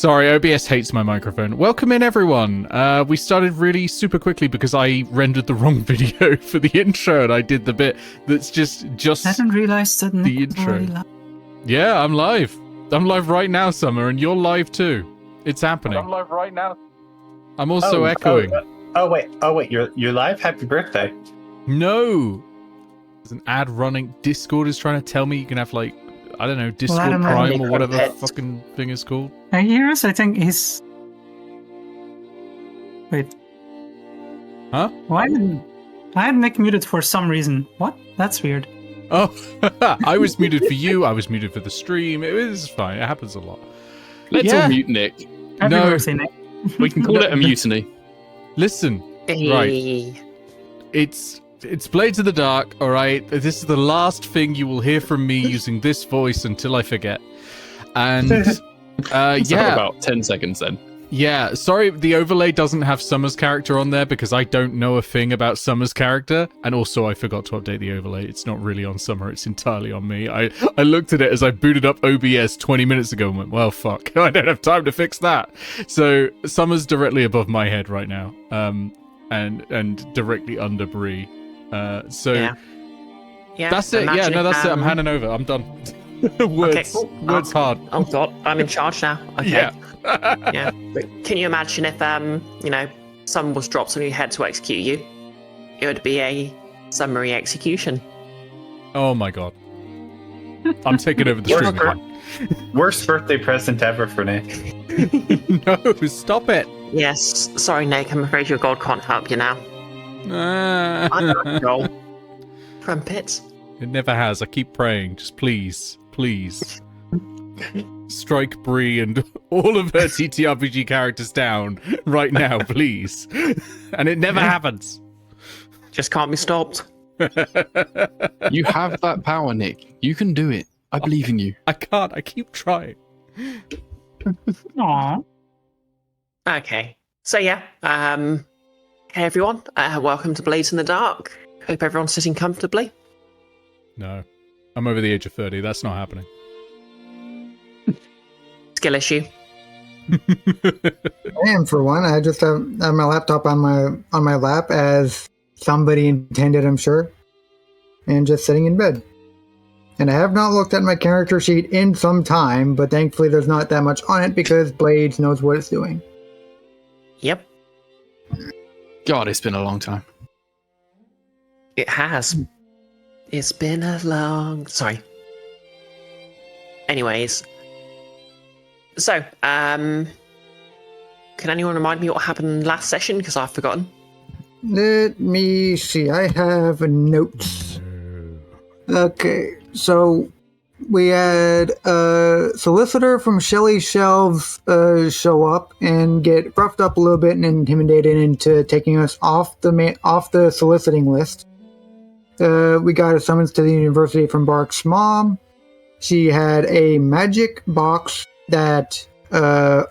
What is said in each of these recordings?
Sorry, OBS hates my microphone. Welcome in, everyone. We started really super quickly because I rendered the wrong video for the intro, and I did the bit that's just I didn't realize that the intro. Yeah, I'm live. I'm live right now, Summer, and you're live too. It's happening. I'm live right now. I'm also echoing. Oh wait, you're live? Happy birthday. No! There's an ad running. Discord is trying to tell me you can have, like, I don't know, Discord Prime or whatever fucking thing is called. I hear us, I think he's... Wait. Huh? Why didn't... I had Nick muted for some reason. What? That's weird. Oh, I was muted for you, I was muted for the stream. It was fine, it happens a lot. Let's all mute Nick. Happy birthday, Nick. We can call it a mutiny. Listen, right. It's Blades in the Dark, alright? This is the last thing you will hear from me using this voice until I forget. And, yeah. About 10 seconds then. Yeah, sorry, the overlay doesn't have Summer's character on there because I don't know a thing about Summer's character. And also, I forgot to update the overlay. It's not really on Summer, it's entirely on me. I looked at it as I booted up OBS 20 minutes ago and went, well, fuck, I don't have time to fix that. So, Summer's directly above my head right now. And directly under Bree. So, yeah, that's it. Yeah, no, that's it. I'm handing over. I'm done. Words, okay, cool. Words hard. Oh god, I'm in charge now. Okay. Yeah. Yeah. But can you imagine if someone was dropped on your head to execute you? It would be a summary execution. Oh my god. I'm taking over the stream again. Worst birthday present ever for Nick. No, stop it. Yes, sorry Nick, I'm afraid your god can't help you now. I'm not Joel. Crumpets. It never has. I keep praying. Just please, please. Strike Bree and all of her TTRPG characters down right now, please. And it never happens. Just can't be stopped. You have that power, Nick. You can do it. I believe in you. I can't. I keep trying. Aww. Okay. So yeah, hey everyone, welcome to Blades in the Dark. Hope everyone's sitting comfortably. No. I'm over the age of 30. That's not happening. Skill issue. I am, for one. I just have my laptop on my lap as somebody intended, I'm sure, and just sitting in bed. And I have not looked at my character sheet in some time, but thankfully there's not that much on it because Blades knows what it's doing. Yep. God, it's been a long time. It has. It's been a long... Sorry. Anyways. So, can anyone remind me what happened last session? Because I've forgotten. Let me see. I have notes. Okay, so we had a solicitor from Shelley's Shelves show up and get roughed up a little bit and intimidated into taking us off the soliciting list. We got a summons to the university from Bark's mom. She had a magic box that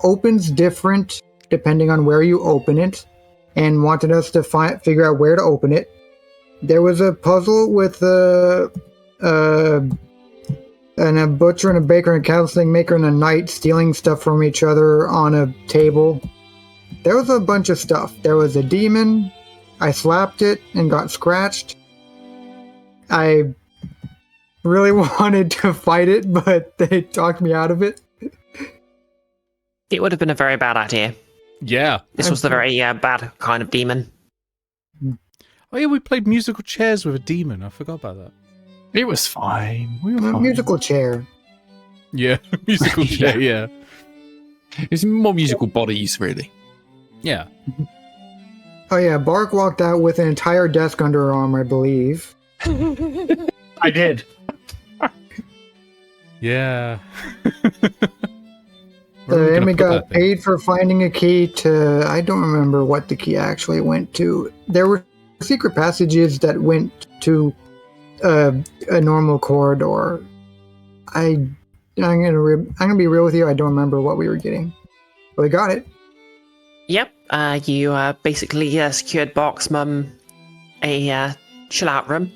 opens different depending on where you open it, and wanted us to figure out where to open it. There was a puzzle with a butcher and a baker and a counseling maker and a knight stealing stuff from each other on a table. There was a bunch of stuff. There was a demon. I slapped it and got scratched. I really wanted to fight it, but they talked me out of it. It would have been a very bad idea. Yeah. This was the very bad kind of demon. Oh yeah, we played musical chairs with a demon. I forgot about that. It was fine. We were fine. Musical chair. Yeah, musical chair, yeah. It's more musical bodies, really. Yeah. Oh yeah, Bark walked out with an entire desk under her arm, I believe. I did. Yeah. And we got paid for finding a key to... I don't remember what the key actually went to. There were secret passages that went to a normal corridor. I'm gonna be real with you. I don't remember what we were getting, but we got it. Yep. You basically secured Bark's mum a chill-out room,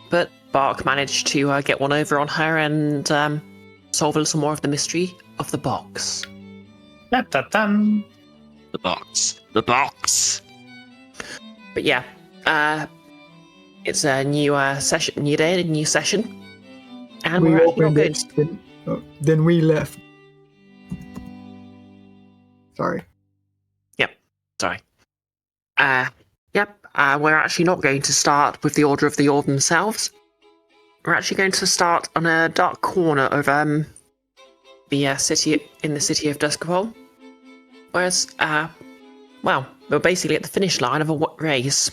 but Bark managed to get one over on her and solve a little more of the mystery of the box. Da-da-dum. The box. The box. But yeah, it's a new session, new day, a new session. And we're actually not going to... Then we left. Sorry. Sorry. We're actually not going to start with the Order of the Orb themselves. We're actually going to start on a dark corner of the city of Duskvol. Whereas, we're basically at the finish line of a race.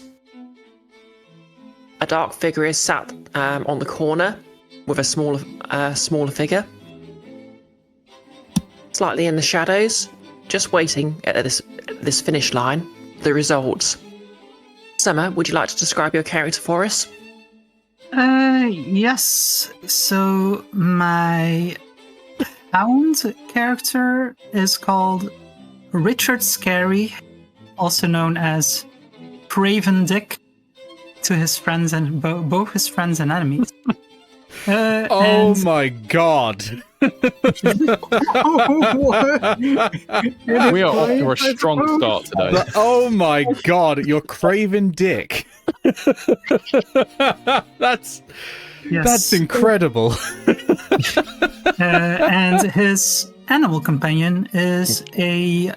A dark figure is sat on the corner with a smaller figure, slightly in the shadows, just waiting at this finish line. The results. Summer, would you like to describe your character for us? Yes. So my hound character is called Richard Scary, also known as Craven Dick to his friends and both his friends and enemies. Oh my god. We are off to a strong start today. Oh my god, you're Craven Dick. That's incredible. And his animal companion is a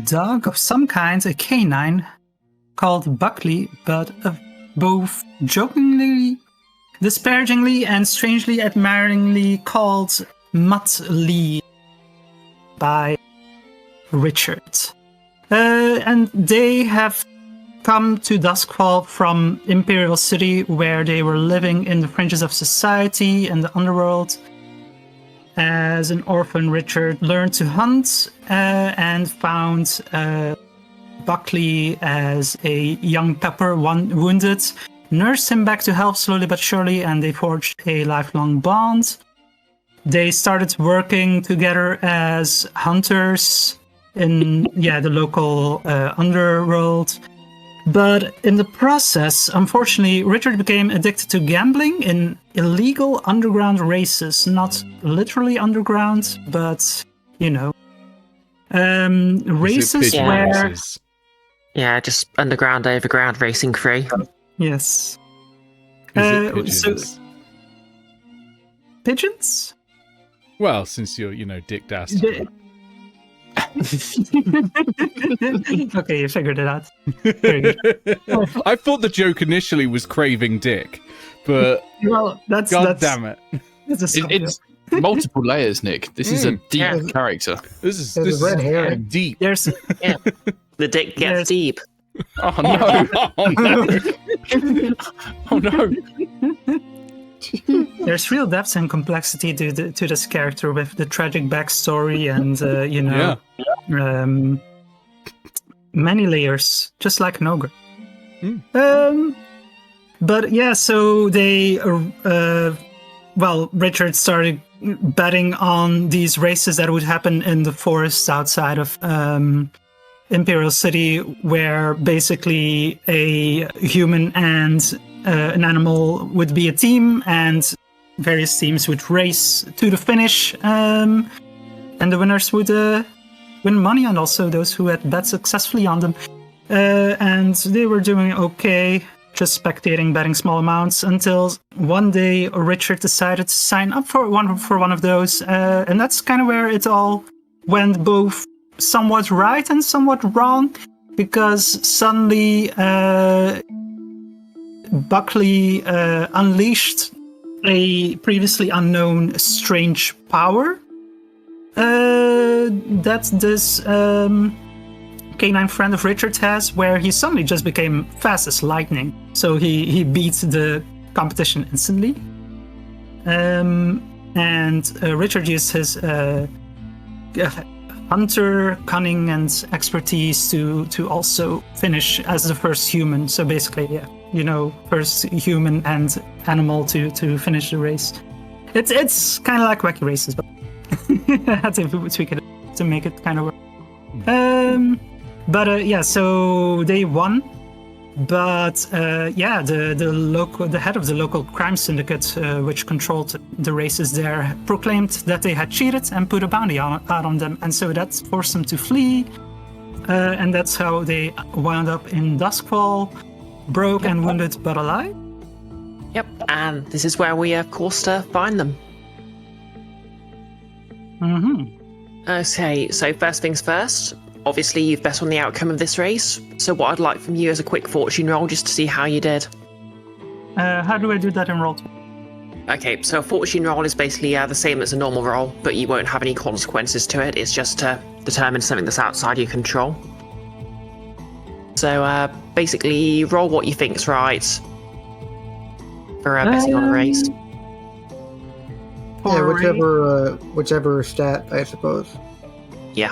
dog of some kind, a canine, called Buckley, but both jokingly, disparagingly, and strangely admiringly called Mutt Lee by Richard. And they have come to Duskvol from Imperial City, where they were living in the fringes of society and the underworld. As an orphan, Richard learned to hunt and found Buckley as a young pupper, wounded, nursed him back to health slowly but surely, and they forged a lifelong bond. They started working together as hunters in the local underworld. But in the process, unfortunately, Richard became addicted to gambling in illegal underground races. Not literally underground, but, races where... Races? Yeah, just underground, overground racing free. Yes. Is it pigeons? Pigeons? Well, since you're, Dick Dastardly. Okay, you figured it out. Very good. I thought the joke initially was craving dick, but Well, that's damn it. That's a It's multiple layers, Nick. This is a deep character. This There's a red is herring. deep. There's The dick gets There's- deep. Oh no! Oh, no. Oh no! there's real depth and complexity to this character with the tragic backstory and many layers, just like an ogre. But yeah, so they Richard started betting on these races that would happen in the forests outside of Imperial City, where basically a human and an animal would be a team, and various teams would race to the finish, and the winners would win money, and also those who had bet successfully on them. And they were doing okay, just spectating, betting small amounts, until one day Richard decided to sign up for one of those, and that's kind of where it all went both somewhat right and somewhat wrong, because suddenly Buckley unleashed a previously unknown strange power that this canine friend of Richard has, where he suddenly just became fast as lightning. So he beat the competition instantly. And Richard used his hunter cunning and expertise to also finish as the first human. So basically, first human and animal to finish the race. It's kind of like wacky races, but I had to tweak it to make it kind of work. So they won. But the head of the local crime syndicate, which controlled the races there, proclaimed that they had cheated and put a bounty out on them, and so that forced them to flee. And that's how they wound up in Duskvol, broke and wounded but alive. Yep, and this is where we, of course, find them. Mm-hmm. Okay, so first things first. Obviously, you've bet on the outcome of this race. So what I'd like from you is a quick fortune roll just to see how you did. How do I do that in roll 2? Okay, so a fortune roll is basically the same as a normal roll, but you won't have any consequences to it. It's just to determine something that's outside your control. So basically, roll what you think's right for betting on a race. Yeah, whichever stat, I suppose. Yeah.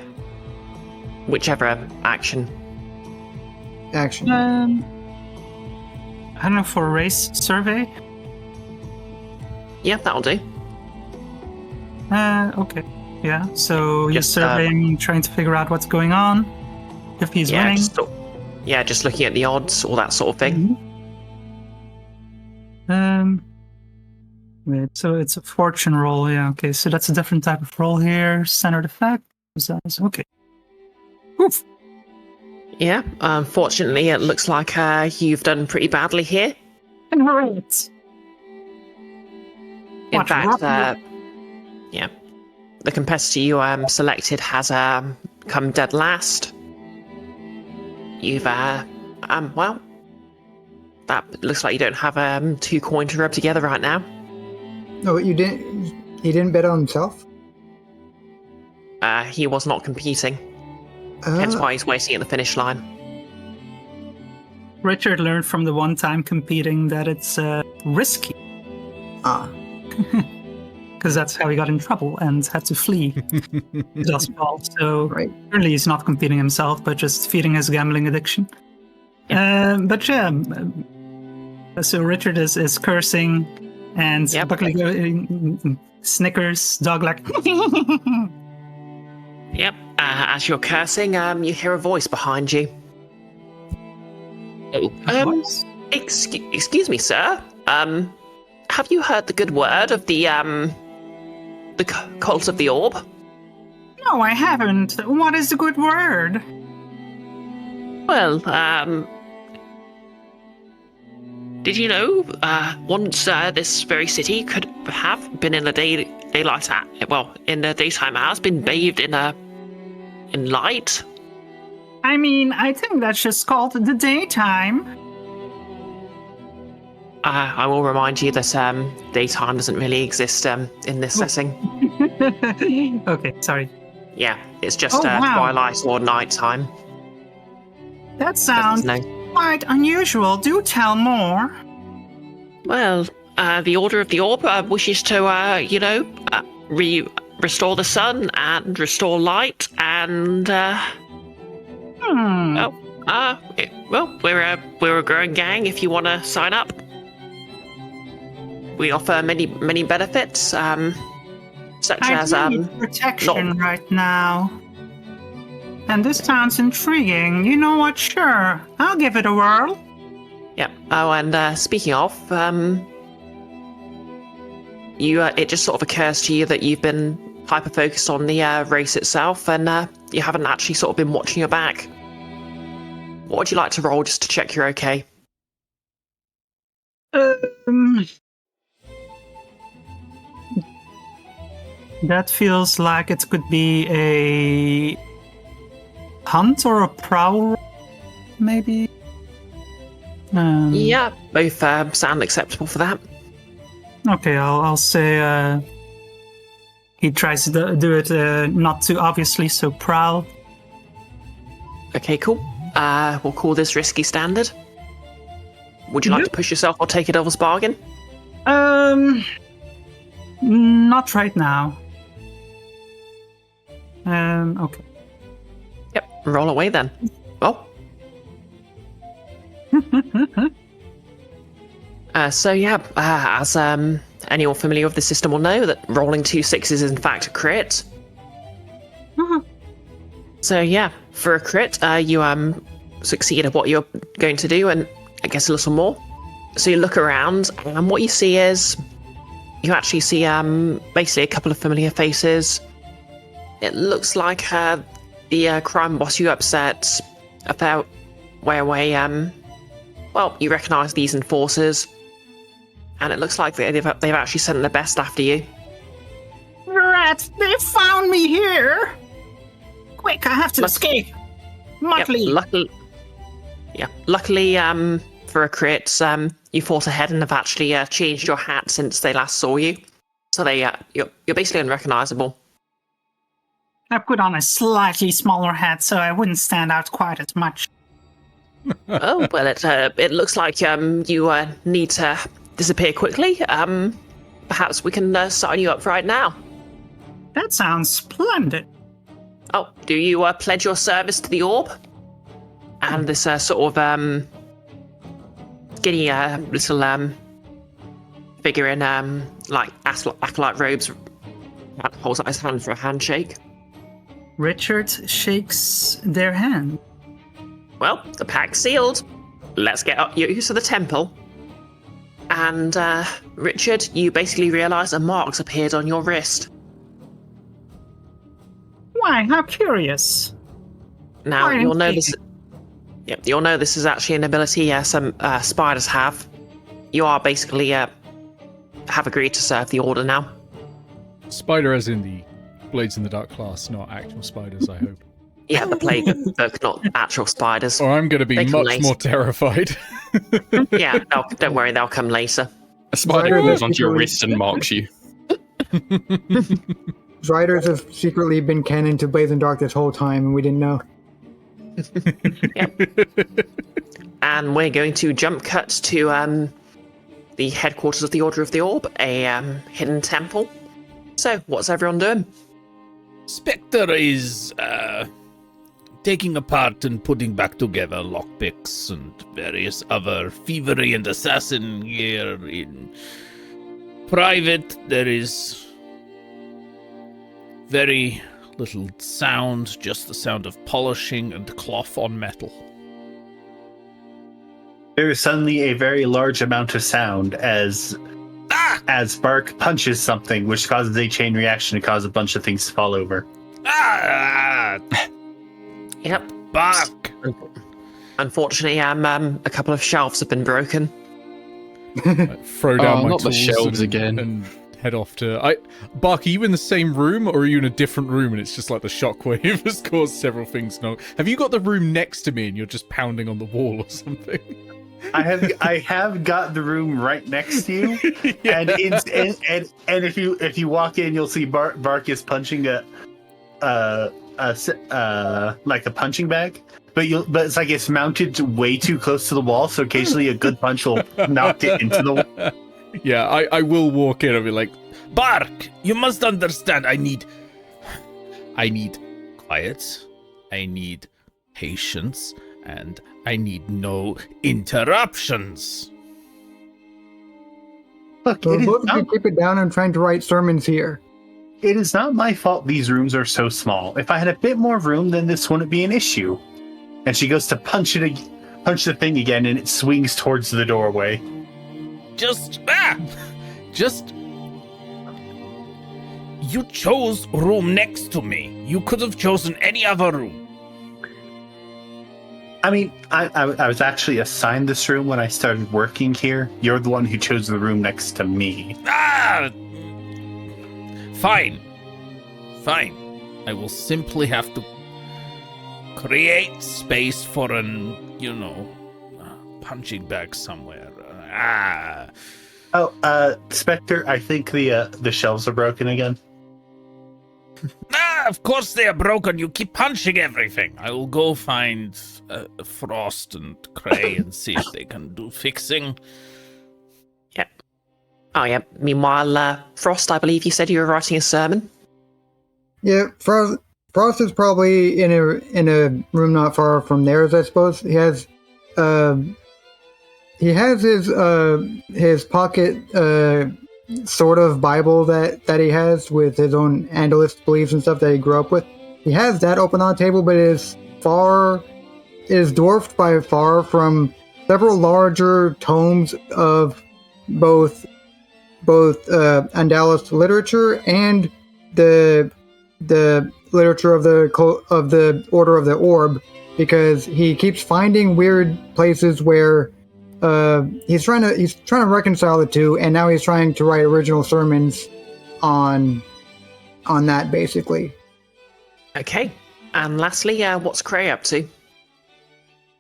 Whichever action. Action. I don't know, for a race survey? Yeah, that'll do. Okay. Yeah, so you're Just, surveying, trying to figure out what's going on, if he's winning. Just looking at the odds, all that sort of thing. Mm-hmm. Wait, so it's a fortune roll, yeah, okay, so that's a different type of roll here. Centered effect. Okay. Oof. Yeah, unfortunately, it looks like you've done pretty badly here. Right. In fact, the competitor you selected has come dead last. You've, that looks like you don't have 2 coin to rub together right now. No, you didn't. He didn't bet on himself. He was not competing. Hence why he's waiting at the finish line. Richard learned from the one time competing that it's risky. Because that's how he got in trouble and had to flee Duskvol. So currently he's not competing himself, but just feeding his gambling addiction. So Richard is cursing and Buckley snickers, dog like. Yep. As you're cursing, you hear a voice behind you. Excuse me, sir. Have you heard the good word of the cult of the orb? No, I haven't. What is the good word? Well, did you know once this very city could have been in the in the daytime hours, been bathed in light? I mean, I think that's just called the daytime. I will remind you that daytime doesn't really exist in this setting. Okay, sorry. Yeah, it's just twilight or nighttime. That sounds quite unusual. Do tell more. Well, the Order of the Orb wishes to, restore the sun and restore light and, we're a growing gang if you want to sign up. We offer many benefits, such as need protection right now. And this sounds intriguing. You know what? Sure, I'll give it a whirl. Yeah. Oh, and speaking of, it just sort of occurs to you that you've been hyper focused on the race itself, and you haven't actually sort of been watching your back. What would you like to roll just to check you're okay? That feels like it could be a hunt or a prowl, maybe. Yeah, both sound acceptable for that. Okay, I'll say he tries to do it not too obviously, so prowl. Okay, cool. We'll call this risky standard. Would you like to push yourself or take a devil's bargain? Not right now. Okay. Yep, roll away then. Oh. As anyone familiar with the system will know, that rolling 2 6s is in fact a crit. Mm-hmm. So yeah, for a crit, you succeed at what you're going to do, and I guess a little more. So you look around, and what you see is you actually see basically a couple of familiar faces. It looks like the crime boss you upset a fair way away. Well, you recognise these enforcers, and it looks like they've actually sent their best after you. Rat, they found me here! Quick, I have to escape! Muttley! Luckily, for a crit, you fought ahead and have actually changed your hat since they last saw you. So you're basically unrecognisable. I put on a slightly smaller hat so I wouldn't stand out quite as much. Oh, well, it looks like you need to disappear quickly. Perhaps we can sign you up right now. That sounds splendid. Oh, do you pledge your service to the orb? And this sort of skinny little figure in like acolyte robes holds up his hand for a handshake. Richard shakes their hand. Well, the pack's sealed. Let's get you to the temple. And Richard, you basically realise a mark's appeared on your wrist. Why, how curious. Now, Why, you'll know indeed. this. Yep, you'll know this is actually an ability some spiders have. You are basically have agreed to serve the order now. Spider as in the Blades in the Dark class, not actual spiders, I hope. Yeah, the plague book, not actual spiders. Or I'm going to be They come much later. more terrified. Yeah, don't worry, they'll come later. A spider Spider goes onto your basically- wrist and marks you. Riders have secretly been canon to Blades in Dark this whole time, and we didn't know. And we're going to jump cut to the headquarters of the Order of the Orb, a hidden temple. So, what's everyone doing? Spectre is taking apart and putting back together lockpicks and various other thievery and assassin gear. In private, there is very little sound, just the sound of polishing and cloth on metal. There is suddenly a very large amount of sound as Bark punches something, which causes a chain reaction to cause a bunch of things to fall over. Yep. Bark! Unfortunately, a couple of shelves have been broken. Throw down my not the tools shelves and, again. and head off to... Bark, are you in the same room, or are you in a different room and it's just like the shockwave has caused several things to knock? Have you got the room next to me and you're just pounding on the wall or something? I have got the room right next to you, Yeah. and if you walk in, you'll see Bark is punching like a punching bag, but it's like it's mounted way too close to the wall, so occasionally a good punch will knock it into the wall. Yeah, I will walk in and be like, Bark! You must understand, I need quiet, I need patience, and I need no interruptions. Look, We're both going to keep it down and trying to write sermons here. it is not my fault these rooms are so small. If I had a bit more room, then this wouldn't be an issue. And she goes to punch the thing again, and it swings towards the doorway. Just, you chose room next to me. You could have chosen any other room. I mean, I was actually assigned this room when I started working here. You're the one who chose the room next to me. Fine. I will simply have to create space for punching bag somewhere. Spectre, I think the shelves are broken again. Of course they are broken. You keep punching everything. I will go find Frost and Cray and see if they can do fixing. Yep. Oh, yeah. Meanwhile, Frost, I believe you said you were writing a sermon. Yeah, Frost is probably in a room not far from theirs, I suppose. He has his pocket sort of Bible that he has with his own Andalist beliefs and stuff that he grew up with. He has that open on the table, but it is far is dwarfed by far from several larger tomes of both Andalus literature and the literature of the Order of the Orb, because he keeps finding weird places where he's trying to reconcile the two, and now he's trying to write original sermons on that, basically. Okay. And lastly, what's Cray up to?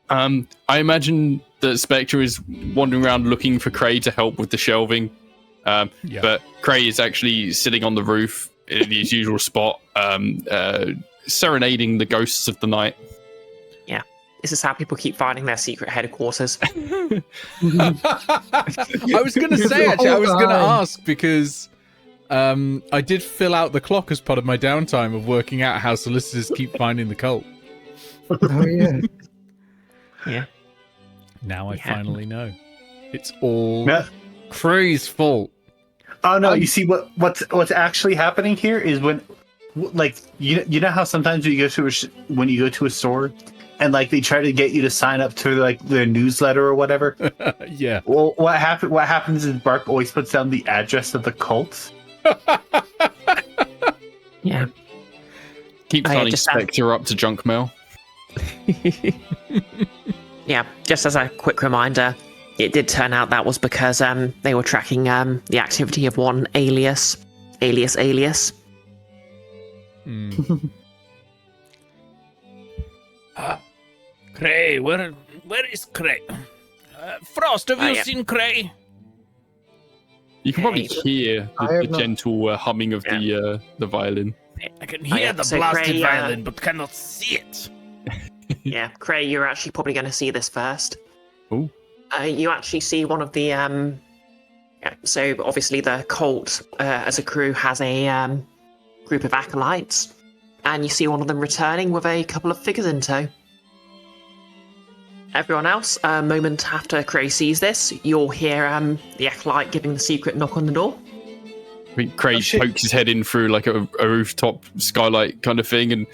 I imagine that Spectre is wandering around looking for Cray to help with the shelving. But Cray is actually sitting on the roof in his usual spot, serenading the ghosts of the night. Yeah. This is how people keep finding their secret headquarters. I was going to say, actually, I was going to ask because I did fill out the clock as part of my downtime of working out how solicitors keep finding the cult. Oh, yeah. Yeah. Now I finally know. It's all Yeah. Cray's fault. Oh no! You see what's actually happening here is when, like, you know how sometimes when you go to a store, and like they try to get you to sign up to like their newsletter or whatever. Yeah. Well, what happens is Bark always puts down the address of the cult. Yeah. Keep yeah, signing just, Spectre up to junk mail. Yeah, just as a quick reminder, it did turn out that was because they were tracking the activity of one alias. Cray, where is Cray? Frost, have you seen Cray? You can probably hear the not. gentle humming of the violin. I can hear the blasted violin, but cannot see it. Yeah, Cray, you're actually probably going to see this first. Ooh. You actually see one of the... so obviously the cult, as a crew, has a group of acolytes, and you see one of them returning with a couple of figures in tow. Everyone else, a moment after Cray sees this, you'll hear the acolyte giving the secret knock on the door. Cray pokes his head in through like a rooftop skylight kind of thing and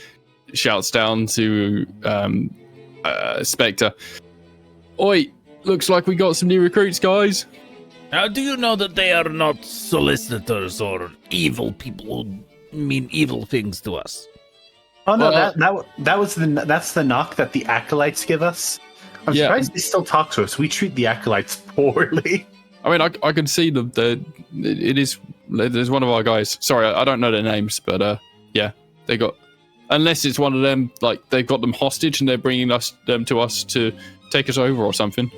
shouts down to Spectre. Oi, looks like we got some new recruits, guys. How do you know that they are not solicitors or evil people who mean evil things to us? Oh no, that's the knock that the acolytes give us. I'm surprised they still talk to us. We treat the acolytes poorly. I mean, I can see there's one of our guys. Sorry, I don't know their names, but yeah, they got. Unless it's one of them, like they've got them hostage and they're bringing them to us to take us over or something.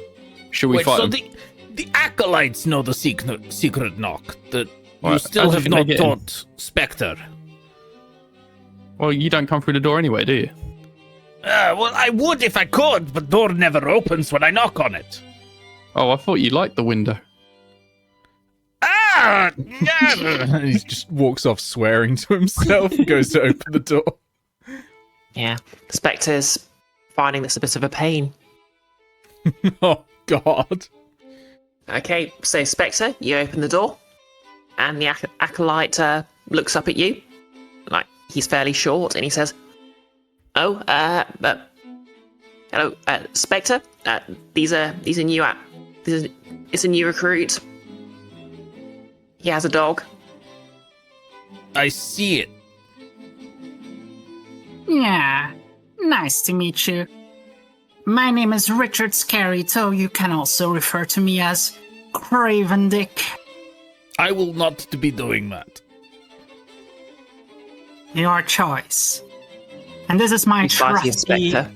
Should we fight them? The acolytes know the secret knock that you Right, still how have did they not get in? taught Spectre. Well, you don't come through the door anyway, do you? Well, I would if I could, but door never opens when I knock on it. Oh, I thought you liked the window. Ah! And he just walks off swearing to himself, goes to open the door. Yeah, the Spectre's finding this a bit of a pain. Oh, God. Okay, so Spectre, you open the door, and the acolyte looks up at you. Like, he's fairly short, and he says, hello, Spectre. These are new. It's a new recruit. He has a dog. I see it. Yeah, nice to meet you. My name is Richard Scary, so you can also refer to me as Craven Dick. I will not be doing that. Your choice. And this is my trusty... Spectre.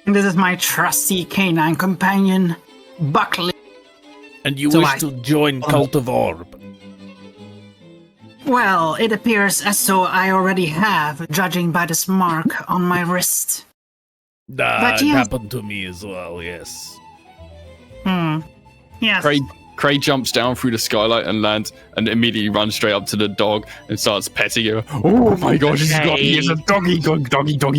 And this is my trusty canine companion, Buckley. And you So wish to join Cult of Orb? Well, it appears as though I already have, judging by this mark on my wrist. That happened to me as well, yes. Yes. Cray jumps down through the skylight and lands and immediately runs straight up to the dog and starts petting her. Oh my gosh, he's a doggy.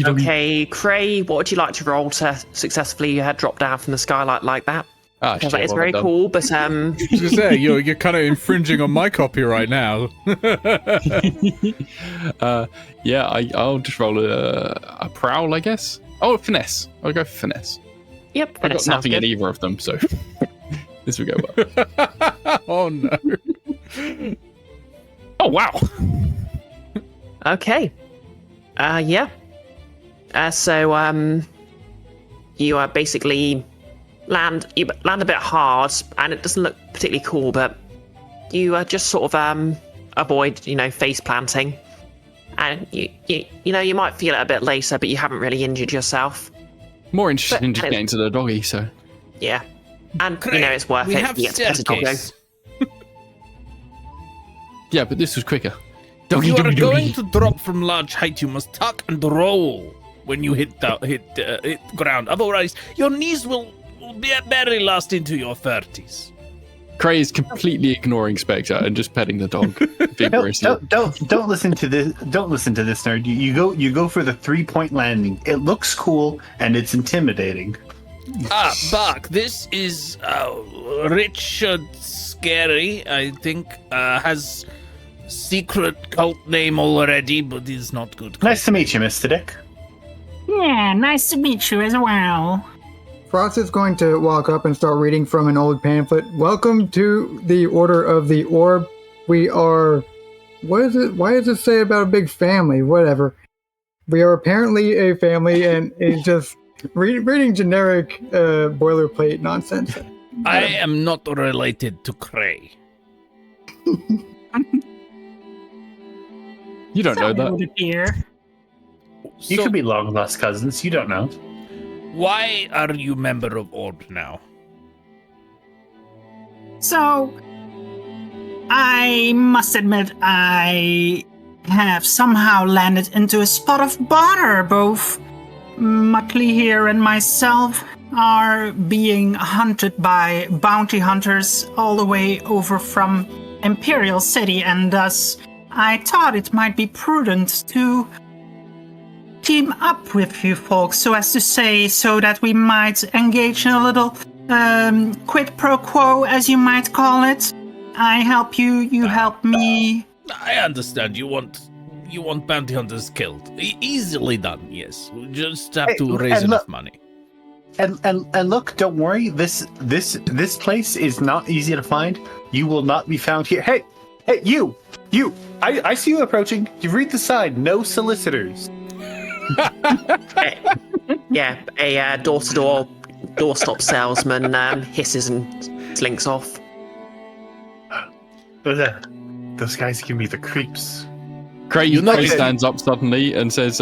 Okay, Cray, what would you like to roll to successfully drop down from the skylight like that? Ah, Because shit, it's what very have I done? cool, but I was gonna say, you're kind of infringing on my copyright now. Yeah, I'll just roll a prowl, I guess. Oh, finesse. I'll go for finesse. yep, I've that got sounds nothing in good. either of them, so this will go well. Oh no. Oh wow! Okay. Yeah. So you basically land a bit hard, and it doesn't look particularly cool, but you just sort of avoid, face planting, and you might feel it a bit later, but you haven't really injured yourself. More interested in just and getting to the doggy, so Yeah, and Cray, it's worth we it. have You get to pet a doggo. staircase. yeah. But this was quicker. If Doggy, you are doggy, going doggy. to drop from large height, you must tuck and roll when you hit ground. Otherwise, your knees will be barely last into your 30s. Cray is completely ignoring Spectre and just petting the dog vigorously. Don't listen to this. Don't listen to this, nerd. You go for the 3-point landing. It looks cool and it's intimidating. Ah, Buck, this is Richard Scary, I think, has secret cult name already, but is not good. Nice to meet you, Mr. Dick. Yeah, nice to meet you as well. Frost is going to walk up and start reading from an old pamphlet. Welcome to the Order of the Orb. We are... What is it? Why does it say about a big family? Whatever. We are apparently a family, and it's just reading generic boilerplate nonsense. I am not related to Cray. You don't know So it that. would appear. You So could be long lost cousins. You don't know. why are you member of Orb now? So, I must admit, I have somehow landed into a spot of bother. Both Muttley here and myself are being hunted by bounty hunters all the way over from Imperial City, and thus I thought it might be prudent to team up with you folks, so as to say, so that we might engage in a little quid pro quo, as you might call it. I help you, you help me. I understand you want bounty hunters killed. Easily done, yes. We just have Hey, to raise and enough look- money. And look, don't worry. This place is not easy to find. You will not be found here. Hey, you! I see you approaching. You read the sign. No solicitors. Yeah, a door-to-door, doorstop salesman hisses and slinks off. Those guys give me the creeps. Cray know- stands up suddenly and says,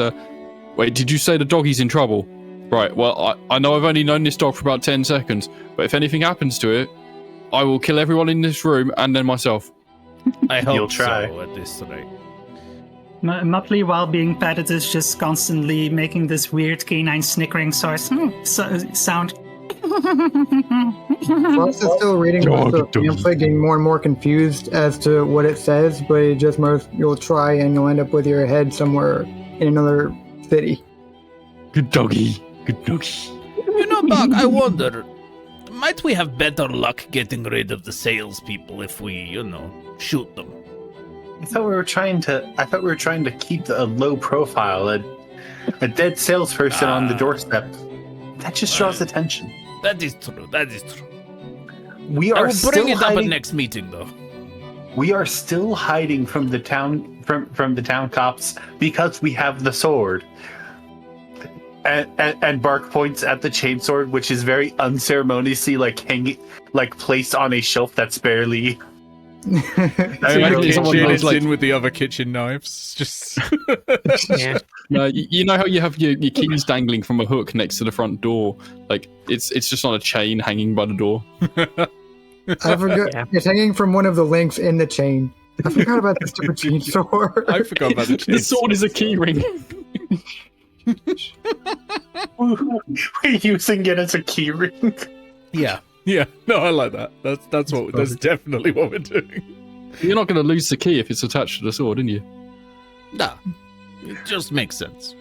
wait, did you say the doggy's in trouble? Right, well, I know I've only known this dog for about 10 seconds, but if anything happens to it, I will kill everyone in this room and then myself. I hope You'll try. so at this rate. Muttley, while being petted, is just constantly making this weird canine snickering sound. Frost is still reading the pamphlet, getting more and more confused as to what it says, but it just you'll try and you'll end up with your head somewhere in another city. Good doggy. Good doggy. You know, Buck, I wonder, might we have better luck getting rid of the salespeople if we, shoot them? I thought we were trying to keep a low profile. A dead salesperson on the doorstep. That just draws attention. That is true. That is true. We I are will still bring it up hiding. at next meeting, though. We are still hiding from the town from the town cops because we have the sword. And Bark points at the chainsword, which is very unceremoniously placed on a shelf that's barely. So your imagine someone kitchen goes is in with the other kitchen knives. Just Yeah. No, you know how you have your keys dangling from a hook next to the front door? Like, it's just on a chain hanging by the door. I forgot. Yeah. It's hanging from one of the links in the chain. I forgot about the stupid chain sword. I forgot about the chain. The sword is a key ring. We're using it as a key ring. Yeah. Yeah, no, I like that. That's definitely what we're doing. You're not going to lose the key if it's attached to the sword, are you? Nah. It just makes sense.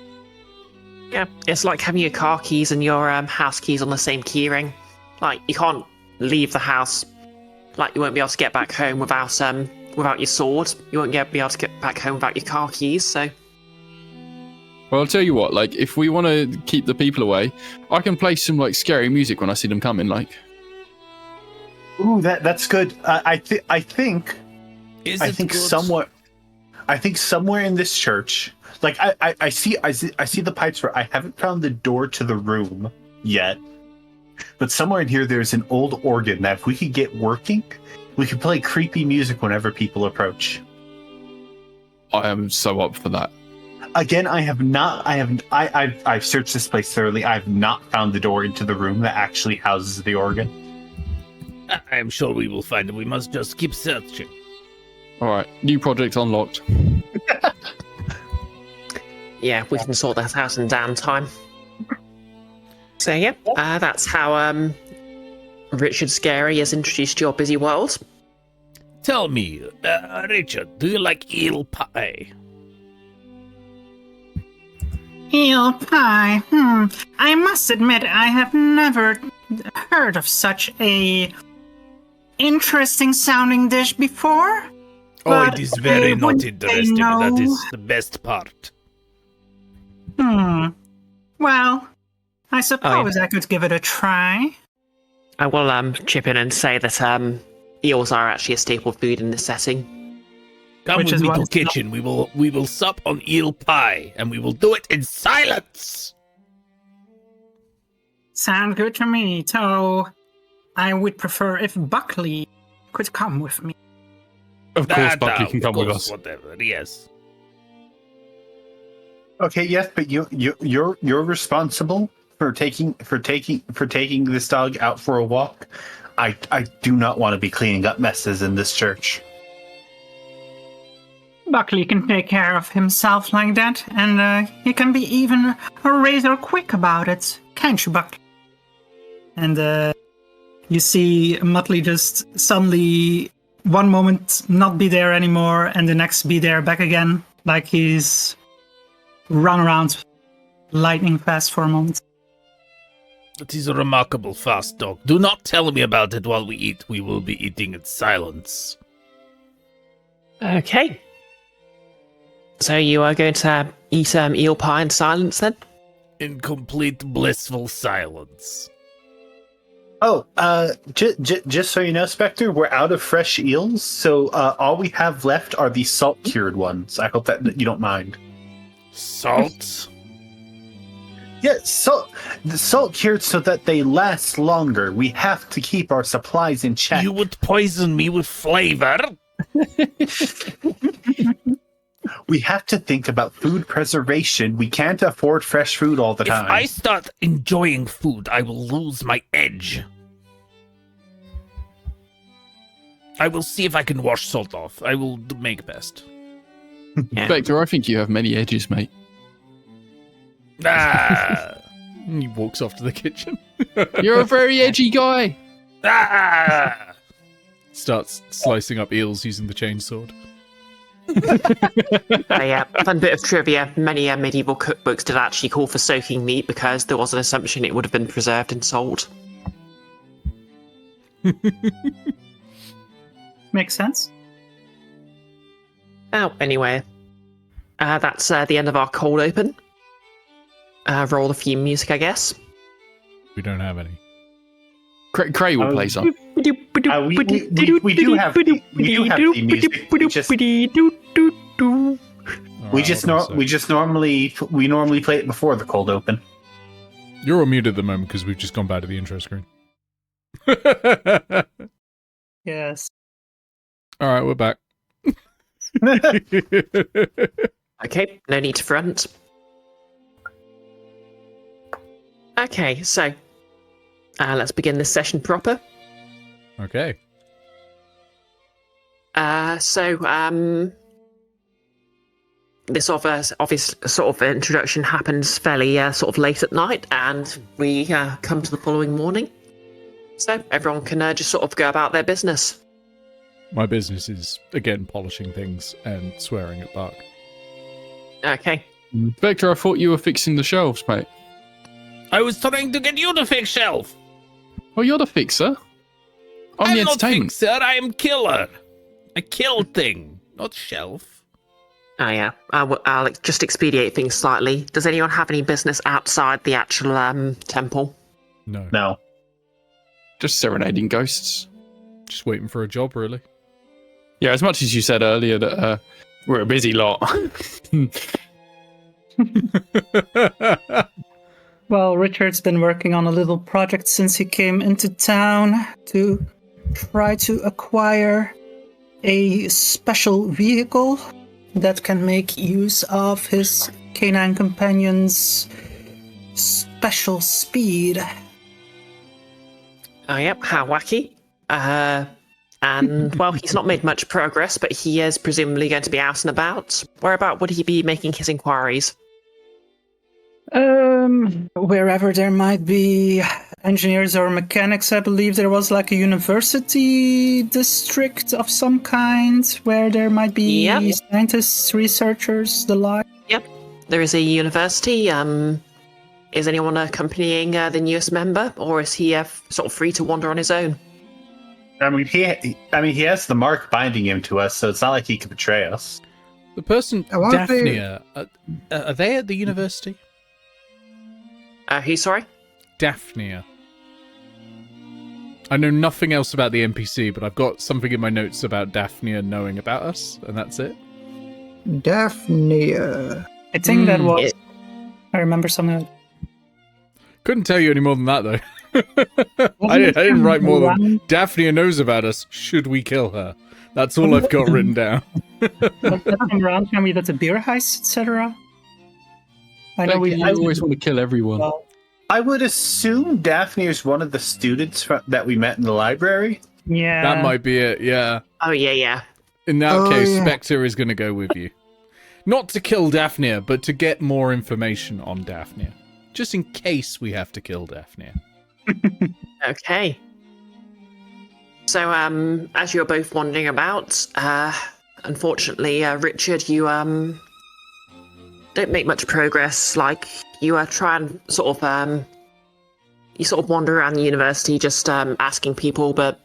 Yeah, it's like having your car keys and your house keys on the same keyring. Like, you can't leave the house. Like, you won't be able to get back home without your sword. You won't be able to get back home without your car keys, so... Well, I'll tell you what, like, if we want to keep the people away, I can play some, like, scary music when I see them coming, like... Ooh, that's good. I think Good? somewhere in this church, like I see the pipes where I haven't found the door to the room yet, but somewhere in here there's an old organ that if we could get working, we could play creepy music whenever people approach. I am so up for that. Again, I've searched this place thoroughly. I've not found the door into the room that actually houses the organ. I am sure we will find it. We must just keep searching. Alright, new project unlocked. Yeah, we can sort that out in damn time. So yeah, that's how Richard Scary has introduced your busy world. Tell me, Richard, do you like eel pie? Eel pie. I must admit, I have never heard of such a interesting sounding dish before. Oh, But it is very I not wouldn't say interesting. That no. is the best part. Well, I suppose I could give it a try. I will chip in and say that eels are actually a staple food in this setting. Come Which with is me why to it's kitchen. We will sup on eel pie, and we will do it in silence. Sound good to me, though I would prefer if Buckley could come with me. Of course, Buckley can come with us. Whatever. Yes. Okay, yes, but you're responsible for taking this dog out for a walk. I do not want to be cleaning up messes in this church. Buckley can take care of himself like that, and he can be even razor quick about it. Can't you, Buckley? And you see Muttley just suddenly, one moment not be there anymore, and the next be there back again, like he's run around lightning fast for a moment. It is a remarkable fast dog. Do not tell me about it while we eat. We will be eating in silence. Okay. So you are going to eat eel pie in silence then? In complete blissful silence. Oh, just so you know, Spectre, we're out of fresh eels, so all we have left are the salt-cured ones. I hope that you don't mind. Salt? Yeah, the salt-cured so that they last longer. We have to keep our supplies in check. You would poison me with flavor? We have to think about food preservation. We can't afford fresh food all the time. If I start enjoying food, I will lose my edge. I will see if I can wash salt off. I will make best. Yeah. Spectre, I think you have many edges, mate. Ah! He walks off to the kitchen. You're a very edgy guy. Ah! Starts slicing up eels using the chainsword. Fun bit of trivia, many medieval cookbooks did actually call for soaking meat because there was an assumption it would have been preserved in salt. Makes sense. Oh, anyway. That's the end of our cold open. Roll the theme music, I guess. We don't have any. Cray will play some. We do have the music. We just normally play it before the cold open. You're on mute at the moment because we've just gone back to the intro screen. Yes. All right, we're back. Okay, no need to front. Okay, so let's begin this session proper. Okay. This obvious sort of introduction happens fairly sort of late at night, and we come to the following morning. So everyone can just sort of go about their business. My business is, again, polishing things and swearing at Buck. Okay. Spectre, I thought you were fixing the shelves, mate. I was trying to get you to fix shelf. Oh, you're the fixer? On the I'm not entertainment. fixer, I am killer. I kill thing, not shelf. Oh yeah, I'll just expedite things slightly. Does anyone have any business outside the actual temple? No. No. Just serenading ghosts. Just waiting for a job, really. Yeah, as much as you said earlier that we're a busy lot. Well, Richard's been working on a little project since he came into town to try to acquire a special vehicle that can make use of his canine companion's special speed. Oh yep, how wacky. And well, he's not made much progress, but he is presumably going to be out and about. Whereabout would he be making his inquiries? Wherever there might be engineers or mechanics. I believe there was like a university district of some kind where there might be Yep. scientists, researchers, the like. Yep, there is a university. Is anyone accompanying the newest member, or is he sort of free to wander on his own? I mean, he has the mark binding him to us, so it's not like he could betray us. The person, I wanna say- Daphnia, are they at the university? Who's sorry? Daphnia. I know nothing else about the NPC, but I've got something in my notes about Daphnia knowing about us, and that's it. Daphnia. I think that was. It- I remember something. Like, Couldn't tell you any more than that, though. I didn't write more than Daphnia knows about us. Should we kill her? That's all I've got written down. around tell me that's a beer heist, etc. I know we I always want to kill everyone. Well, I would assume Daphne is one of the students that we met in the library. yeah. That might be it, yeah. Oh yeah. In that Oh, case, yeah. Spectre is going to go with you. Not to kill Daphnia, but to get more information on Daphnia. Just in case we have to kill Daphnia. Okay. So, as you're both wandering about, unfortunately, Richard, you don't make much progress. Like, you try and sort of you sort of wander around the university, just asking people, but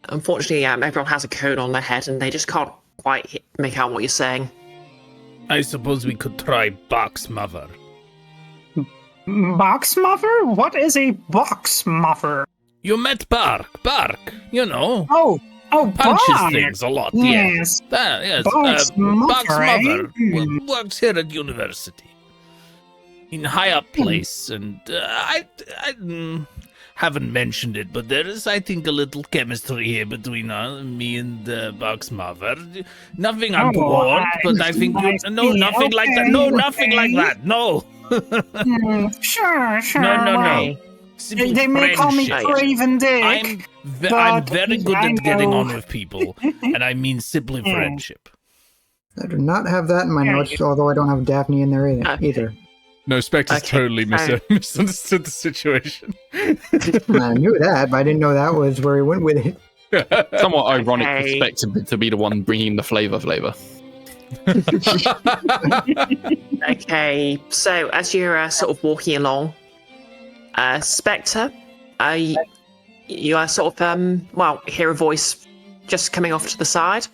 unfortunately, everyone has a code on their head, and they just can't quite make out what you're saying. I suppose we could try box mother. Box muffer? What is a box muffer? You met Bark, you know. Oh, Punches Bark. things a lot, Yes. Yes, Box Box mother, eh? mother works here at university. In high up place, and I haven't mentioned it, but there is, I think, a little chemistry here between me and Box mother. Nothing untoward, but I think nothing like that. No, nothing like that. No. Sure. No. well, Simple They may call me friendship. Craven Dick. I'm but very good I at getting know- on with people, and I mean simply friendship. I do not have that in my notes, although I don't have Daphne in there either. No, Spectre's Okay, totally misunderstood the situation. I knew that, but I didn't know that was where he went with it. Somewhat ironic for Okay. Spectre to be the one bringing the flavor. Okay, so as you're sort of walking along, Spectre, you are sort of, hear a voice just coming off to the side.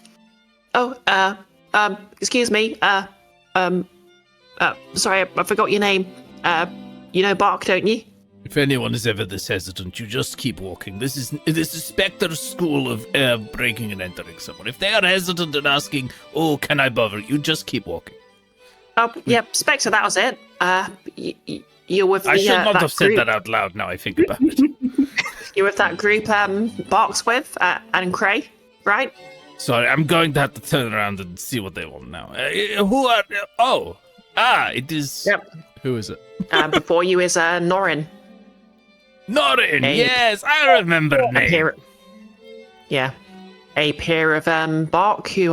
Oh, excuse me, sorry, I forgot your name. You know Bark, don't you? If anyone is ever this hesitant, you just keep walking. This is Spectre's school of breaking and entering someone. If they are hesitant and asking, "Oh, can I bother?" you just keep walking. Oh, yep, Spectre, that was it. You're with the, I should not that have said group. that out loud. Now I think about it. You're with that group Bark's with, and Cray, right? Sorry, I'm going to have to turn around and see what they want now. Who are? It is. Yep. Who is it? Before you is Norin. Norin. Hey. Yes, I remember A name. pair, yeah, a pair of Bark who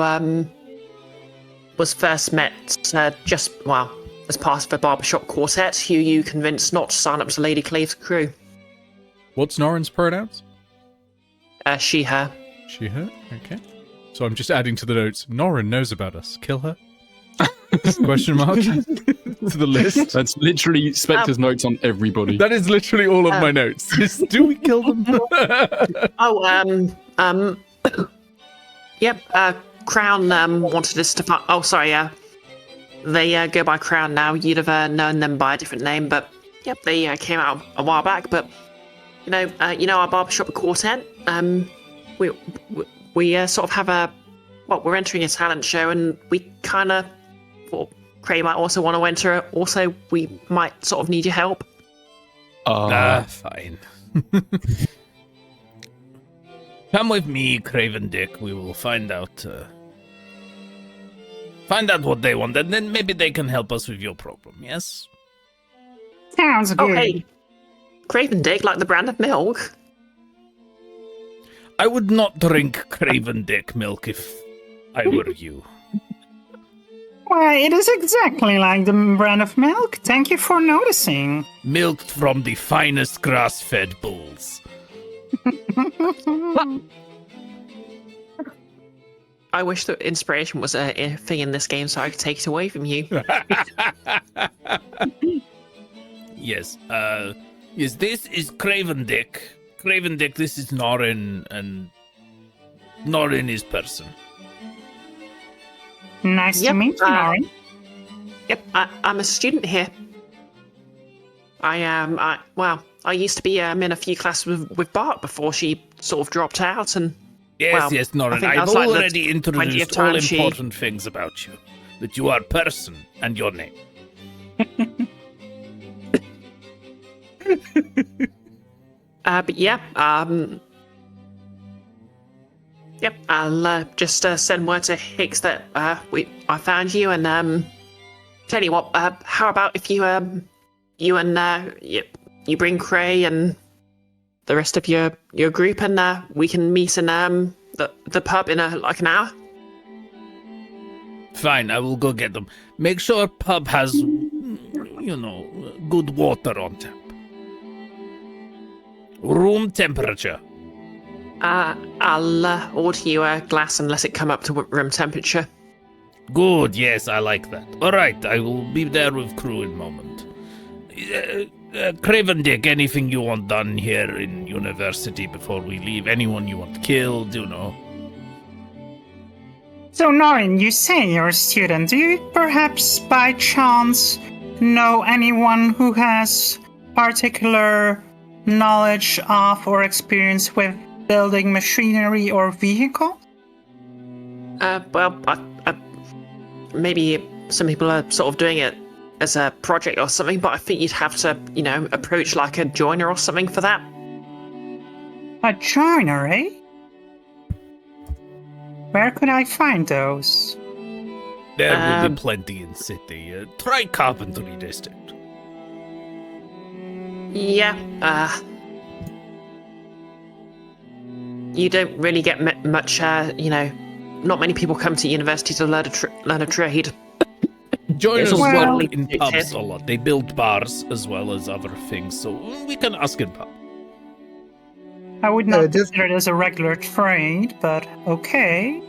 was first met as part of a barbershop quartet who you convinced not to sign up to Lady Clave's crew. What's Norin's pronouns? She, her. She, her? Okay. So I'm just adding to the notes. Norin knows about us. Kill her? Question mark to the list. That's literally Spectre's notes on everybody. That is literally all of my notes. Do we kill them? Yep, Crown wanted us to find... Oh, sorry, they go by Crown now. You'd have known them by a different name, but yep, they came out a while back. But you know our barbershop quartet. We sort of have we're entering a talent show, and we kind of thought Cray might also want to enter. Also, we might sort of need your help. Fine. Come with me, Craven Dick. We will find out what they want, and then maybe they can help us with your problem, yes? Sounds good. Okay. Craven Dick, like the brand of milk. I would not drink Craven Dick milk if I were you. Why, it is exactly like the brand of milk. Thank you for noticing. Milked from the finest grass-fed bulls. I wish that inspiration was a thing in this game so I could take it away from you. Yes, yes, this is Craven Dick. Craven Dick, this is Norin, and Norin is person. Nice to meet you, Norin. Yep, I'm a student here. I used to be in a few classes with Bart before she sort of dropped out, and yes, Norin, I've already introduced all she... important things about you. That you are person and your name. But yeah, yep, I'll just send word to Hicks that I found you, and tell you what, how about if you bring Cray and the rest of your group, and we can meet in the pub in like an hour. Fine, I will go get them. Make sure pub has, good water on tap. Room temperature. I'll order you a glass and let it come up to room temperature. Good, yes, I like that. All right, I will be there with crew in a moment. Craven Dick, anything you want done here in university before we leave? Anyone you want killed, So, Norin, you say you're a student. Do you perhaps, by chance, know anyone who has particular knowledge of or experience with building machinery or vehicle? Maybe some people are sort of doing it as a project or something, but I think you'd have to, approach like a joiner or something for that. A joiner, eh? Where could I find those? There will be plenty in city. Try carpentry district. Yeah, you don't really get much, not many people come to university to learn a trade. Joiners Well- work in pubs a lot. They build bars as well as other things, so we can ask in pub. I would not consider it as a regular trade, but okay.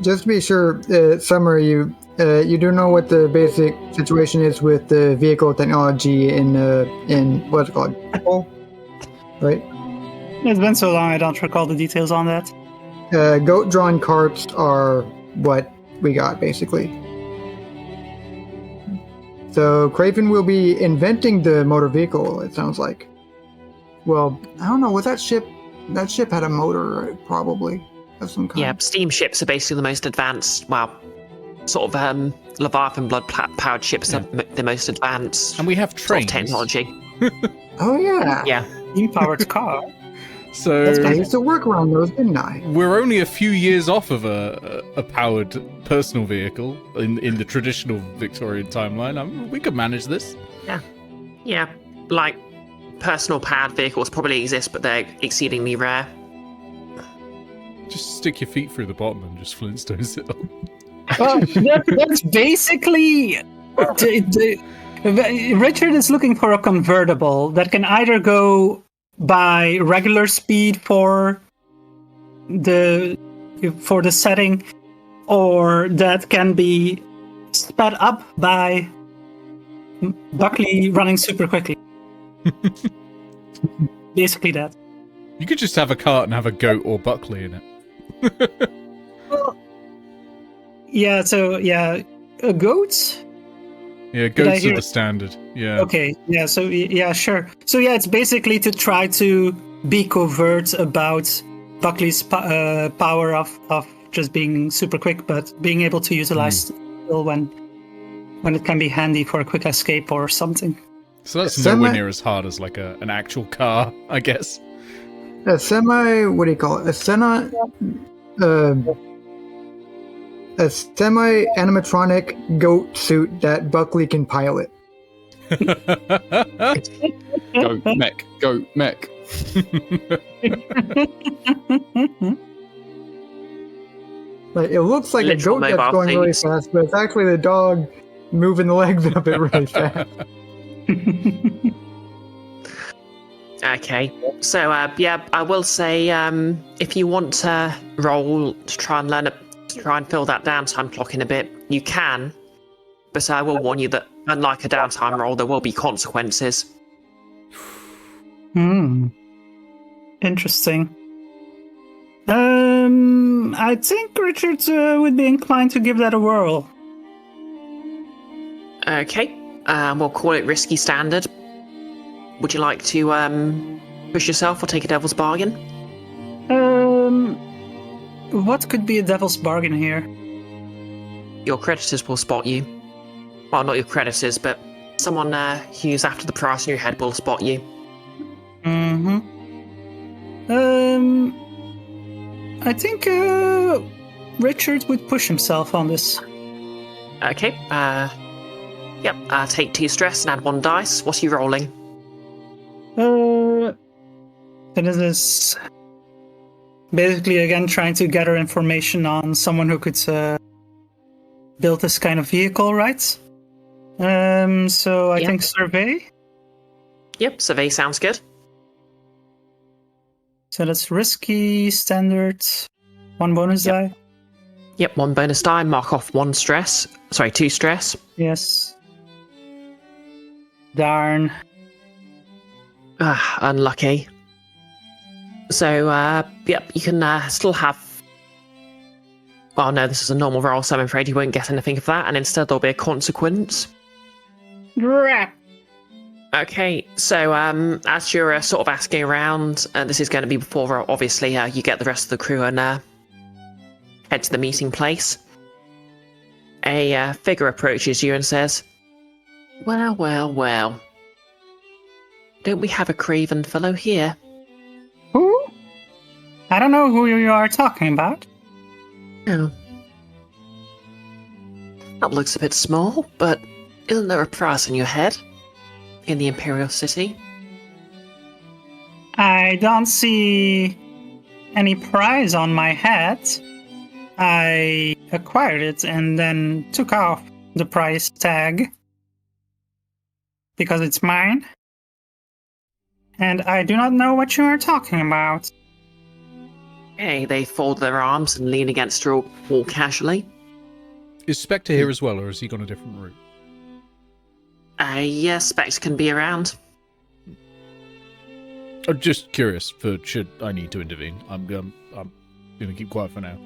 Just to be sure, Summer, you do know what the basic situation is with the vehicle technology in what's it called? Right? It's been so long, I don't recall the details on that. Goat-drawn carts are what we got, basically. So Craven will be inventing the motor vehicle, it sounds like. Well, I don't know, was that ship had a motor, probably, of some kind. Yeah, steamships are basically the most advanced, sort of Leviathan blood-powered ships are the most advanced And we have sort trains. of technology. Oh, yeah. Yeah. Steam-powered car. So I used to work around those, didn't I? we're only a few years off of a powered personal vehicle in the traditional Victorian timeline. We could manage this. Yeah, like personal powered vehicles probably exist, but they're exceedingly rare. Just stick your feet through the bottom and just Flintstones it up. That's basically... Richard is looking for a convertible that can either go by regular speed for the setting, or that can be sped up by Buckley running super quickly. Basically that. You could just have a cart and have a goat or Buckley in it. Well, yeah, so yeah, a goat? Yeah, goats are the standard. Yeah. Okay, yeah, so yeah, sure. So yeah, it's basically to try to be covert about Buckley's power of just being super quick, but being able to utilize skill when it can be handy for a quick escape or something. So that's nowhere near as hard as like an actual car, I guess. A semi, what do you call it? A semi-animatronic goat suit that Buckley can pilot. Go mech. Go mech. Like, it looks like Literal a goat that's mobile going really things. fast, but it's actually the dog moving the legs of it really fast. Okay, so yeah, I will say if you want to roll to try and fill that downtime clock in a bit, you can. But I will warn you that, unlike a downtime roll, there will be consequences. Interesting. I think Richard would be inclined to give that a whirl. Okay, we'll call it risky standard. Would you like to push yourself or take a devil's bargain? What could be a devil's bargain here? Your creditors will spot you. Well, not your creditors, but someone who's after the price in your head will spot you. I think Richard would push himself on this. Okay, yep, take 2 stress and add 1 dice. What are you rolling? Then it is basically again trying to gather information on someone who could build this kind of vehicle, right? So I think survey. Yep, survey sounds good. So that's risky, standard, 1 bonus die. Yep, 1 bonus die, mark off 1 stress. Sorry, 2 stress. Yes. Darn. Unlucky. So, yep, you can still have... Well, no, this is a normal roll, so I'm afraid you won't get anything of that, and instead there'll be a consequence. Okay, so as you're sort of asking around, this is going to be before, obviously, you get the rest of the crew and head to the meeting place. A figure approaches you and says, well, well, well. Don't we have a Craven fellow here? Who? I don't know who you are talking about. Oh. That looks a bit small, but isn't there a price on your head? In the Imperial City? I don't see any prize on my head. I acquired it and then took off the price tag because it's mine. And I do not know what you are talking about. Okay, they fold their arms and lean against your wall casually. Is Spectre here as well, or has he gone a different route? Yes, Spectre can be around. I'm just curious for should I need to intervene. I'm gonna keep quiet for now.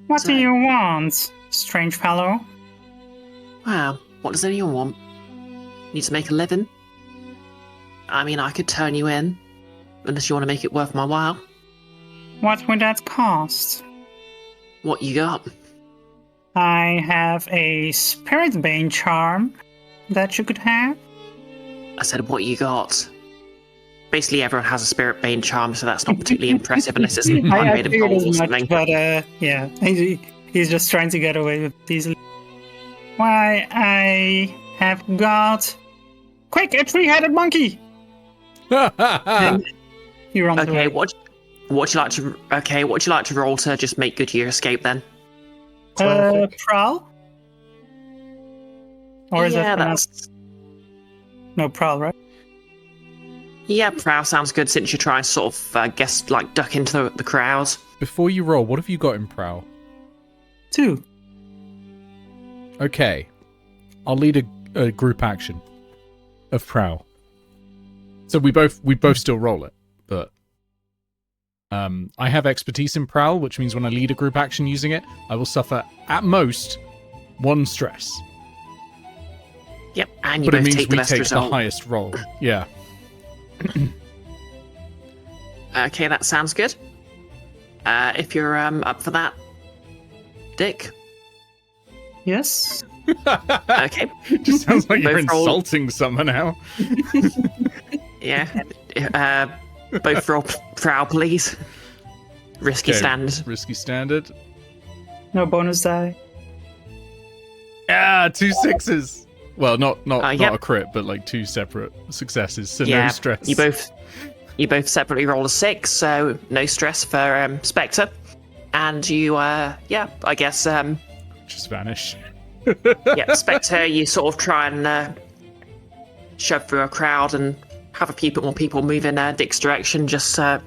What do you want, strange fellow? Wow, what does anyone want? Need to make a living? I mean, I could turn you in, unless you want to make it worth my while. What would that cost? What you got? I have a Spirit Bane charm that you could have. I said, what you got? Basically, everyone has a Spirit Bane charm, so that's not particularly impressive unless it's made of figured gold as or much, something. but yeah, he's just trying to get away with it easily. Why, I have got... Quick, a 3-headed monkey! And he runs Okay, away. what would you like to roll to just make good your escape then? Prowl? Or is yeah, that that's... no prowl, right? Yeah, prowl sounds good since you're trying to sort of, duck into the crowd. before you roll, what have you got in Prowl? 2. Okay. I'll lead a group action of Prowl. So we both still roll it, but I have expertise in Prowl, which means when I lead a group action using it, I will suffer at most 1 stress. Yep, and you But it both means take the we best take the result. highest roll. Yeah. Okay, that sounds good. If you're up for that, Dick. Yes. Okay. Just sounds like you're Both roll- insulting someone now. Yeah. Both roll Prowl, please. Risky Okay, standard. Risky standard. No bonus die. Ah, 2 6s. Well, not Yep. a crit, but like 2 separate successes, so Yeah, no stress. You both separately roll a 6, so no stress for Spectre. And you, I guess, Just vanish. yeah, Spectre, you sort of try and shove through a crowd and have a few bit more people move in Dick's direction, just to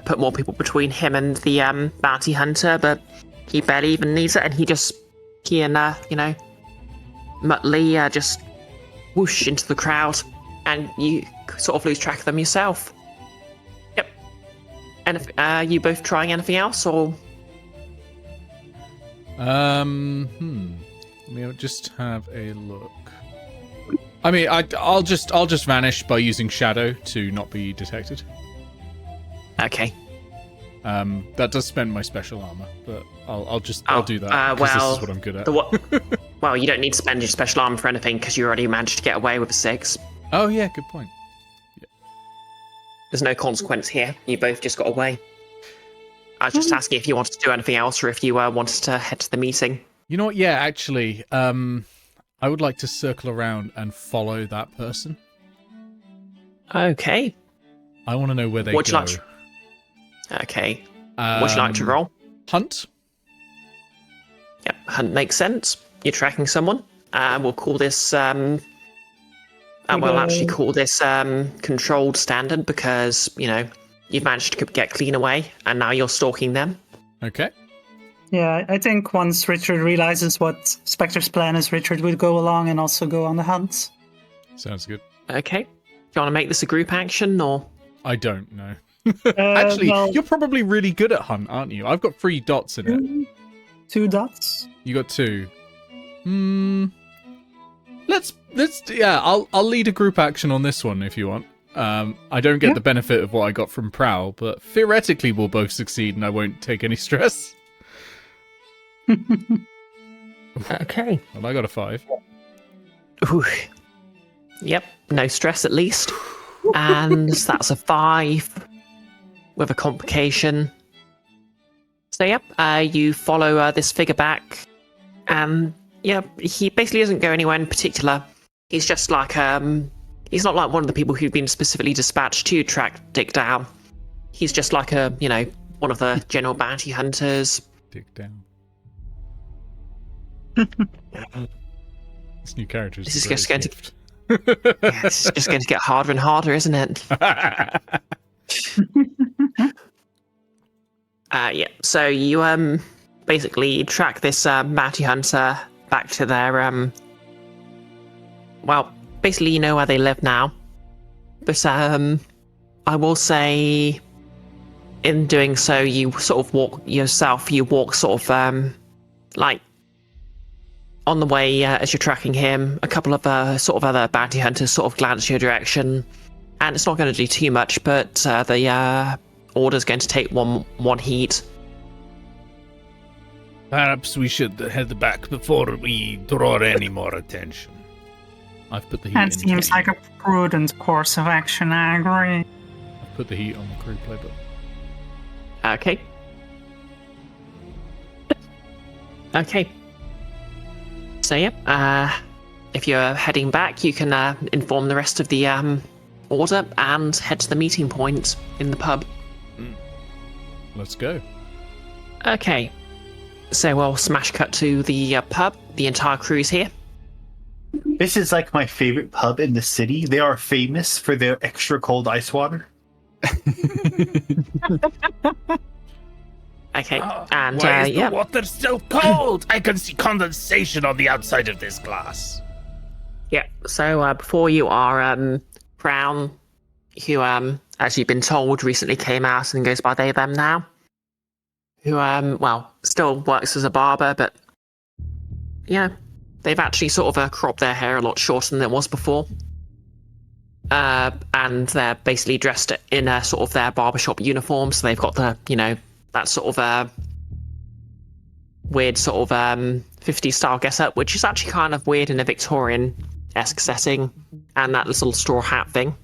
put more people between him and the bounty hunter. But he barely even needs it, and he and Muttley just whoosh into the crowd, and you sort of lose track of them yourself. Yep. And if, you both trying anything else, or? Let me just have a look. I mean, I'll just vanish by using shadow to not be detected. Okay. That does spend my special armor, but I'll do that. 'Cause this well, is what I'm good at. Well, you don't need to spend your special armor for anything because you already managed to get away with a 6. Oh yeah, good point. There's no consequence here. You both just got away. I was just asking if you wanted to do anything else or if you wanted to head to the meeting. You know what? Yeah, actually, I would like to circle around and follow that person. Okay. I want to know where they Would you go. like Okay. Would you like to roll? Hunt? Yep, hunt makes sense. You're tracking someone. We'll call this, and we'll actually call this controlled standard because, you've managed to get clean away and now you're stalking them. Okay. Yeah, I think once Richard realizes what Spectre's plan is, Richard would go along and also go on the hunt. Sounds good. Okay. Do you want to make this a group action or? I don't know. Actually, you're probably really good at hunt, aren't you? I've got 3 dots in it. 2 dots. You got 2. Let's I'll lead a group action on this one if you want. I don't get the benefit of what I got from Prowl, but theoretically we'll both succeed and I won't take any stress. Okay. Well, I got a 5. Ooh. Yep, no stress at least. And that's a 5 with a complication. So yep, you follow this figure back, and he basically doesn't go anywhere in particular. He's just like he's not like one of the people who've been specifically dispatched to track Dick down. He's just like one of the general bounty hunters. Dick down. This new character is This is the just greatest going to- gift. It's just going to get harder and harder, isn't it? So you basically track this bounty hunter back to their basically you know where they live now. But I will say in doing so you sort of walk sort of like on the way as you're tracking him, a couple of sort of other bounty hunters sort of glance your direction, and it's not going to do too much, but the order's going to take one heat. Perhaps we should head back before we draw any more attention. I've put the heat That in. seems like a prudent course of action, I agree. I've put the heat on the crew playbook. Okay. Okay. So if you're heading back, you can inform the rest of the order and head to the meeting point in the pub. Let's go. Okay. So we'll smash cut to the pub. The entire crew's here. This is like my favorite pub in the city. They are famous for their extra cold ice water. Okay, and Why is yeah. the water still cold? I can see condensation on the outside of this glass. Yeah, so before you are Crown, who as you've been told recently came out and goes by they them now. Who well, still works as a barber, but yeah, they've actually sort of cropped their hair a lot shorter than it was before. And they're basically dressed in a sort of their barbershop uniform, so they've got the, you know, that sort of weird sort of 50s style get-up, which is actually kind of weird in a Victorian-esque setting, and that little straw hat thing.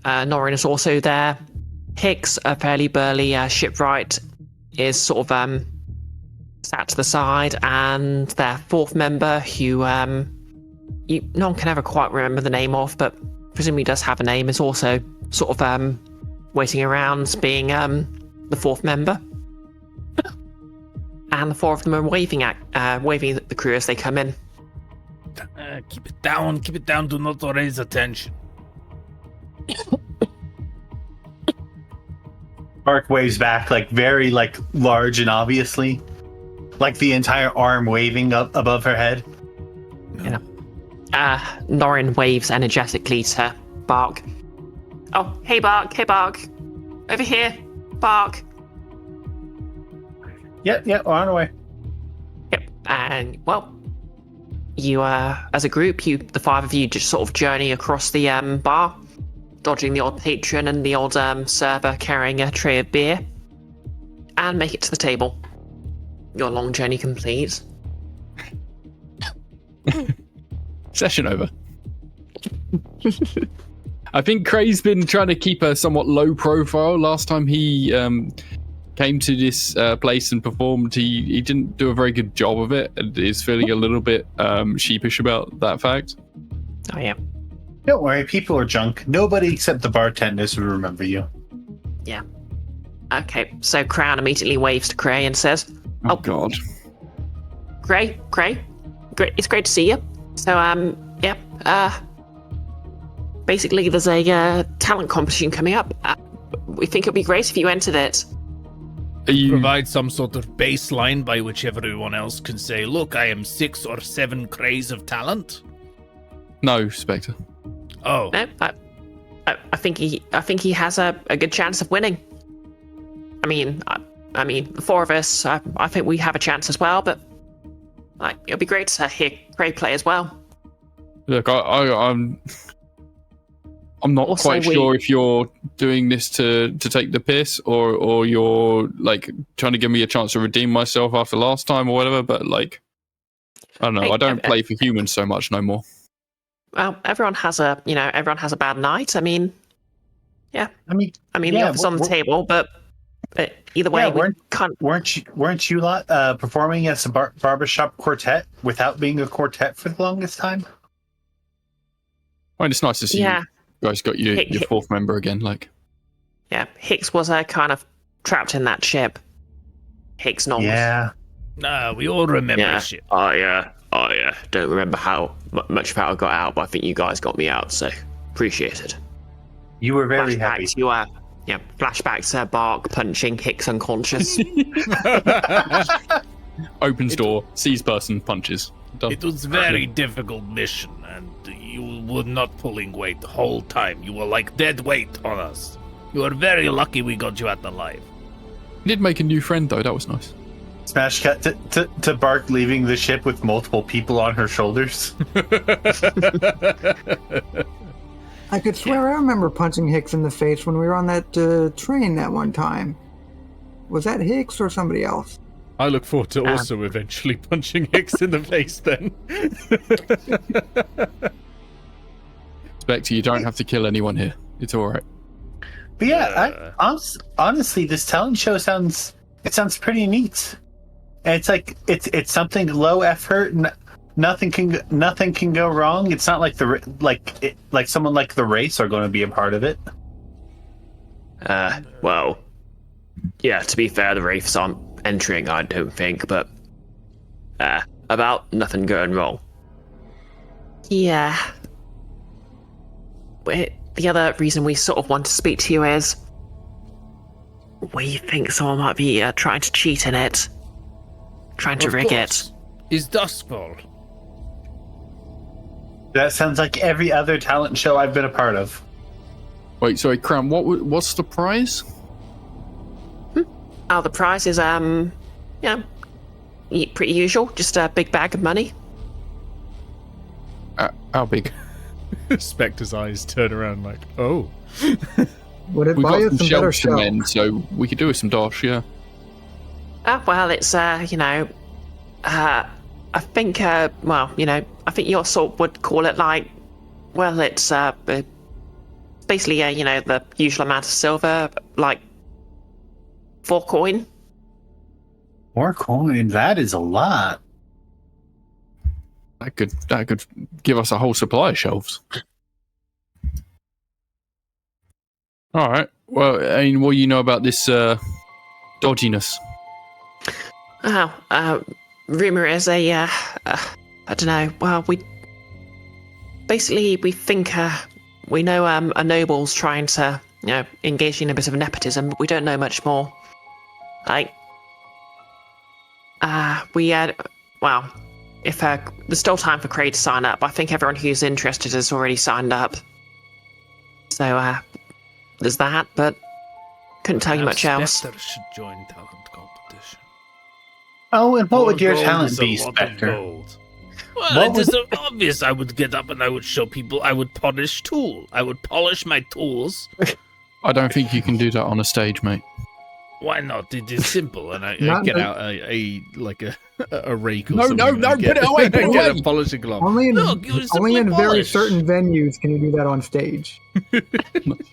Norrin is also there. Hicks, a fairly burly shipwright, is sort of sat to the side, and their fourth member, who no one can ever quite remember the name of, but presumably does have a name, is also sort of waiting around, being the fourth member. And the four of them are waving at the crew as they come in. Keep it down, do not raise attention. Bark waves back, like very like large and obviously, like the entire arm waving up above her head. Yeah. Norrin waves energetically to Bark. Oh, hey Bark, over here, Bark. Yep, we're on our way. Yep, and well, you as a group, the five of you just sort of journey across the bar, dodging the odd patron and the odd server carrying a tray of beer, and make it to the table. Your long journey complete. Session over. I think Cray's been trying to keep a somewhat low profile. Last time he came to this place and performed, he didn't do a very good job of it, and is feeling a little bit sheepish about that fact. Oh yeah. Don't worry, people are drunk. Nobody except the bartenders will remember you. Yeah. Okay, so Crown immediately waves to Cray and says, Oh God. Cray, great, it's great to see you. So, basically there's a talent competition coming up. We think it'd be great if you entered it. Are you... Provide some sort of baseline by which everyone else can say, look, I am 6 or 7 Crays of talent? No, Spectre. Oh. No, I think he has a good chance of winning. I mean, the four of us, I think we have a chance as well, but like, it'll be great to hear Cray play as well. Look, I'm not Also, quite sure if you're doing this to take the piss or you're like trying to give me a chance to redeem myself after last time or whatever, but like, I don't know. Hey, I don't play for humans so much no more. Well, everyone has a bad night. I mean, yeah. The offer's on the table, but either way, we can't. Weren't you lot performing as a barbershop quartet without being a quartet for the longest time? I mean, it's nice to see you guys got your fourth member again. Like, yeah, Hicks was kind of trapped in that ship. Hicks not. Yeah. Nah, we all remember shit. Oh yeah. Don't remember how much of how I got out, but I think you guys got me out, so appreciate it. You were very happy. Flashbacks to Bark punching Hicks unconscious. opens door, sees person, punches. Done. It was very difficult mission, and you were not pulling weight the whole time. You were like dead weight on us. You were very lucky we got you out alive. Did make a new friend though, that was nice. Smash cut to Bark leaving the ship with multiple people on her shoulders. I could swear I remember punching Hicks in the face when we were on that train that one time. Was that Hicks or somebody else? I look forward to also eventually punching Hicks in the face then. Spectre, you don't have to kill anyone here. It's alright. But yeah, honestly, this talent show sounds pretty neat. And it's like it's something low effort. Nothing can go wrong. It's not like someone like the race are going to be a part of it. Well, yeah. To be fair, the Wraiths aren't entering, I don't think. But about nothing going wrong. Yeah. The other reason we sort of want to speak to you is We think someone might be trying to cheat in it. Trying to Of rig course. Is Duskvol. That sounds like every other talent show I've been a part of. Wait, sorry, Crown. What's the prize? Oh, the prize is, pretty usual. Just a big bag of money. How big? Spectre's eyes turn around like, oh. Would it We've buy got us some some better shelves to shells? mend, so we could do with some dosh, yeah. Well, it's, I think, I think your sort would call it like, well, it's, basically, the usual amount of silver, like 4 coin. 4 coin, that is a lot. That could give us a whole supply of shelves. All right. Well, I mean, what do you know about this dodginess? Rumor is I don't know. Well, we think we know a noble's trying to engage in a bit of nepotism, but we don't know much more. Like, if there's still time for Cray to sign up, I think everyone who's interested has already signed up. So there's that, but couldn't tell you much else. Spectre should join talent competition. Oh, and what would your Gold talent is a be, lot of Spectre? gold. Well, What it would- is obvious. I would get up and I would show people. I would polish my tools. I don't think you can do that on a stage, mate. Why not? It is simple, and I Not get the- out a rake or No, something. no, and no, get, put it away, put it get away. a polishing glove. Only in, Look, you only simply in very polish. certain venues can you do that on stage.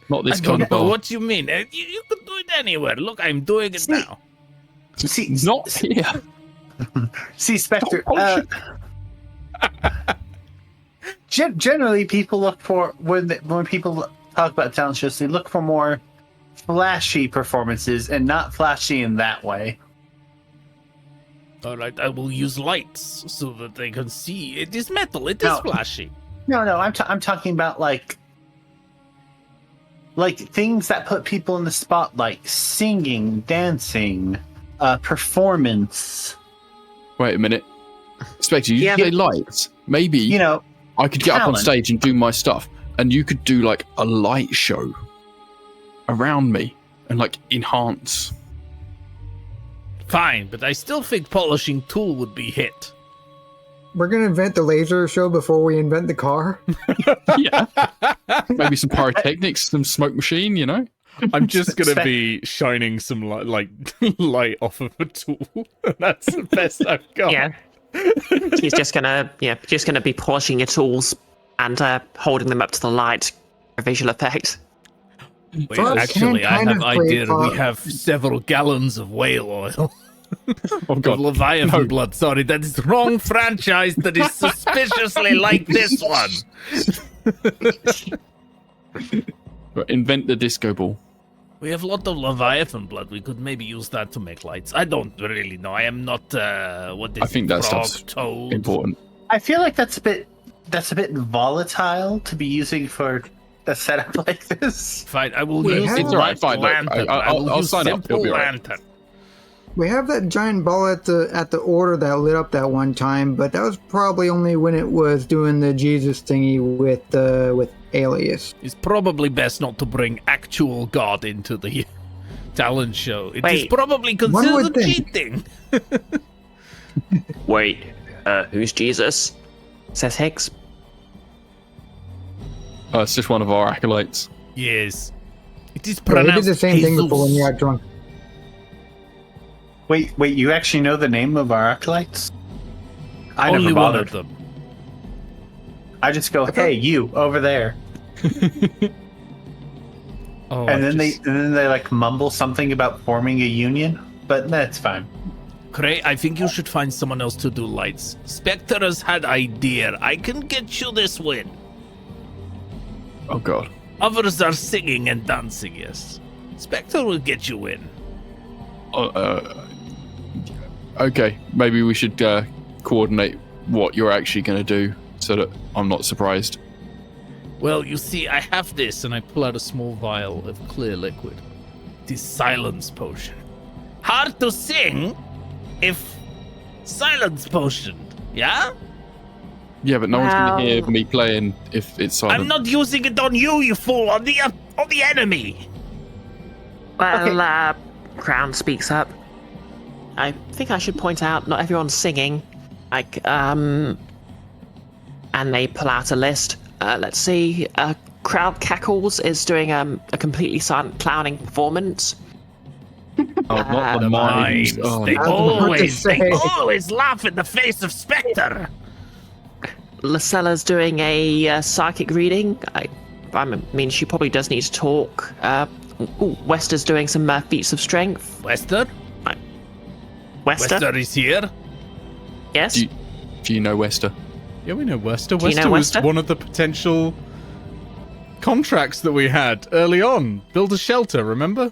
Not this I kind don't of know bar. what you mean. You could do it anywhere. Look, I'm doing it now. See, Not here. see, Spectre. Oh, Generally, people look for when people talk about talent shows, they look for more flashy performances, and not flashy in that way. All right, I will use lights so that they can see. It is metal. It is No. flashy. No, I'm talking about like things that put people in the spotlight: singing, dancing, performance. Wait a minute. Spectre, you Yeah. say lights. Maybe You know, I could get up on talent. stage and do my stuff, and you could do like a light show around me and like enhance. Fine, but I still think polishing tool would be hit. We're gonna invent the laser show before we invent the car. Yeah. Maybe some pyrotechnics, some smoke machine, you know? I'm just gonna Spec- be shining some light off of a tool. That's the best I've got. Yeah. He's just gonna be polishing your tools and holding them up to the light for visual effect. Wait, First, actually, I kind have of idea. play- We have several gallons of whale oil. Oh Of god. Leviathan No. blood. Sorry, that is the wrong franchise. That is suspiciously like this one. Invent the disco ball. We have a lot of Leviathan blood. We could maybe use that to make lights. I don't really know. I am not. What is I think that frog, stuff's toad? Important. I feel like that's a bit volatile to be using for a setup like this. Fine, I will We use have- a It's all right, fine, look, lantern. I'll- I will I'll use sign up. simple It'll be all right. lantern. We have that giant ball at the order that lit up that one time, but that was probably only when it was doing the Jesus thingy with Alias. It's probably best not to bring actual God into the talent show. It is Wait. probably One would considered think. cheating. Wait, who's Jesus? Says Higgs. It's just one of our acolytes. Yes. It is Yeah, we did pronounced the same thing before when you Jesus. got drunk. Wait, you actually know the name of our acolytes? I Only never one bothered. of them. I just go, hey, you over there, Oh, and I then just- they like mumble something about forming a union, but that's fine. Cray, I think you should find someone else to do lights. Spectre has had idea. I can get you this win. Oh god. Others are singing and dancing, yes. Spectre will get you in. Okay, maybe we should coordinate what you're actually going to do so that I'm not surprised. Well, you see, I have this, and I pull out a small vial of clear liquid. It is silence potion. Hard to sing if silence potion, yeah? Yeah, but no one's going to hear me playing if it's silent. I'm not using it on you, you fool, on the enemy. Well, Crown speaks up. I think I should point out not everyone's singing. And they pull out a list. Let's see. Crowd Cackles is doing a completely silent clowning performance. Oh, not the Mimes. mimes. Oh, They I was about to say. always laugh in the face of Spectre. Lacella's doing a psychic reading. I mean, she probably does need to talk. Wester's doing some feats of strength. Wester? Wester? Wester is here. Yes? do you know Wester? Yeah, we know Wester. Do you Wester know was Wester? one of the potential contracts that we had early on. Build a shelter, remember?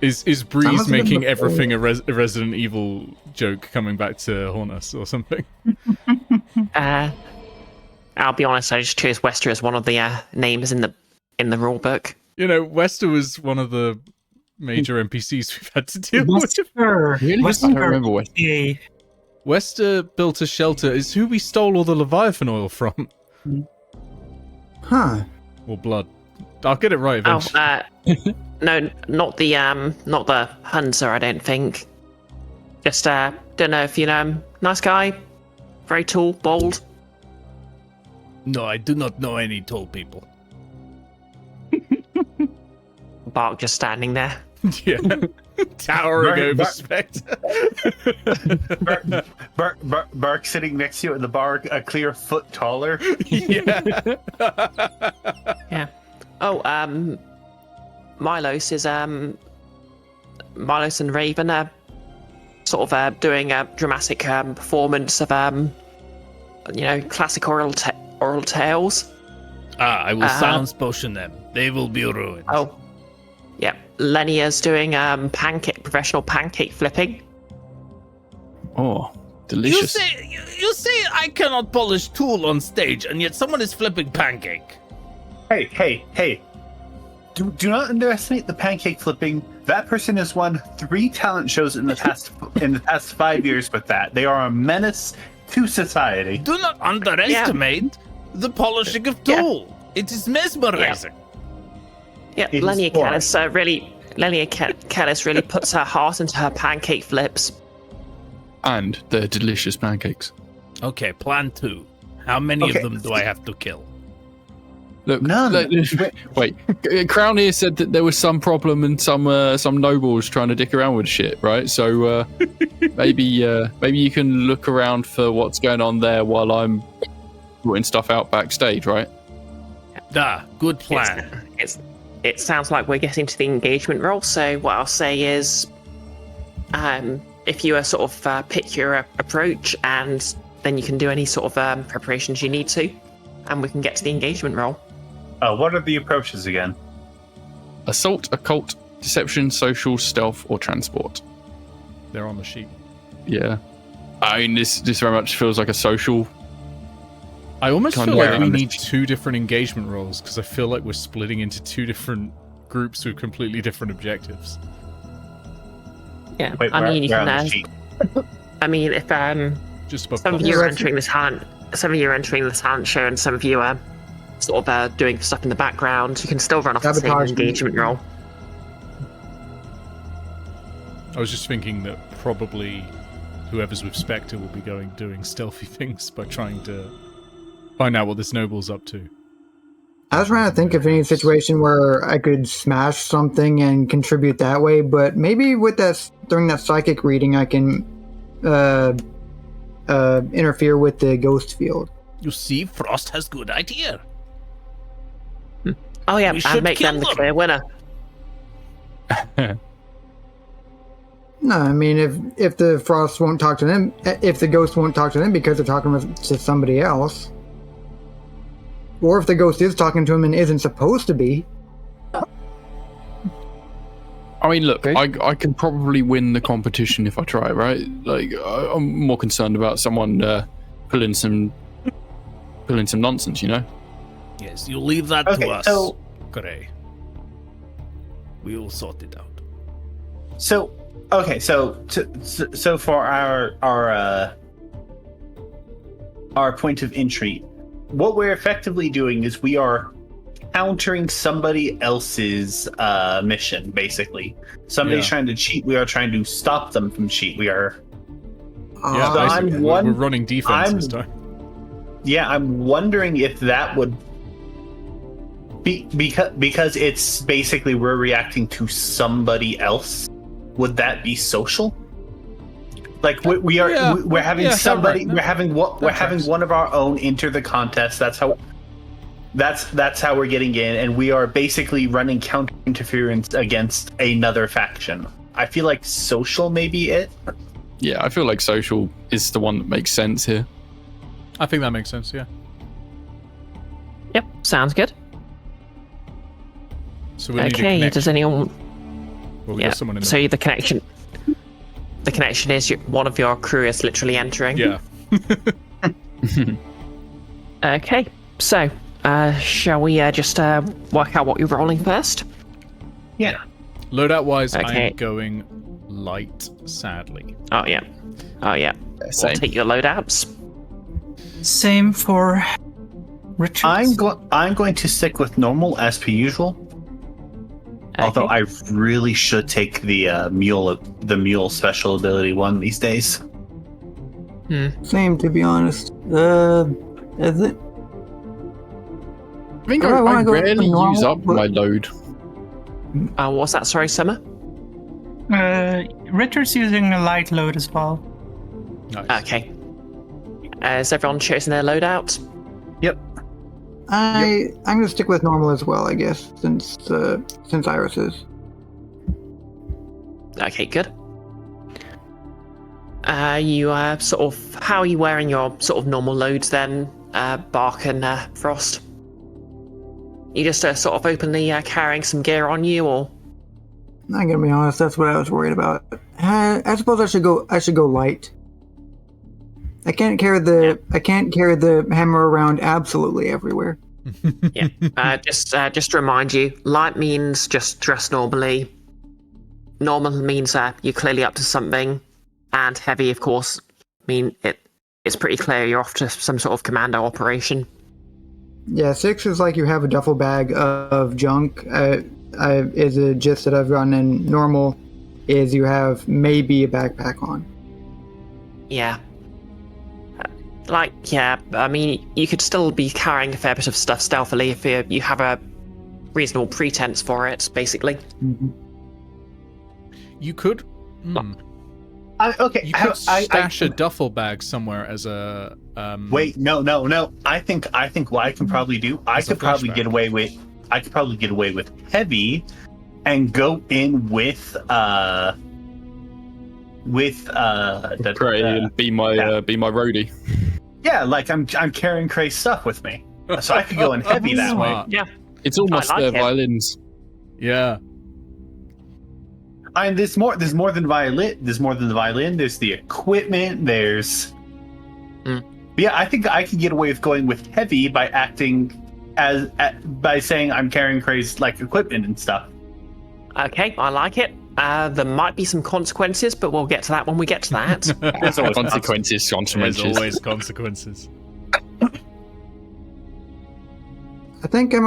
Is Breeze must have been making before. everything a Resident Evil joke coming back to haunt us or something? I'll be honest, I just chose Wester as one of the names in the rule book. You know, Wester was one of the major NPCs we've had to deal with. Wester. Really? I Wester. don't remember Wester. Yeah. Wester built a shelter. Is who we stole all the Leviathan oil from. Huh. Or blood. I'll get it right eventually. No, not the Hunter, I don't think. Just, don't know if you know him. Nice guy. Very tall, bold. No, I do not know any tall people. Bark just standing there. Yeah. Towering over Bark. Spectre. Bark sitting next to you at the bar, a clear foot taller. Yeah. Yeah. Oh, Milos is Milos and Raven are sort of doing a dramatic performance of classic oral tales. I will silence potion them. They will be ruined. Oh, yeah. Lenia's doing professional pancake flipping. Oh, You delicious. say I cannot polish tool on stage, and yet someone is flipping pancake. Hey. Do not underestimate the pancake flipping. That person has won 3 talent shows in the past 5 years with that. They are a menace to society. Do not underestimate the polishing of tool. It is mesmerizing. Yeah, It is Lenia boring. Callis really puts her heart into her pancake flips. And they're delicious pancakes. Okay, plan 2. How many Okay. of them do I have to kill? Look, None. wait. Crown here said that there was some problem and some nobles trying to dick around with shit, right? So maybe you can look around for what's going on there while I'm putting stuff out backstage, right? Good plan. It sounds like we're getting to the engagement role, so what I'll say is if you sort of pick your approach, and then you can do any sort of preparations you need to, and we can get to the engagement role. What are the approaches again? Assault, occult, deception, social, stealth, or transport. They're on the sheet. Yeah. I mean, this very much feels like a social. I almost Kind feel of like we around need this- 2 different engagement roles because I feel like we're splitting into 2 different groups with completely different objectives. Yeah, Wait, I mean, you where can. on the sheet? I mean, if Just above some of Bubbles. you are entering the talent show, and some of you are sort of doing stuff in the background, you can still run off the same Sabotage. engagement role. I was just thinking that probably whoever's with Spectre will be doing stealthy things by trying to find out what this noble's up to. I was trying to think of any situation where I could smash something and contribute that way, but maybe with that during that psychic reading, I can interfere with the ghost field. You see, Frost has good idea. Oh yeah, We and should make kill them the them. clear winner. No, I mean if the frost won't talk to them, if the ghost won't talk to them because they're talking to somebody else, or if the ghost is talking to him and isn't supposed to be. I mean, look, I can probably win the competition if I try, right? Like, I'm more concerned about someone pulling some nonsense, you know? Yes, you leave that Okay, to us, so- Cray. We'll sort it out. So, okay, so for our point of entry, what we're effectively doing is we are countering somebody else's mission, basically. Somebody's trying to cheat. We are trying to stop them from cheat. We are. Yeah, So basically, we're running defense this time. Yeah, I'm wondering if that would be because it's basically we're reacting to somebody else. Would that be social? Like we're having somebody, we're having one of our own enter the contest. That's how we're getting in, and we are basically running counter interference against another faction. I feel like social may be it. Yeah, I feel like social is the one that makes sense here. I think that makes sense. Yeah. Yep, sounds good. So we need a Okay, connection. does anyone? Well, we got someone in So the connection. The connection is one of your crew is literally entering. Yeah. Okay, so shall we just work out what you're rolling first? Yeah. Loadout wise, Okay. I'm going light, sadly. Oh yeah. Same. We'll take your loadouts. Same for Richard. I'm going to stick with normal as per usual. Although I really should take the mule special ability one these days. Same, to be honest. Is it? I think I I wanna go rarely normal, use up but- my load. What's that? Sorry, Summer. Richard's using a light load as well. Nice. Okay. Has everyone chosen their loadout? Yep. I'm gonna stick with normal as well, I guess, since Iris is. Okay, good. You sort of how are you wearing your sort of normal loads then, Bark and Frost? You just sort of openly carrying some gear on you, or? I'm gonna be honest, that's what I was worried about. I suppose I should go light. I can't carry the hammer around absolutely everywhere. Yeah. Just to remind you, light means just dress normally. Normal means you're clearly up to something, and heavy, of course, it's pretty clear you're off to some sort of commando operation. Yeah, 6 is like you have a duffel bag of junk. Is a gist that I've gotten, and normal is you have maybe a backpack on. Yeah. I mean, you could still be carrying a fair bit of stuff stealthily if you have a reasonable pretense for it, basically. Mm-hmm. You could. Okay. You could stash a duffel bag somewhere as a. Wait, no. I think what I can probably do. I could probably get away with heavy, and go in with Cray and be my roadie. Yeah, like I'm carrying Cray's stuff with me, so I could go in heavy that way. Smart. Yeah. It's almost I like it. violins. Yeah. I mean, there's more than violin. There's more than the violin. There's the equipment. There's. Yeah, I think I could get away with going with heavy by acting by saying I'm carrying Cray's like equipment and stuff. Okay, I like it. There might be some consequences, but we'll get to that when we get to that. There's always Consequences. There's always consequences. I think I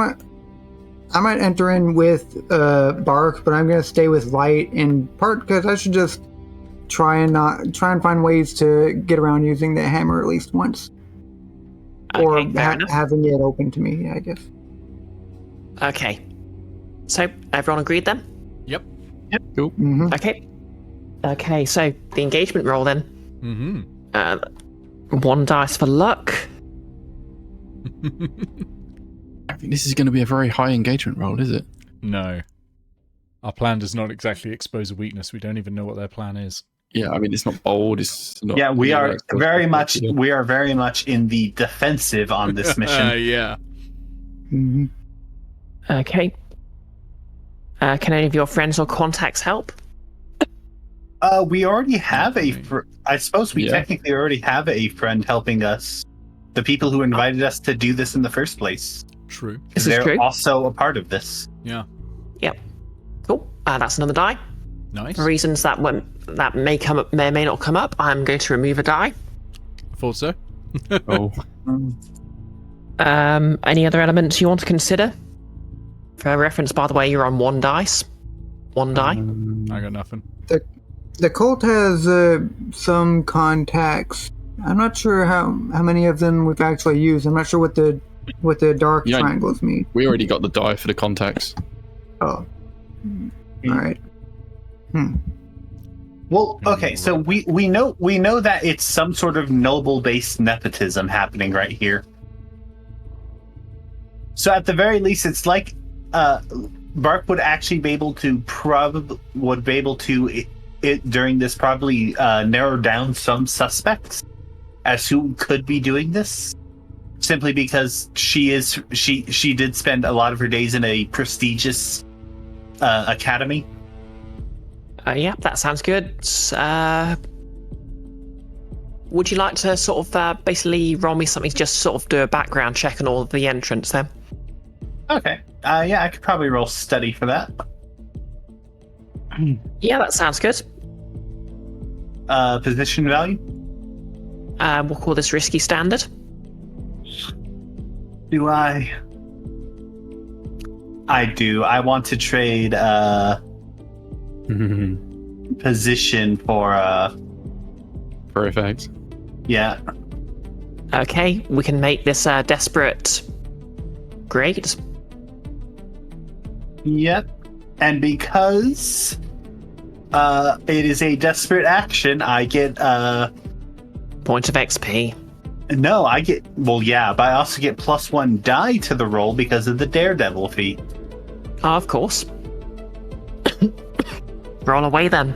might enter in with Bark, but I'm gonna stay with light in part because I should just try and find ways to get around using the hammer at least once, or Okay, fair enough. having it open to me, I guess. Okay. So, everyone agreed then? Yep. Mm-hmm. Okay, so the engagement roll then. Mm-hmm. 1 dice for luck. I think this is going to be a very high engagement roll, is it? No. Our plan does not exactly expose a weakness. We don't even know what their plan is. Yeah, I mean it's not bold. It's not. Yeah, we are it's very much yeah. we are very much in the defensive on this mission. Yeah. Mm-hmm. Okay. Can any of your friends or contacts help? We already have I suppose we Yeah. technically already have a friend helping us. The people who invited us to do this in the first place. True. This is They're true. also a part of this. Yeah. Cool. That's another die. Nice. For reasons that may come up, may or may not come up, I'm going to remove a die. Thought so. Oh. Any other elements you want to consider? For reference, by the way, you're on 1 dice. 1 die. I got nothing. The cult has some contacts. I'm not sure how many of them we've actually used. I'm not sure what the dark Yeah. triangles mean. We already got the die for the contacts. Oh. All right. Well, okay, so we know that it's some sort of noble-based nepotism happening right here. So at the very least, it's like Bark would actually be able to during this probably narrow down some suspects as who could be doing this, simply because she did spend a lot of her days in a prestigious academy. Yeah, that sounds good. Would you like to sort of basically roll me something to just sort of do a background check on all of the entrants then? Okay. Yeah, I could probably roll steady for that. Yeah, that sounds good. Position value? We'll call this risky standard. Do I? I do. I want to trade position for effect. yeah. Okay, we can make this desperate. Great. Yep. And because it is a desperate action, I get Point of XP. no, I get well, yeah, but I also get +1 die to the roll because of the daredevil feat. Of course. Roll away then.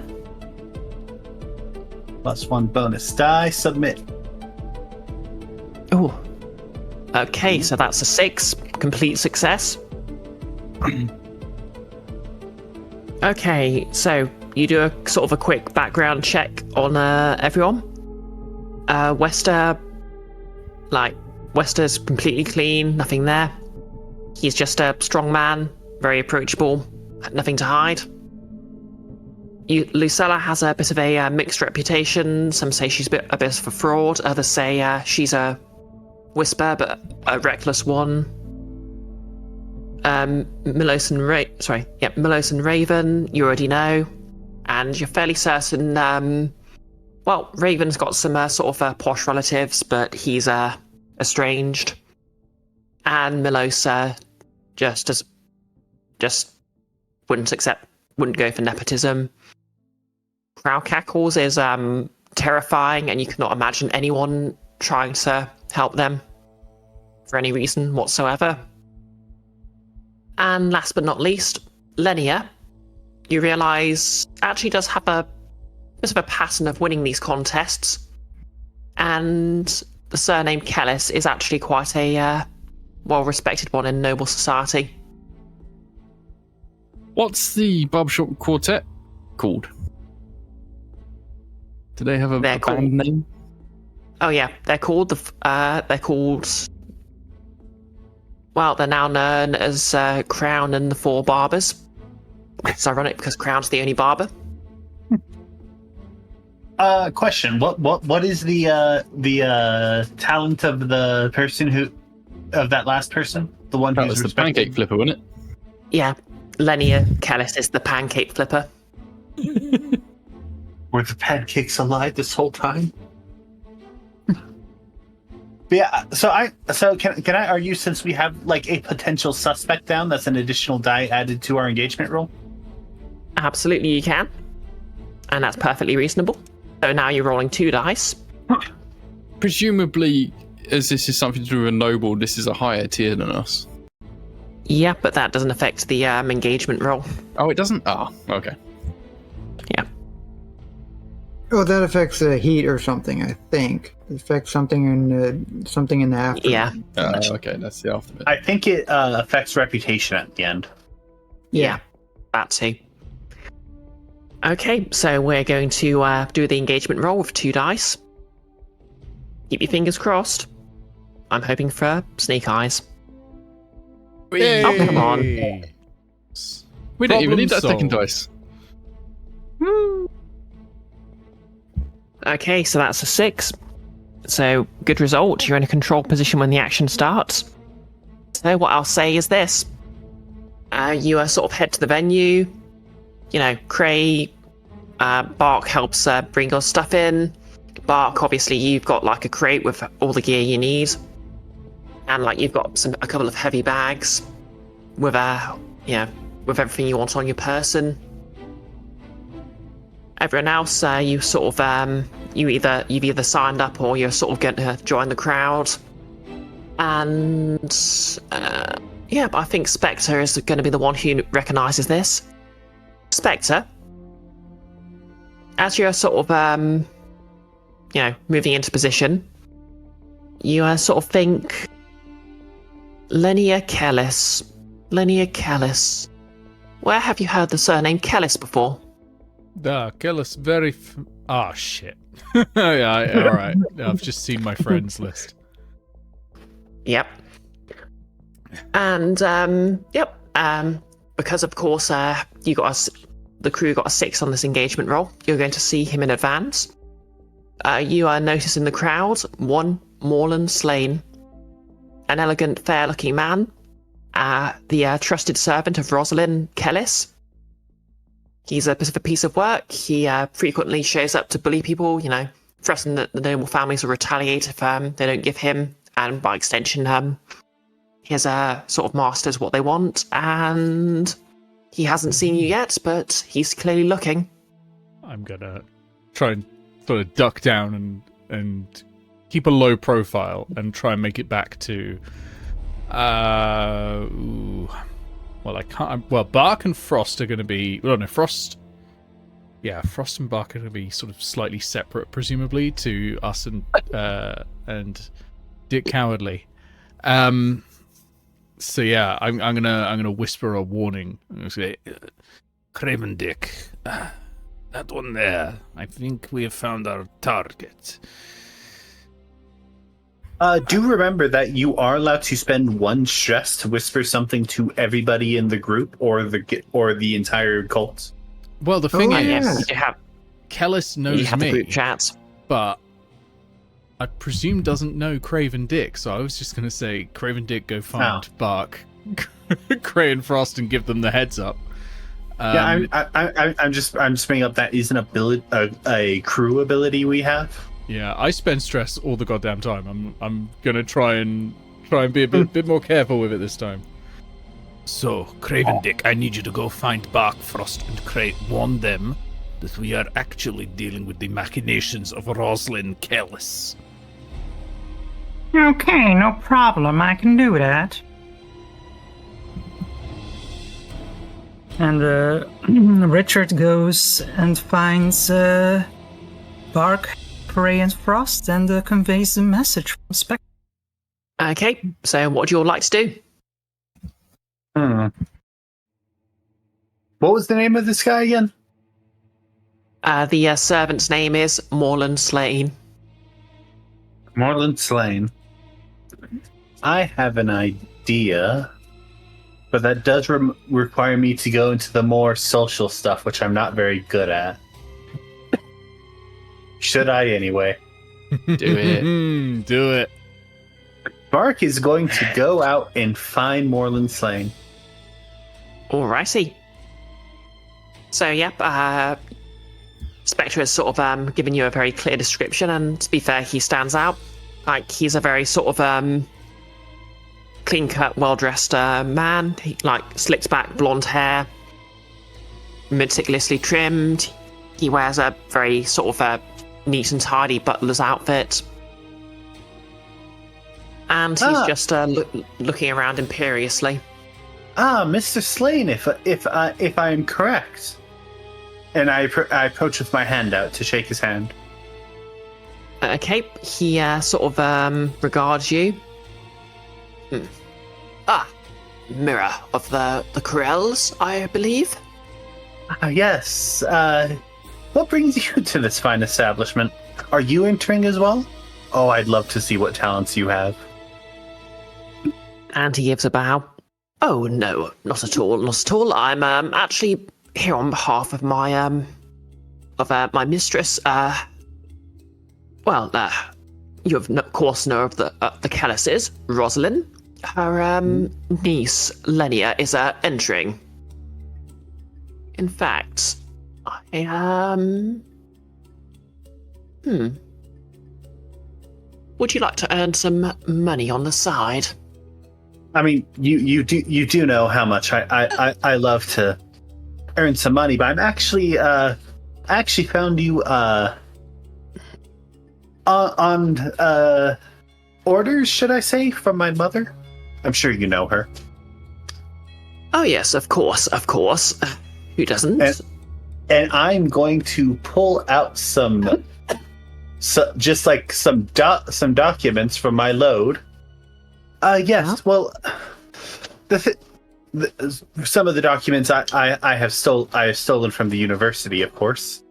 +1 bonus die. Submit. Oh. Okay, so that's a 6. Complete success. Okay, so you do a sort of a quick background check on everyone. Wester's completely clean, nothing there. He's just a strong man, very approachable, nothing to hide. Lucella has a bit of a mixed reputation. Some say she's a bit of a fraud. Others say she's a whisper, but a reckless one. Milos and Raven, you already know, and you're fairly certain. Well, Raven's got some sort of posh relatives, but he's estranged, and Milos just wouldn't go for nepotism. Crowd cackles is terrifying, and you cannot imagine anyone trying to help them for any reason whatsoever. And last but not least, Lenia, you realise actually does have a bit of a pattern of winning these contests, and the surname Kellis is actually quite a well-respected one in noble society. What's the barbershop quartet called? Do they have a band name? Oh yeah, they're called well, they're now known as Crown and the Four Barbers. It's ironic because Crown's the only barber. Question: What is the talent of the person of that last person? The one That who's was the pancake flipper, wasn't it? Yeah, Lenia Kellis is the pancake flipper. Were the pancakes alive this whole time? But yeah, so can I argue, since we have like a potential suspect down, that's an additional die added to our engagement roll? Absolutely, you can, and that's perfectly reasonable. So now you're rolling 2 dice. Presumably, as this is something to do with a noble, this is a higher tier than us. Yeah, but that doesn't affect the engagement roll. Oh, it doesn't? Ah, okay. Yeah. Oh, that affects the heat or something, I think. It affects something in the aftermath. Yeah. Okay, that's the aftermath. I think it affects reputation at the end. Yeah, that too. Okay, so we're going to do the engagement roll with 2 dice. Keep your fingers crossed. I'm hoping for snake eyes. Yay! Oh, come on. We don't even need that Problem second solved. dice. Okay, so that's a 6. So, good result. You're in a control position when the action starts. So, what I'll say is this. You sort of head to the venue. You know, Cray, Bark helps bring your stuff in. Bark, obviously, you've got like a crate with all the gear you need. And like you've got a couple of heavy bags with with everything you want on your person. Everyone else, you sort of you've either signed up or you're sort of going to join the crowd. And I think Spectre is going to be the one who recognises this. Spectre, as you're sort of moving into position, you sort of think, Linnea Kellis. Where have you heard the surname Kellis before? Kellis, very. Shit. Yeah, all right. I've just seen my friends list. Yep. And because of course the crew got a 6 on this engagement roll, you're going to see him in advance. You notice in the crowd one Morland Slane, an elegant, fair-looking man, the trusted servant of Rosalind Kellis. He's a bit of a piece of work. He frequently shows up to bully people, threaten that the noble families will retaliate if they don't give him, and by extension, his sort of masters what they want. And he hasn't seen you yet, but he's clearly looking. I'm gonna try and sort of duck down and keep a low profile and try and make it back to. Well, I can't. Well, Bark and Frost are going to be. Well, no, Frost. Yeah, Frost and Bark are going to be sort of slightly separate, presumably, to us and Dick Cowardly. So yeah, I'm gonna whisper a warning. I'm gonna say, Craven Dick, that one there. I think we have found our target. Do remember that you are allowed to spend 1 stress to whisper something to everybody in the group or the entire cult. well, the thing is, Yes, Kellis you knows have the me, group chats. but I presume doesn't know Craven Dick. So I was just gonna say, Craven Dick, go find Bark, Cray, and Frost, and give them the heads up. I'm just bringing up that is an ability, a crew ability we have. Yeah, I spend stress all the goddamn time. I'm gonna try and be a bit more careful with it this time. So, Craven Dick, I need you to go find Bark, Frost, and Cray. Warn them that we are actually dealing with the machinations of Rosalind Kellis. Okay, no problem. I can do that. And Richard goes and finds Bark, Cray, and Frost and conveys the message from Spectre. Okay, so what would you all like to do? What was the name of this guy again? The servant's name is Morland Slane. Morland Slane. I have an idea, but that does require me to go into the more social stuff, which I'm not very good at. Should I anyway? Do it. Do it. Bark is going to go out and find Morland Slane. Alrighty. So, Spectre has sort of given you a very clear description, and to be fair, he stands out. Like, he's a very sort of clean-cut, well-dressed man. He, slicked back blonde hair, meticulously trimmed. He wears a very sort of neat and tidy butler's outfit. And he's just looking around imperiously. Mr. Slane, if I am correct. And I approach with my hand out to shake his hand. Okay, he sort of regards you. Mirror of the Corells, I believe. Yes. What brings you to this fine establishment? Are you entering as well? Oh, I'd love to see what talents you have. And he gives a bow. Oh no, not at all, not at all. I'm actually here on behalf of my my mistress. You of course know of the Kellises, Rosalind. Her niece Lenia is entering. In fact, would you like to earn some money on the side? I mean, you do know how much I love to earn some money, but I actually found you on orders, should I say, from my mother. I'm sure you know her. Oh yes, of course. Who doesn't? And I'm going to pull out some documents from my load. Yes. Huh? Well, some of the documents I have stolen from the university, of course.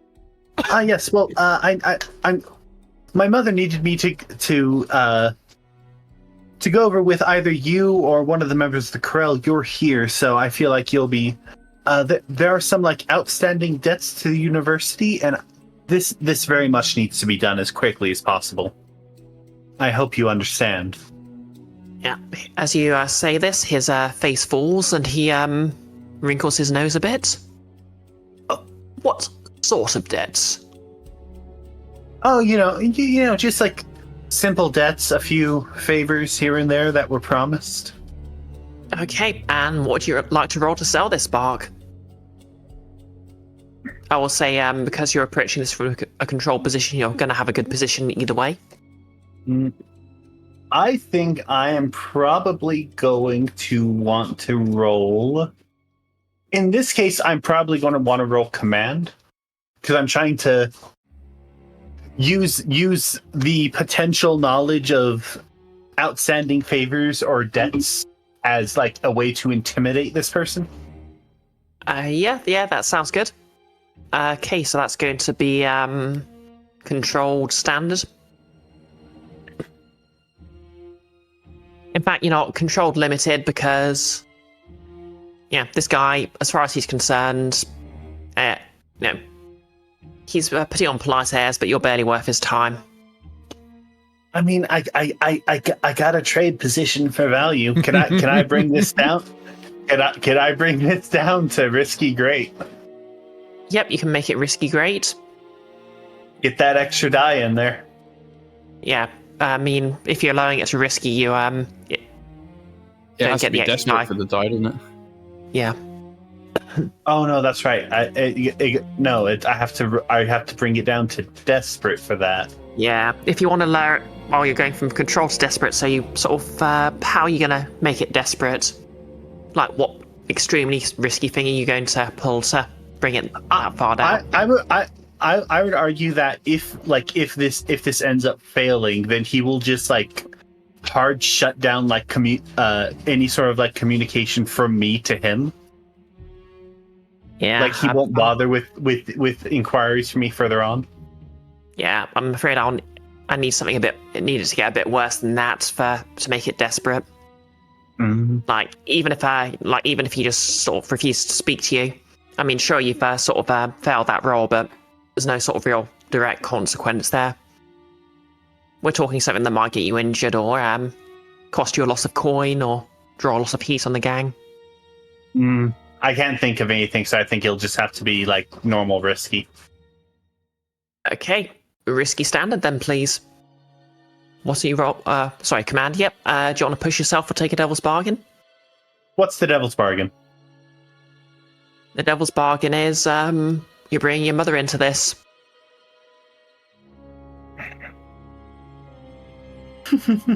Yes. Well, my mother needed me to go over with either you or one of the members of the Corel. You're here, so I feel like you'll be. There are some outstanding debts to the university, and this very much needs to be done as quickly as possible. I hope you understand. Yeah. As you say this, his face falls and he wrinkles his nose a bit. What sort of debts? Oh, you know, just simple debts, a few favors here and there that were promised. Okay, and what would you like to roll to sell this bark? I will say, because you're approaching this from a controlled position, you're going to have a good position either way. I think I am probably going to want to roll. In this case, I'm probably going to want to roll command, because I'm trying to use the potential knowledge of outstanding favors or debts as a way to intimidate this person. Yeah, that sounds good. Okay, so that's going to be controlled standard. In fact, you're not controlled limited because, this guy, as far as he's concerned, he's putting on polite airs, but you're barely worth his time. I mean, I got a trade position for value. Can I bring this down? Can I bring this down to risky great? Yep, you can make it risky great. Get that extra die in there. Yeah, I mean, if you're allowing it to risky, you It don't has get to be the extra desperate die. for the die, doesn't it? Yeah. Oh no, that's right. I have to bring it down to desperate for that. Yeah, if you want to lower it while you're going from control to desperate, so you sort of, how are you going to make it desperate? Like, what extremely risky thing are you going to pull to bring it that far down? I would argue that if this ends up failing, then he will just hard shut down any sort of communication from me to him. Yeah. He won't bother with inquiries from me further on. Yeah, I'm afraid I need something it needed to get a bit worse than that to make it desperate. Mm-hmm. Even if he just sort of refused to speak to you. I mean, sure, you've sort of failed that role, but there's no sort of real direct consequence there. We're talking something that might get you injured or cost you a loss of coin or draw a loss of heat on the gang. I can't think of anything, so I think it'll just have to be normal risky. Okay, risky standard then, please. What are you roll? Command. Yep. Do you want to push yourself or take a devil's bargain? What's the devil's bargain? The devil's bargain is you're bringing your mother into this.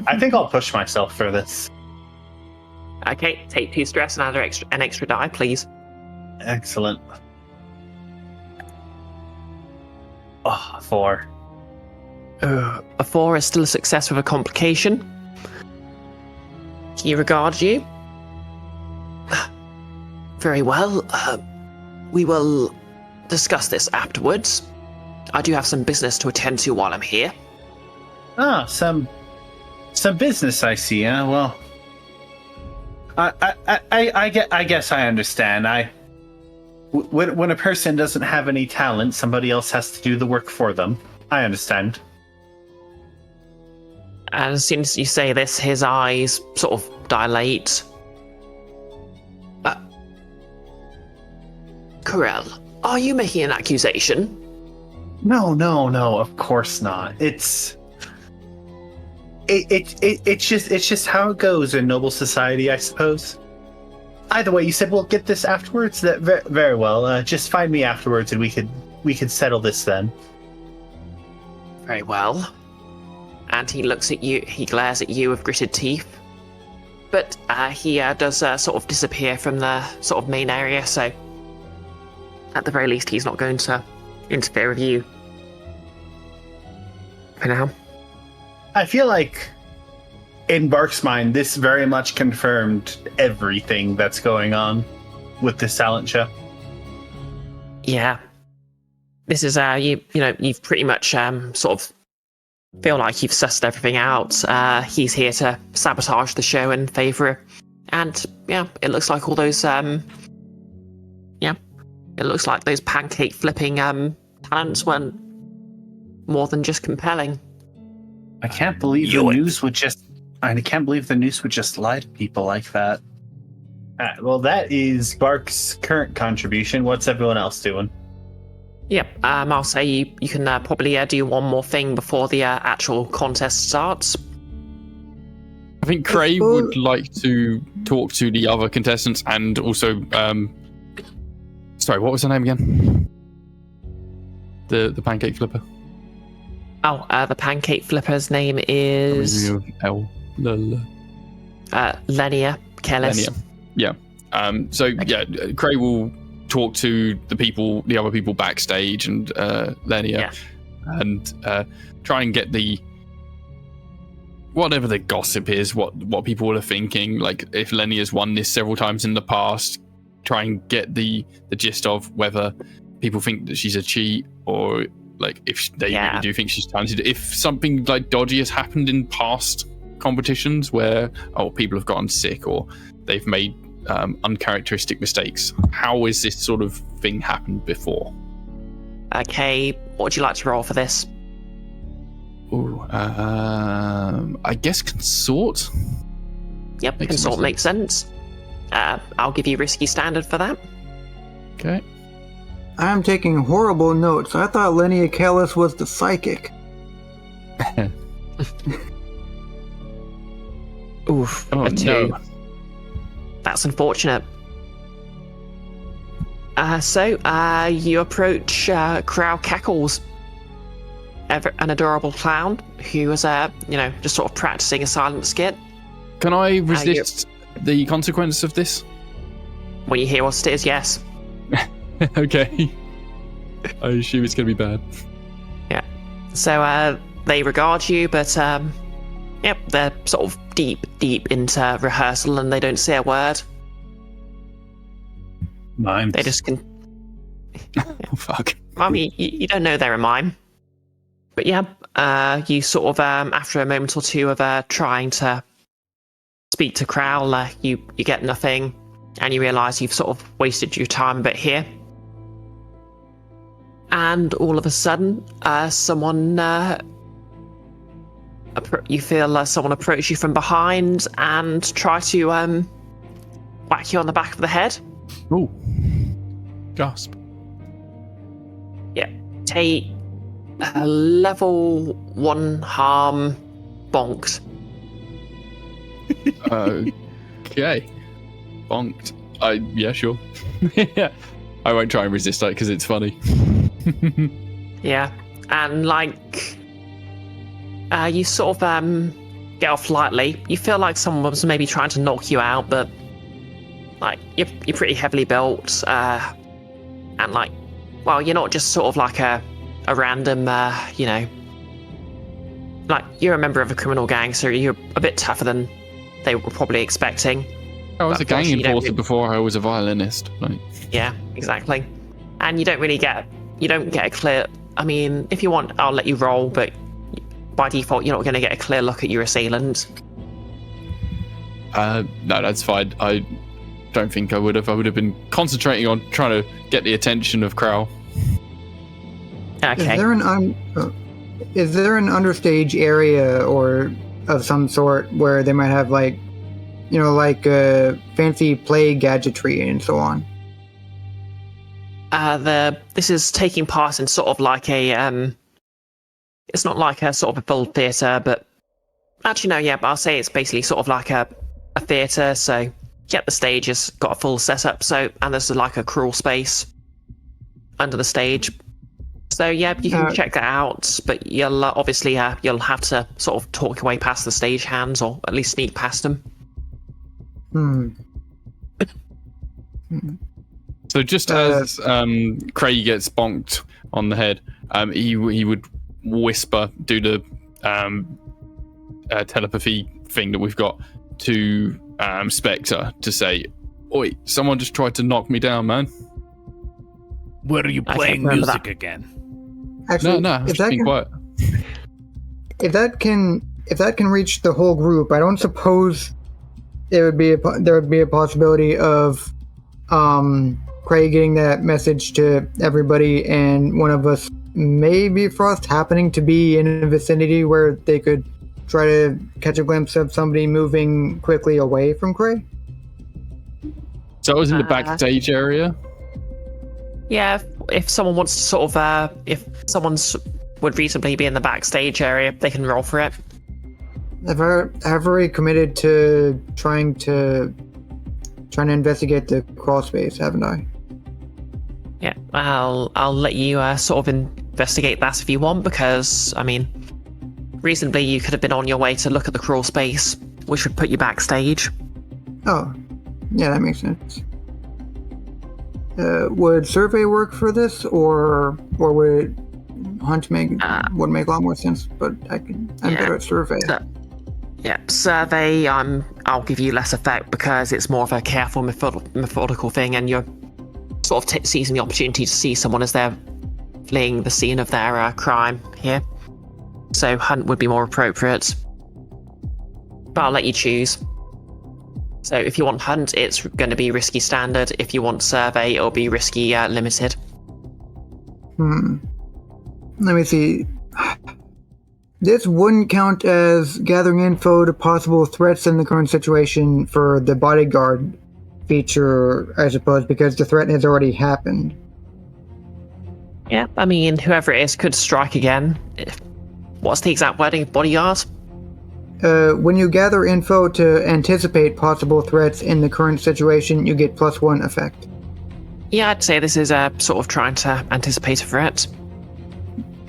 I think I'll push myself for this. Okay, take 2 stress and add an extra die, please. Excellent. 4. A 4 is still a success with a complication. He regards you. Very well. We will discuss this afterwards. I do have some business to attend to while I'm here. Some business, I see. Well, I guess I understand. When a person doesn't have any talent, somebody else has to do the work for them. I understand. And as soon as you say this, his eyes sort of dilate. Corel, are you making an accusation? No, of course not. It's just how it goes in noble society, I suppose. Either way, you said we'll get this afterwards. That very well. Just find me afterwards, and we could settle this then. Very well. And he looks at you. He glares at you with gritted teeth. But he does sort of disappear from the sort of main area. So at the very least, he's not going to interfere with you for now. I feel like in Bark's mind, this very much confirmed everything that's going on with this talent show. Yeah. This is you've pretty much sort of feel like you've sussed everything out. He's here to sabotage the show in favour. And yeah, it looks like all those it looks like those pancake flipping talents weren't more than just compelling. I can't believe the news would just lie to people like that. Well, that is Bark's current contribution. What's everyone else doing? Yep, I'll say you can probably do one more thing before the actual contest starts. I think Cray would like to talk to the other contestants and also, sorry, what was her name again? The pancake flipper. Oh, the pancake flipper's name is Lenia Careless. Lenia. Yeah. Cray will talk to the other people backstage and Lenia, and try and get whatever the gossip is, what people are thinking. Like if Lenia's won this several times in the past, try and get the gist of whether people think that she's a cheat or like if they really do think she's talented. If something like dodgy has happened in past competitions where people have gotten sick or they've made uncharacteristic mistakes, how has this sort of thing happened before? Okay, what would you like to roll for this? I guess consort. Yep, consort makes sense. I'll give you risky standard for that. Okay. I'm taking horrible notes. I thought Lenia Callis was the psychic. Oof, oh, a 2. No. That's unfortunate. So you approach Crow Cackles, an adorable clown who was, just sort of practicing a silent skit. Can I resist the consequence of this? When you hear what it is, yes. Okay. I assume it's going to be bad. Yeah. So they regard you, but they're sort of deep into rehearsal and they don't say a word. Mime. They just can. Oh, fuck. I mean, you don't know they're a mime. But yeah, you sort of, after a moment or two of trying to speak to Crowl, you get nothing and you realise you've sort of wasted your time a bit here. And all of a sudden, someone you feel someone approach you from behind and try to whack you on the back of the head. Ooh. Gasp. Yeah. Take level 1 harm bonked. Okay. Bonked. Yeah, sure. Yeah. I won't try and resist that because it's funny. Yeah. And you sort of get off lightly. You feel like someone was maybe trying to knock you out, but you're pretty heavily built, and you're not just sort of like a random, you're a member of a criminal gang, so you're a bit tougher than they were probably expecting. I was a gang enforcer before I was a violinist. Yeah, exactly. And you don't get a clear. I mean, if you want, I'll let you roll, but by default, you're not going to get a clear look at your assailant. No, that's fine. I don't think I would have. I would have been concentrating on trying to get the attention of Crow. Okay. Is there an understage area or of some sort where they might have like fancy play gadgetry and so on? This is taking part in sort of like a it's not like a sort of a full theatre, but actually no, yeah, but I'll say it's basically sort of like a theatre. So yeah, the stage has got a full setup. So and there's like a crawl space under the stage. So yeah, you can check that out, but you'll obviously you'll have to sort of talk your way past the stage hands, or at least sneak past them. So just as Cray gets bonked on the head, he would whisper, do the telepathy thing that we've got to Spectre to say, "Oi, someone just tried to knock me down, man." Were you playing music again? Actually, No, just being quiet. If that can reach the whole group, I don't suppose there would be a possibility of Cray getting that message to everybody, and one of us, maybe Frost, happening to be in a vicinity where they could try to catch a glimpse of somebody moving quickly away from Cray. So I was in the backstage area. Yeah, if someone wants to sort of, if someone's would reasonably be in the backstage area, they can roll for it. I've already committed to trying to investigate the crawl space, haven't I? Yeah, I'll let you sort of investigate that if you want, because I mean, reasonably you could have been on your way to look at the crawl space, which would put you backstage. Oh, yeah, that makes sense. Would survey work for this, or would hunt would make a lot more sense? But I'm better at survey. Yeah, survey. I'll give you less effect because it's more of a careful, methodical thing, and you're sort of seizing the opportunity to see someone as they're fleeing the scene of their crime here. So hunt would be more appropriate, but I'll let you choose. So if you want hunt, it's going to be risky standard. If you want survey, it'll be risky limited. Let me see. This wouldn't count as gathering info to possible threats in the current situation for the bodyguard feature, I suppose, because the threat has already happened. Yeah, I mean, whoever it is could strike again. What's the exact wording? Bodyguard? When you gather info to anticipate possible threats in the current situation, you get +1 effect. Yeah, I'd say this is sort of trying to anticipate a threat.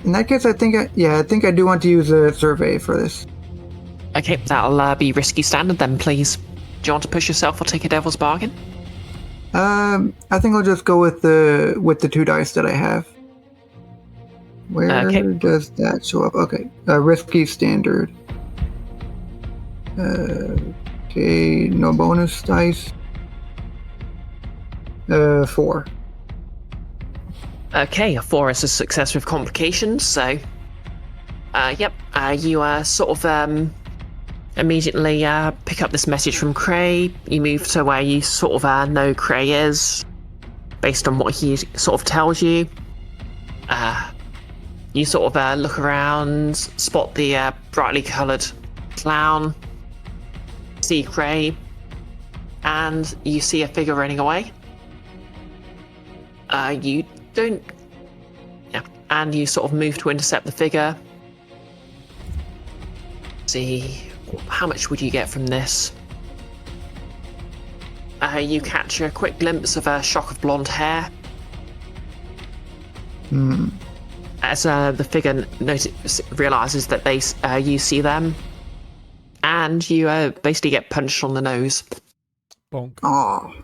In that case, I think I do want to use a survey for this. Okay, that'll be risky standard then, please. Do you want to push yourself or take a devil's bargain? I think I'll just go with the 2 dice that I have. Where does that show up? Okay, risky standard. Okay, no bonus dice. 4. Okay, a 4 is a success with complications, so... you sort of immediately pick up this message from Cray. You move to where you sort of know Cray is, based on what he sort of tells you. You sort of look around, spot the brightly coloured clown, see Cray, and you see a figure running away. You don't... Yeah, and you sort of move to intercept the figure. See, how much would you get from this? You catch a quick glimpse of a shock of blonde hair. As the figure realizes that you see them, and you basically get punched on the nose. Bonk. Oh.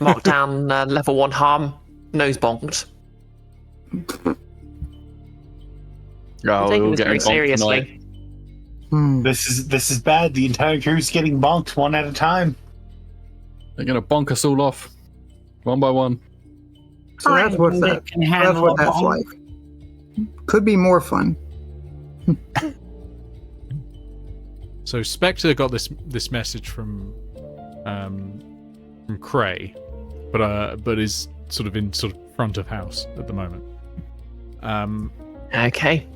Marked down level 1 harm, nose bonked. Oh, Taking we'll this get very bonked seriously. tonight. This is bad. The entire crew's getting bonked one at a time. They're gonna bonk us all off, one by one. So that's what that's like. Could be more fun. So Spectre got this message from Cray, but is sort of in front of house at the moment. Okay.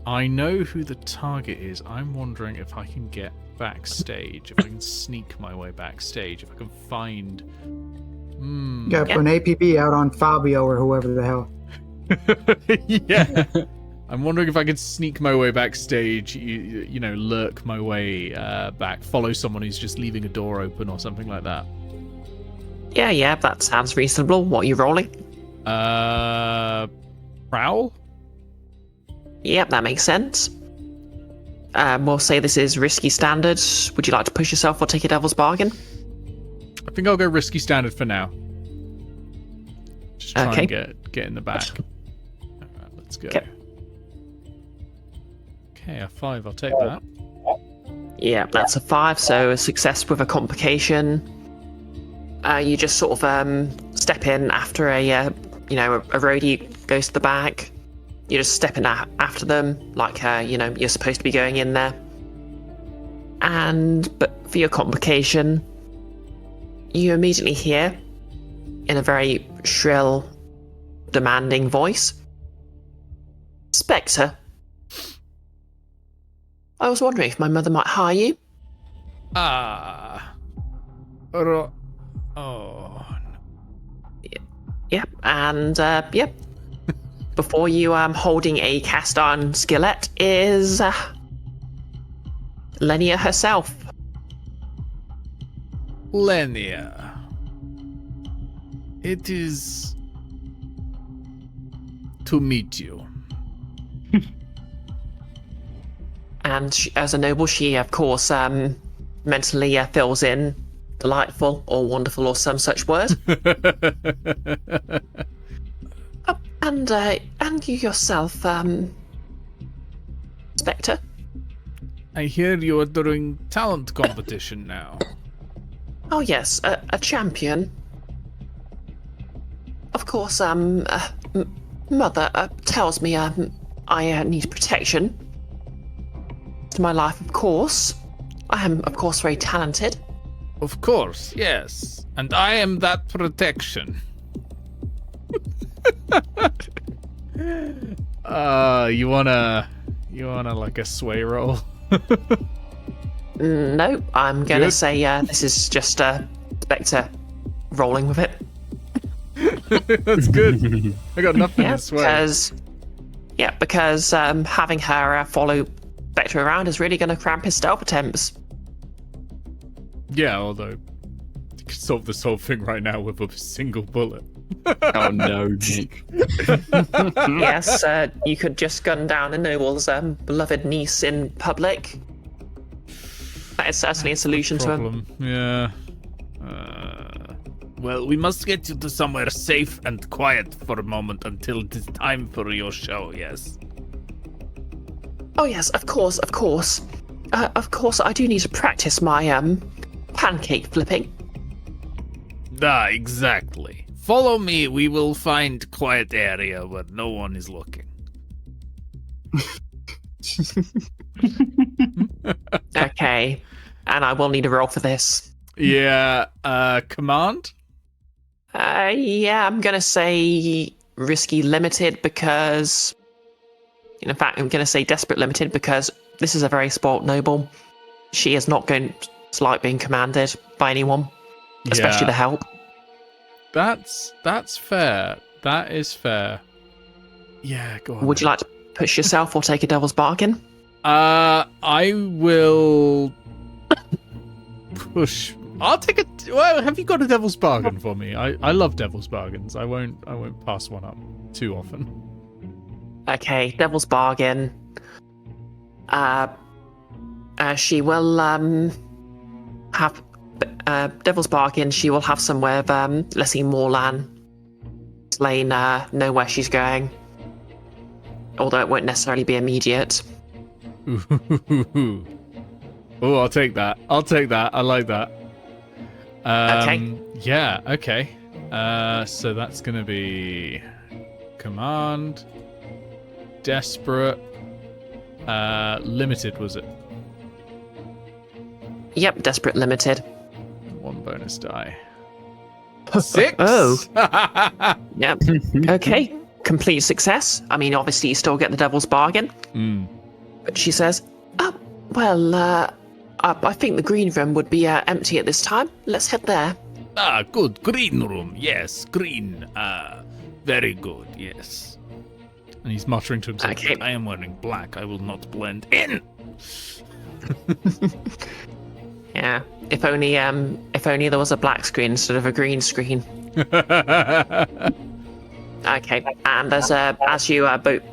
I know who the target is. I'm wondering if I can get backstage, if I can sneak my way backstage, if I can find. Got to put an APB out on Fabio or whoever the hell. Yeah. I'm wondering if I can sneak my way backstage, you know, lurk my way back, follow someone who's just leaving a door open or something like that. Yeah, that sounds reasonable. What are you rolling? Prowl? Yep, that makes sense. We'll say this is risky standard. Would you like to push yourself or take a devil's bargain? I think I'll go risky standard for now. Just try Okay. and get in the back. Alright, let's go. Okay, a 5, I'll take that. Yeah, that's a 5, so a success with a complication. You just sort of step in after a roadie goes to the back. You just step in after them, like you're supposed to be going in there. But for your complication, you immediately hear, in a very shrill, demanding voice, Spectre. I was wondering if my mother might hire you. Oh. Yep, and yep. Before you, holding a cast iron skillet is Lenia herself. Lenia. It is to meet you. And she, as a noble, she, of course, mentally fills in delightful or wonderful or some such word. And you yourself, Spectre? I hear you are doing talent competition now. Oh yes, a champion. Of course, Mother tells me I need protection to my life, of course. I am, of course, very talented. Of course, yes. And I am that protection. You wanna like a sway roll? No, I'm gonna Good. say this is just Spectre rolling with it. That's good. I got nothing Yeah, to sway. because having her follow Spectre around is really gonna cramp his stealth attempts. Yeah, although you could solve this whole thing right now with a single bullet. Oh no, Nick. Yes, you could just gun down a noble's beloved niece in public. That is certainly a solution to him. Problem. Yeah. Well, we must get you to somewhere safe and quiet for a moment until it is time for your show, yes? Oh yes, of course. Of course, I do need to practice my pancake flipping. Exactly. Follow me, we will find quiet area where no one is looking. Okay, and I will need a roll for this. Yeah. Command? Yeah, I'm gonna say risky limited because, in fact, I'm gonna say desperate limited because this is a very spoilt noble. She is not going to like being commanded by anyone, especially the help. That's fair. That is fair. Yeah, go on. Would you like to push yourself or take a devil's bargain? I will push. I'll take it. Well, have you got a devil's bargain for me? I love devil's bargains. I won't pass one up too often. Okay, devil's bargain. She will have devil's bargain. She will have some way of letting Morlan Slane know where she's going, although it won't necessarily be immediate. Oh, I'll take that. I like that. Okay. Yeah. Okay. So that's gonna be command, desperate, limited. Was it? Yep, desperate limited. 1 bonus die. 6. Oh. Yep. Okay. Complete success. I mean, obviously, you still get the devil's bargain. But she says, "Oh, well, I think the green room would be empty at this time. Let's head there." Ah, good. Green room. Yes, green. Very good. Yes. And he's muttering to himself. Okay. I am wearing black. I will not blend in. Yeah. If only there was a black screen instead of a green screen. Okay. And as you both,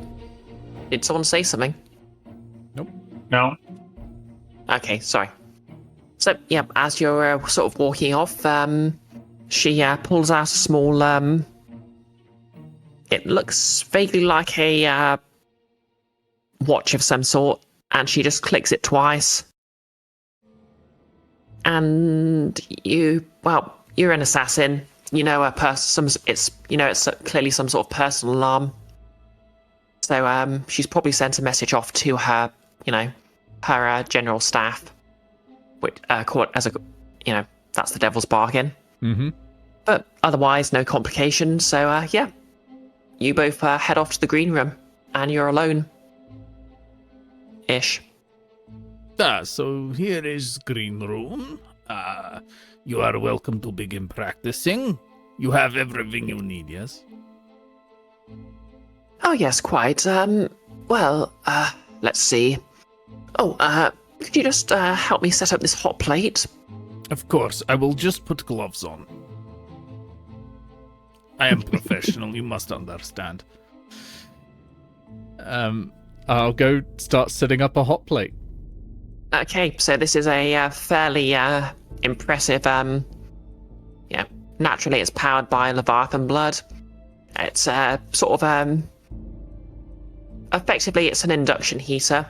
did someone say something? No. Okay, sorry. So yeah, as you're sort of walking off, she pulls out a small. It looks vaguely like a watch of some sort, and she just clicks it twice. And you're an assassin. You know, it's clearly some sort of personal alarm. So she's probably sent a message off to her, her general staff, which that's the devil's bargain. Mm-hmm. But otherwise, no complications. So yeah, you both head off to the green room, and you're alone. Ish. So here is green room. You are welcome to begin practicing. You have everything you need, yes? Oh yes, quite. Well, let's see. Oh, could you just help me set up this hot plate? Of course, I will just put gloves on. I am professional, you must understand. I'll go start setting up a hot plate. Okay, so this is a fairly impressive. Naturally, it's powered by Leviathan blood. It's sort of effectively, it's an induction heater,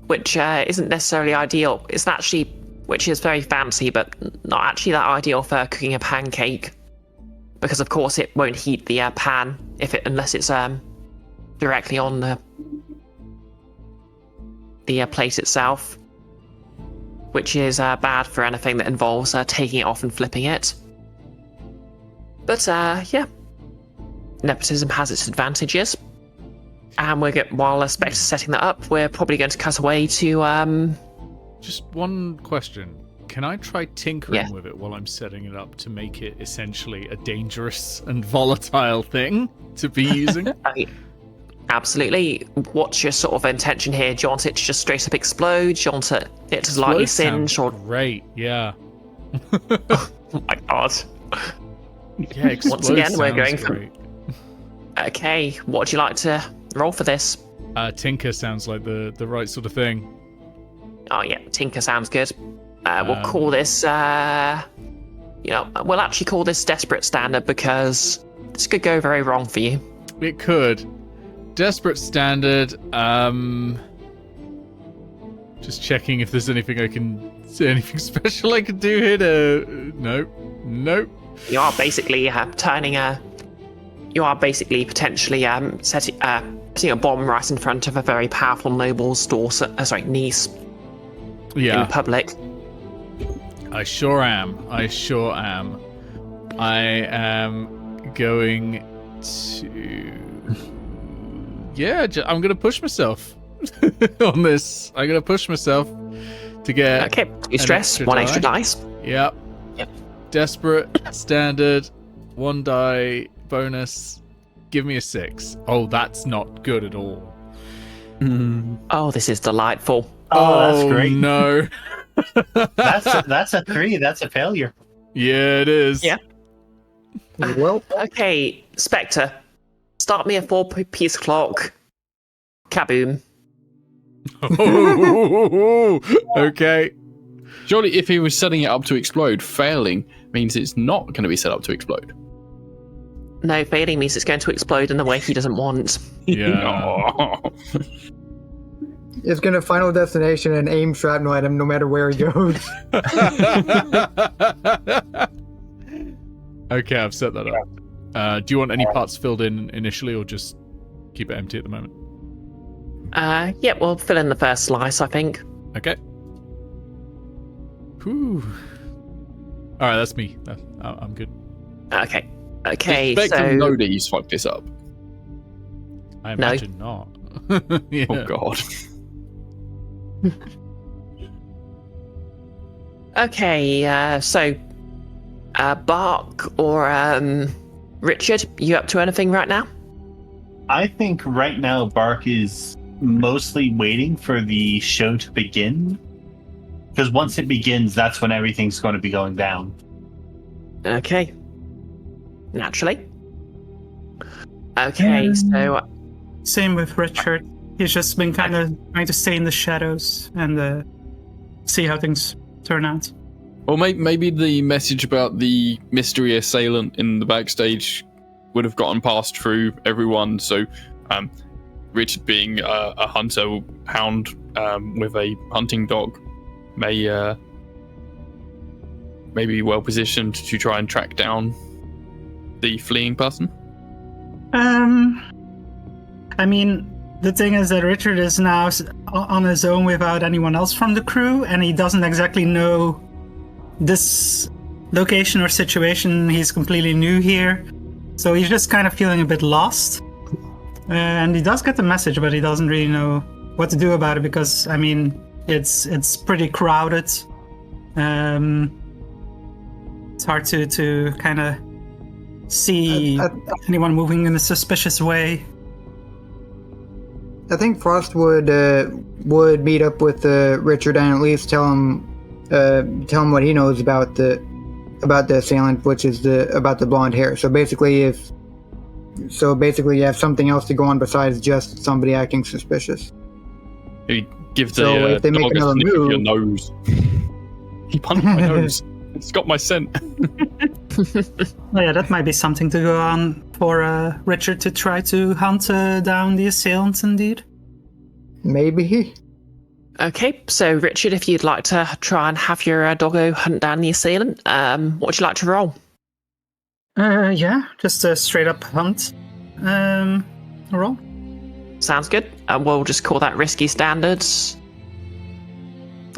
which isn't necessarily ideal. It's actually, which is very fancy, but not actually that ideal for cooking a pancake, because of course it won't heat the pan unless it's directly on the plate itself, which is bad for anything that involves taking it off and flipping it. But yeah, nepotism has its advantages. And while Spectre's setting that up, we're probably going to cut away to Just one question. Can I try tinkering Yeah. with it while I'm setting it up to make it essentially a dangerous and volatile thing to be using? Absolutely. What's your sort of intention here? Do you want it to just straight up explode? Do you want it to lightly singe? Or Great, yeah. oh my god. Yeah, explode Once again, we're sounds going from- great. Okay, what would you like to roll for this? Tinker sounds like the right sort of thing. Oh yeah, Tinker sounds good. We'll call this we'll actually call this Desperate Standard, because this could go very wrong for you. It could. Desperate Standard. Just checking if there's anything anything special I can do here to... Nope. You are basically potentially setting a bomb right in front of a very powerful noble's niece Yeah. in public. I sure am. I am going to... Yeah, I'm going to push myself on this. I'm going to push myself to get... Okay, you stress, one extra dice. Yep. Desperate, standard, 1 die, bonus. Give me a 6. Oh, that's not good at all. Oh, this is delightful. Oh, that's great. No. That's a 3. That's a failure. Yeah, it is. Yeah. Well, Okay, Spectre, start me a 4-piece clock. Kaboom. Okay. Surely, if he was setting it up to explode, failing means it's not going to be set up to explode. No, failing means it's going to explode in the way he doesn't want. Yeah. it's gonna Final Destination and aim shrapnel at him no matter where he goes. Okay, I've set that up. Do you want any parts filled in initially, or just keep it empty at the moment? Yeah, we'll fill in the first slice, I think. Okay. Whew. All right, that's me. I'm good. Okay. Okay, Does Spectre so know that he's fucked this up? I imagine not. Yeah. Oh god. okay, so Bark or Richard, you up to anything right now? I think right now Bark is mostly waiting for the show to begin. Because once it begins, that's when everything's going to be going down. Okay. Naturally. Okay, so Same with Richard. He's just been kind of trying to stay in the shadows and see how things turn out. Or maybe the message about the mystery assailant in the backstage would have gotten passed through everyone. So, Richard, being a hunter hound with a hunting dog, may be well positioned to try and track down the fleeing person. I mean, the thing is that Richard is now on his own without anyone else from the crew, and he doesn't exactly know this location or situation. He's completely new here, so he's just kind of feeling a bit lost. And he does get the message, but he doesn't really know what to do about it because, I mean, it's pretty crowded. It's hard to kind of see anyone moving in a suspicious way. I think Frost would meet up with Richard and at least tell him what he knows about the assailant, which is about the blonde hair. So basically, you have something else to go on besides just somebody acting suspicious. He gives So if they make dog a another sniff of your move- nose. He punched my nose. It's got my scent. Oh, yeah, that might be something to go on for Richard to try to hunt down the assailants, indeed. Maybe. okay, so Richard, if you'd like to try and have your doggo hunt down the assailant, what would you like to roll? Yeah, just a straight up hunt. Roll. Sounds good. We'll just call that risky standards.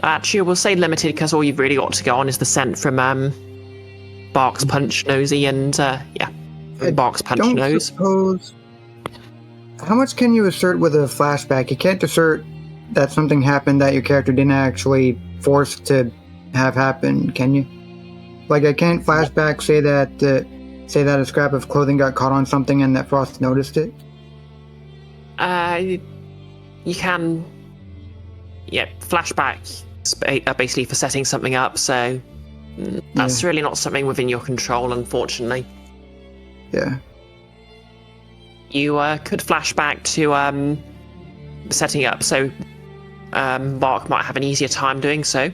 Actually, we'll say limited because all you've really got to go on is the scent from Bark's punch nosy and Bark's punch Don't nose. suppose. How much can you assert with a flashback? You can't assert that something happened that your character didn't actually force to have happen, can you? Like, I can't flashback say that a scrap of clothing got caught on something and that Frost noticed it. You can, flashback basically for setting something up. So that's really not something within your control, unfortunately. Yeah. You could flashback to setting up, so Bark might have an easier time doing so.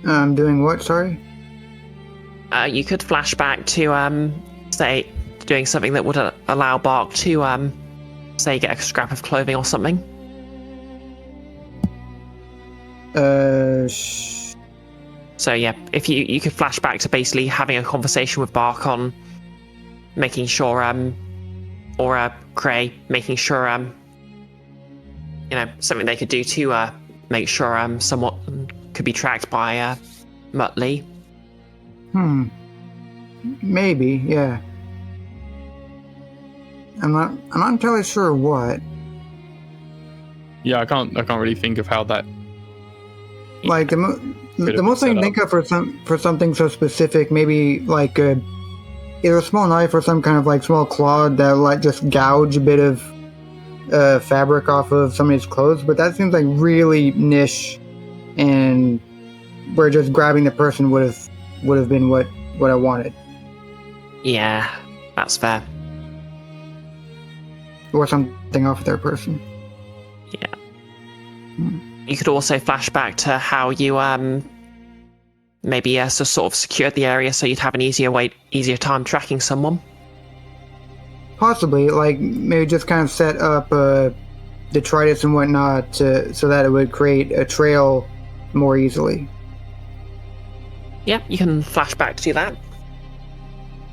Doing what? Sorry. You could flashback to say doing something that would allow Bark to say get a scrap of clothing or something. So yeah, if you could flash back to basically having a conversation with Bark on making sure or Cray making sure something they could do to make sure someone could be tracked by Muttley. Maybe, yeah. I'm not entirely sure what. Yeah, I can't really think of how that. Like the most I can think of for something so specific, maybe like either a small knife or some kind of like small claw that like just gouge a bit of fabric off of somebody's clothes. But that seems like really niche, and where just grabbing the person would have been what I wanted. Yeah, that's fair. Or something off their person. Yeah. You could also flash back to how you maybe sort of secured the area so you'd have an easier time tracking someone. Possibly, like maybe just kind of set up detritus and whatnot so that it would create a trail more easily. Yeah, you can flash back to that.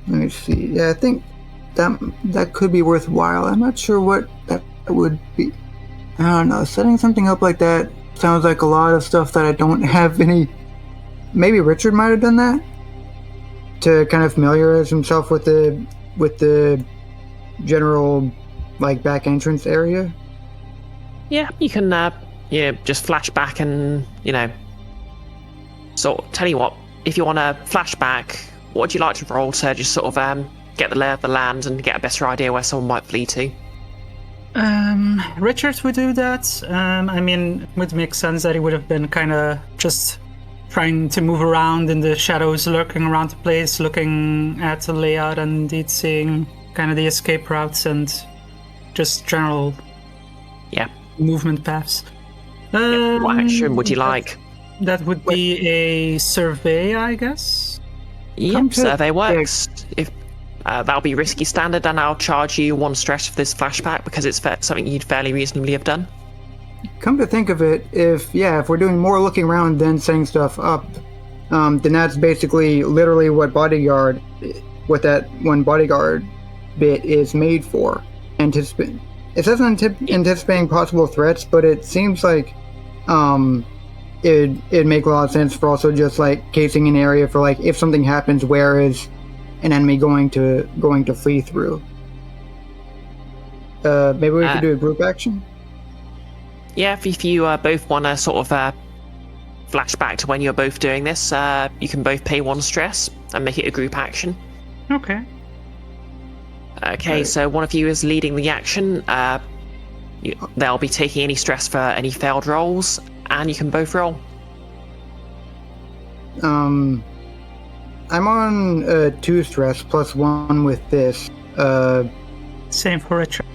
Let me see. Yeah, I think that could be worthwhile. I'm not sure what that would be. I don't know. Setting something up like that sounds like a lot of stuff that I don't have any maybe Richard might have done that to kind of familiarize himself with the general like back entrance area. Yeah, you can just flash back and So tell you what, if you want to flashback, what would you like to roll to just sort of get the lay of the land and get a better idea where someone might flee to? Richard would do that. I mean, it would make sense that he would have been kind of just trying to move around in the shadows, lurking around the place, looking at the layout and indeed seeing kind of the escape routes and just general movement paths. What action would you like? That would be a survey, I guess. Yep, survey works. If that'll be risky standard, and I'll charge you 1 stress for this flashback because it's something you'd fairly reasonably have done. Come to think of it, if we're doing more looking around than setting stuff up, then that's basically literally what that one bodyguard bit is made for. It says anticipating possible threats, but it seems like it'd make a lot of sense for also just like casing an area for like if something happens, where is an enemy going to flee through. Maybe we could do a group action. Yeah, if you both want to sort of flash back to when you're both doing this, you can both pay 1 stress and make it a group action. Okay. Okay, so one of you is leading the action. They'll be taking any stress for any failed rolls, and you can both roll. I'm on 2 stress plus 1 with this. Same for Richard.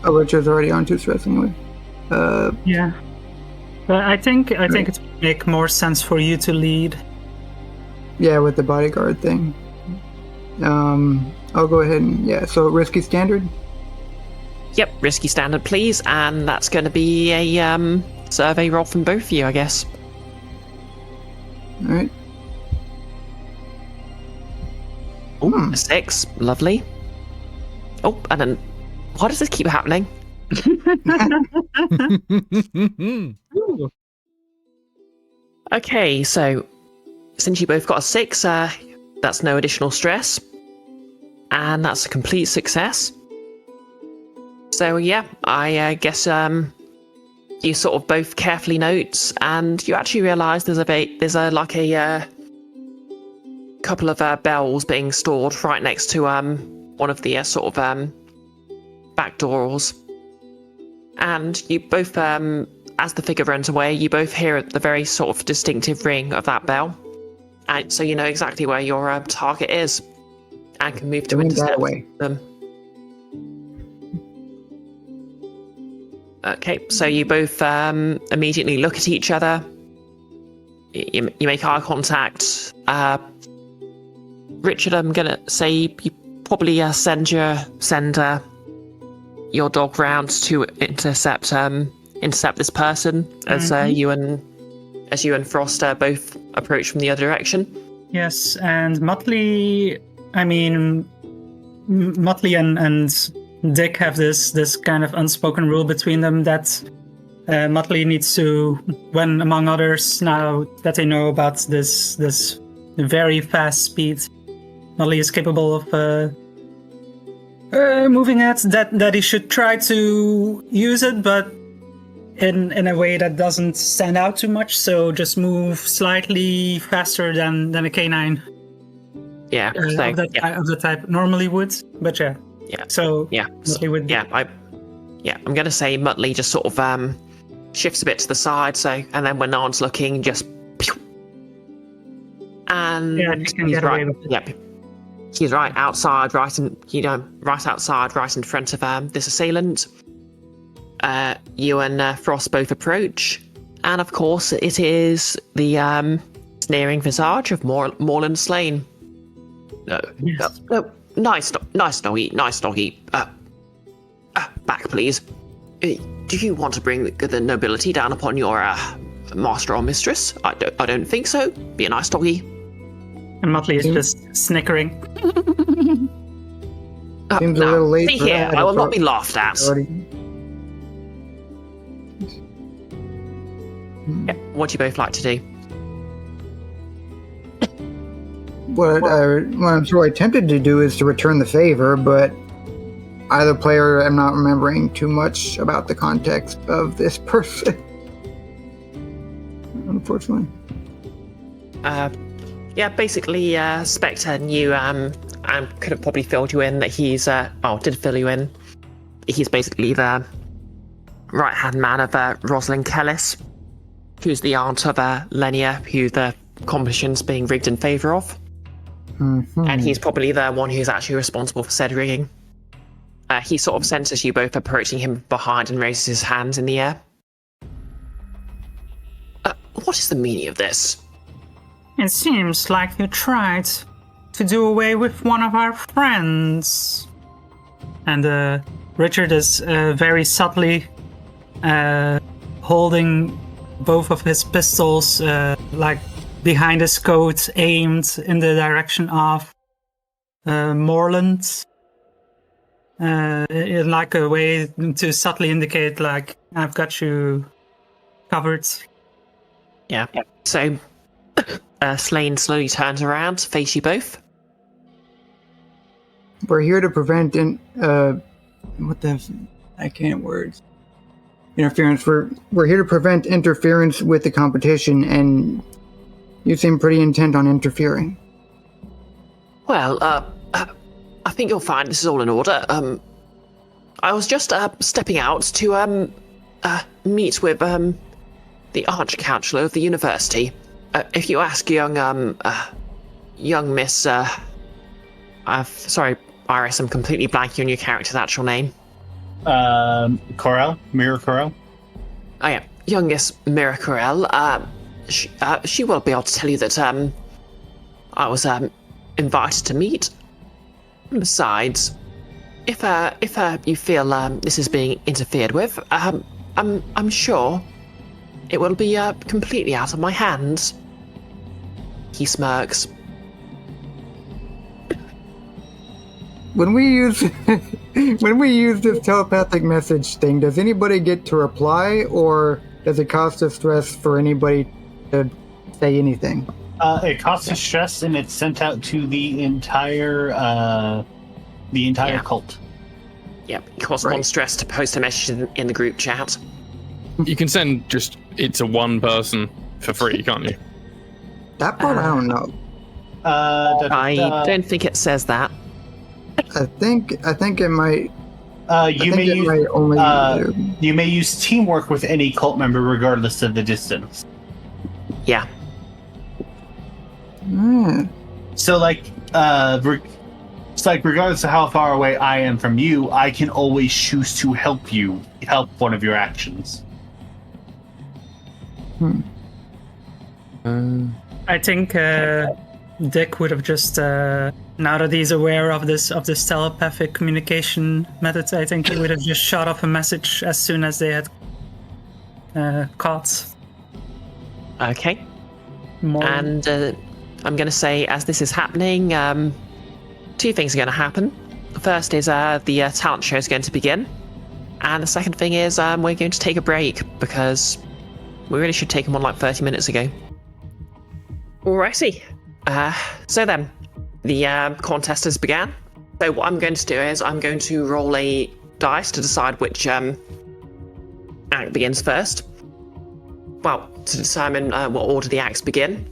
Richard's already on 2 stress anyway. Yeah. But I think it would make more sense for you to lead. Yeah, with the bodyguard thing. I'll go ahead and so risky standard. Yep, risky standard, please, and that's going to be a survey roll from both of you, I guess. All right. Ooh, 6, lovely. Oh, and then why does this keep happening? Okay, so since you both got a 6, that's no additional stress, and that's a complete success. So yeah, I guess you sort of both carefully note, and you actually realise there's a couple of bells being stored right next to one of the sort of back doors, and you both as the figure runs away, you both hear the very sort of distinctive ring of that bell, and so you know exactly where your target is and can move to intercept them. Okay, so you both immediately look at each other. You make eye contact. Richard, I'm gonna say you probably send your dog round to intercept this person as you and Frost both approach from the other direction. Yes, and Motley and Dick have this kind of unspoken rule between them that Motley needs to, when among others, now that they know about this very fast speed, Motley is capable of moving at, that he should try to use it, but in a way that doesn't stand out too much, so just move slightly faster than a canine. Yeah, of the type normally would, but yeah. Yeah. So yeah, Muttley would. I'm gonna say Muttley just sort of shifts a bit to the side, and then when no one's looking, just and he can get away with it. Yep. He's right outside, right outside, right in front of this assailant. You and Frost both approach, and of course it is the sneering visage of Moreland Slain. No. Nice doggy. Back, please. Do you want to bring the nobility down upon your master or mistress? I don't think so. Be a nice doggy. And Motley is just snickering. Seems a little late. See here, I will not be laughed at. Yeah, what do you both like to do? what I'm sort of tempted to do is to return the favor, but either player, I'm not remembering too much about the context of this person. Unfortunately. Yeah, basically, Spectre knew, and could have probably filled you in that he's, did fill you in. He's basically the right-hand man of Rosalind Kellis, who's the aunt of Lenia, who the competition's being rigged in favour of. Mm-hmm. And he's probably the one who's actually responsible for said rigging. He sort of senses you both approaching him behind and raises his hands in the air. What is the meaning of this? It seems like you tried to do away with one of our friends. And Richard is very subtly holding both of his pistols like behind his coat, aimed in the direction of Moreland. In like a way to subtly indicate, like, I've got you covered. Yeah. So, Slane slowly turns around to face you both. We're here to prevent interference. We're here to prevent interference with the competition, and you seem pretty intent on interfering. Well, I think you'll find this is all in order. I was just stepping out to meet with the Arch-Councillor of the university. If you ask young Miss, sorry, Iris, I'm completely blanking on your character's actual name. Corel? Mira Corel? Oh yeah, youngest Mira Corel. She will be able to tell you that I was invited to meet. Besides, if you feel this is being interfered with, I'm sure it will be completely out of my hands. He smirks. When we use this telepathic message thing, does anybody get to reply, or does it cost us stress for anybody to say anything? It costs us stress, and it's sent out to the entire cult. Yep, it costs one stress to post a message in the group chat. You can send it to one person for free, can't you? That part I don't know. I don't think it says that. I think it might. You may use teamwork with any cult member regardless of the distance. Yeah. So regardless of how far away I am from you, I can always choose to help one of your actions. I think Dick would have just, now that he's aware of this telepathic communication method, I think he would have just shot off a message as soon as they had caught. Okay. More. And I'm going to say, as this is happening, two things are going to happen. The first is the talent show is going to begin. And the second thing is we're going to take a break, because we really should take them on like 30 minutes ago. Alrighty. So then, the contest has began. So what I'm going to do is I'm going to roll a dice to decide which act begins first. Well, to determine what order the acts begin.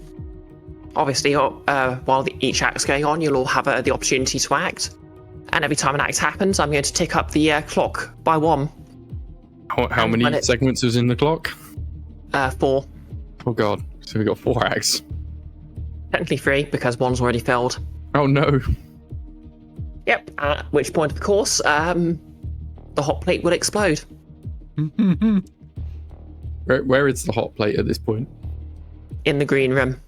Obviously, while each act's going on, you'll all have the opportunity to act. And every time an act happens, I'm going to tick up the clock by 1. How many segments is in the clock? 4. Oh god, so we've got 4 acts. Technically 3, because 1's already filled. Oh no. Yep, at which point, of course, the hot plate will explode. Where is the hot plate at this point? In the green room.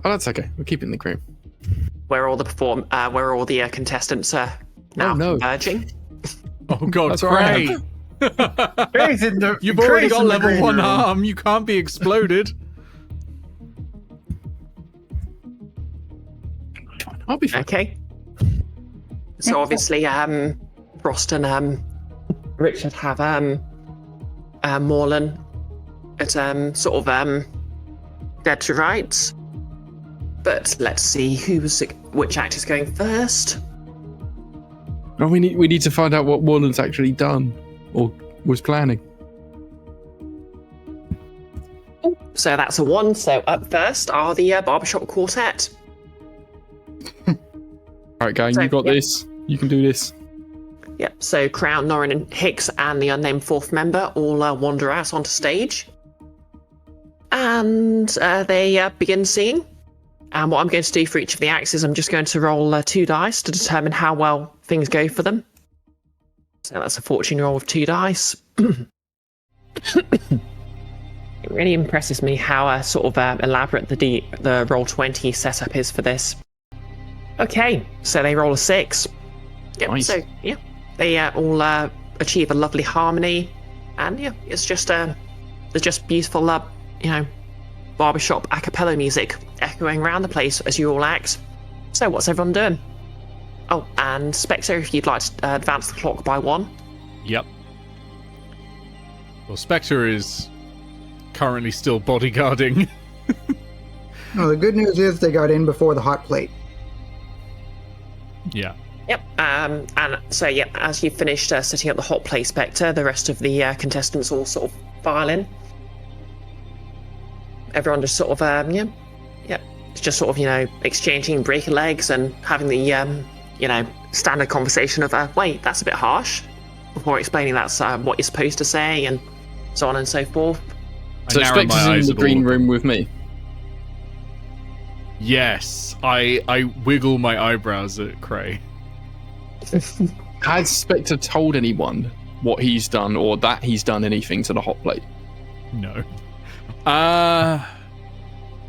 Oh, that's okay. We'll keep it in the green. Where all the contestants are now converging. Oh god, That's right. Cray! You've already got level 1 harm. You can't be exploded. I'll be fine. Okay. So obviously, Frost and Richard have Morlan at sort of dead to rights. But let's see which act is going first. Oh, we need to find out what Warland's actually done or was planning. So that's a 1. So up first are the Barbershop Quartet. All right, gang, you got this. You can do this. Yep. So Crown, Norrin, and Hicks, and the unnamed 4th member all wander out onto stage, and they begin singing. And what I'm going to do for each of the acts is I'm just going to roll 2 dice to determine how well things go for them. So that's a fortune roll with 2 dice. It really impresses me how sort of elaborate the Roll20 setup is for this. Okay, so they roll a 6. Yep. Nice. So yeah, they all achieve a lovely harmony, and yeah, it's just beautiful, barbershop a cappella music echoing around the place as you all act. So what's everyone doing? Oh, and Spectre, if you'd like to advance the clock by 1. Yep. Well, Spectre is currently still bodyguarding. No, the good news is they got in before the hot plate. Yeah. Yep. And so, yep, as you've finished setting up the hot plate, Spectre, the rest of the contestants all sort of file in. Everyone just sort of, it's just sort of, exchanging breaker legs and having the, standard conversation of, wait, that's a bit harsh, before explaining that's what you're supposed to say, and so on and so forth. So Spectre's in the green room with me. Yes, I wiggle my eyebrows at Cray. Has Spectre told anyone what he's done or that he's done anything to the hot plate? No.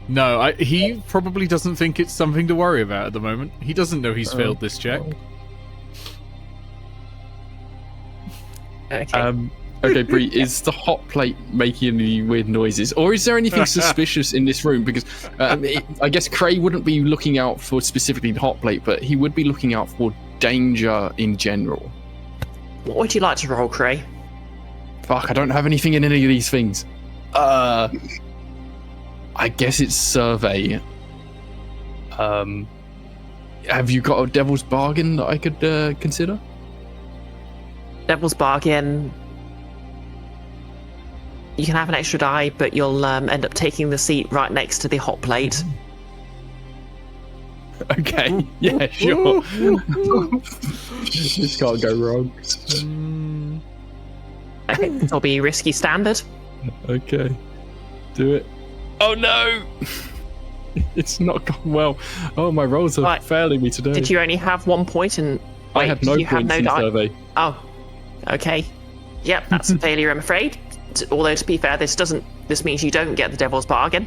No, he probably doesn't think it's something to worry about at the moment. He doesn't know he's failed this check. Okay. Okay, Bree, is the hot plate making any weird noises? Or is there anything suspicious in this room? Because I guess Cray wouldn't be looking out for specifically the hot plate, but he would be looking out for danger in general. What would you like to roll, Cray? Fuck, I don't have anything in any of these things. I guess it's survey. Have you got a devil's bargain that I could consider? Devil's bargain. You can have an extra die, but you'll end up taking the seat right next to the hot plate. Okay, yeah, sure. This can't go wrong. Okay, it'll be risky standard. Okay, do it. Oh no! It's not gone well. Oh, my rolls are failing me today. Did you only have 1 point and... I had no points in survey. Oh, okay. Yep, that's a failure, I'm afraid. Although, to be fair, this means you don't get the devil's bargain.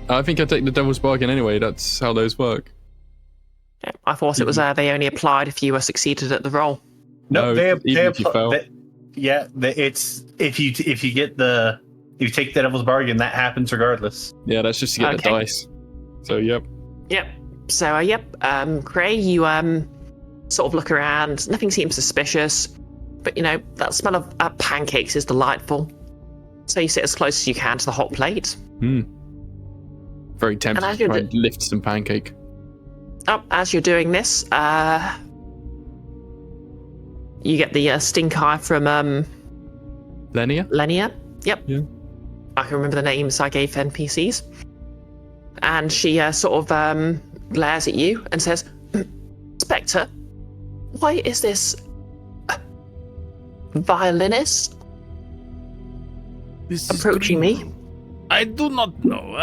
I think I take the devil's bargain anyway. That's how those work. Yeah, I thought it was they only applied if you succeeded at the roll. No, even if you fail. It's if you take the devil's bargain, that happens regardless. Yeah, that's just to get the dice. So yep. Yep. So Cray, you sort of look around. Nothing seems suspicious, but that smell of pancakes is delightful. So you sit as close as you can to the hot plate. Very tempted to try and lift some pancake. As you're doing this, you get the stink eye from Lenia? Yep. Yeah. I can remember the names I gave NPCs. And she sort of glares at you and says, Spectre, why is this violinist approaching me? I do not know.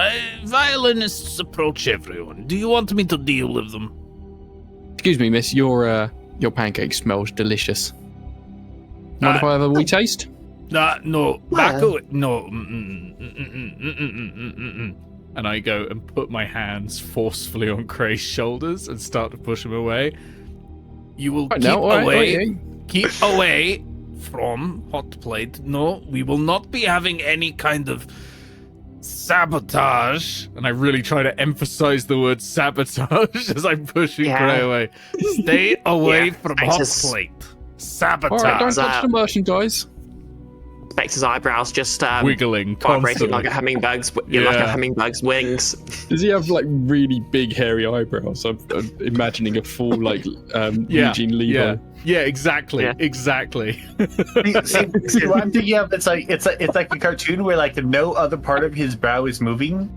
Violinists approach everyone. Do you want me to deal with them? Excuse me, miss. Your pancake smells delicious. Mind if I have a wee taste? No. Back away. No. And I go and put my hands forcefully on Cray's shoulders and start to push him away. You will keep away from hot plate. No, we will not be having any kind of sabotage. And I really try to emphasize the word sabotage as I'm pushing Cray away. Stay away from hot plate. Sabotage. Alright, don't touch the merchandise. Spectre's eyebrows just Wiggling vibrating constantly. like a hummingbird's, like Yeah. a hummingbird's wings. Does he have like really big hairy eyebrows? I'm imagining a full like Eugene Lebo. Yeah, exactly. Yeah. Exactly. See, what I'm thinking of, it's like a cartoon where like no other part of his brow is moving,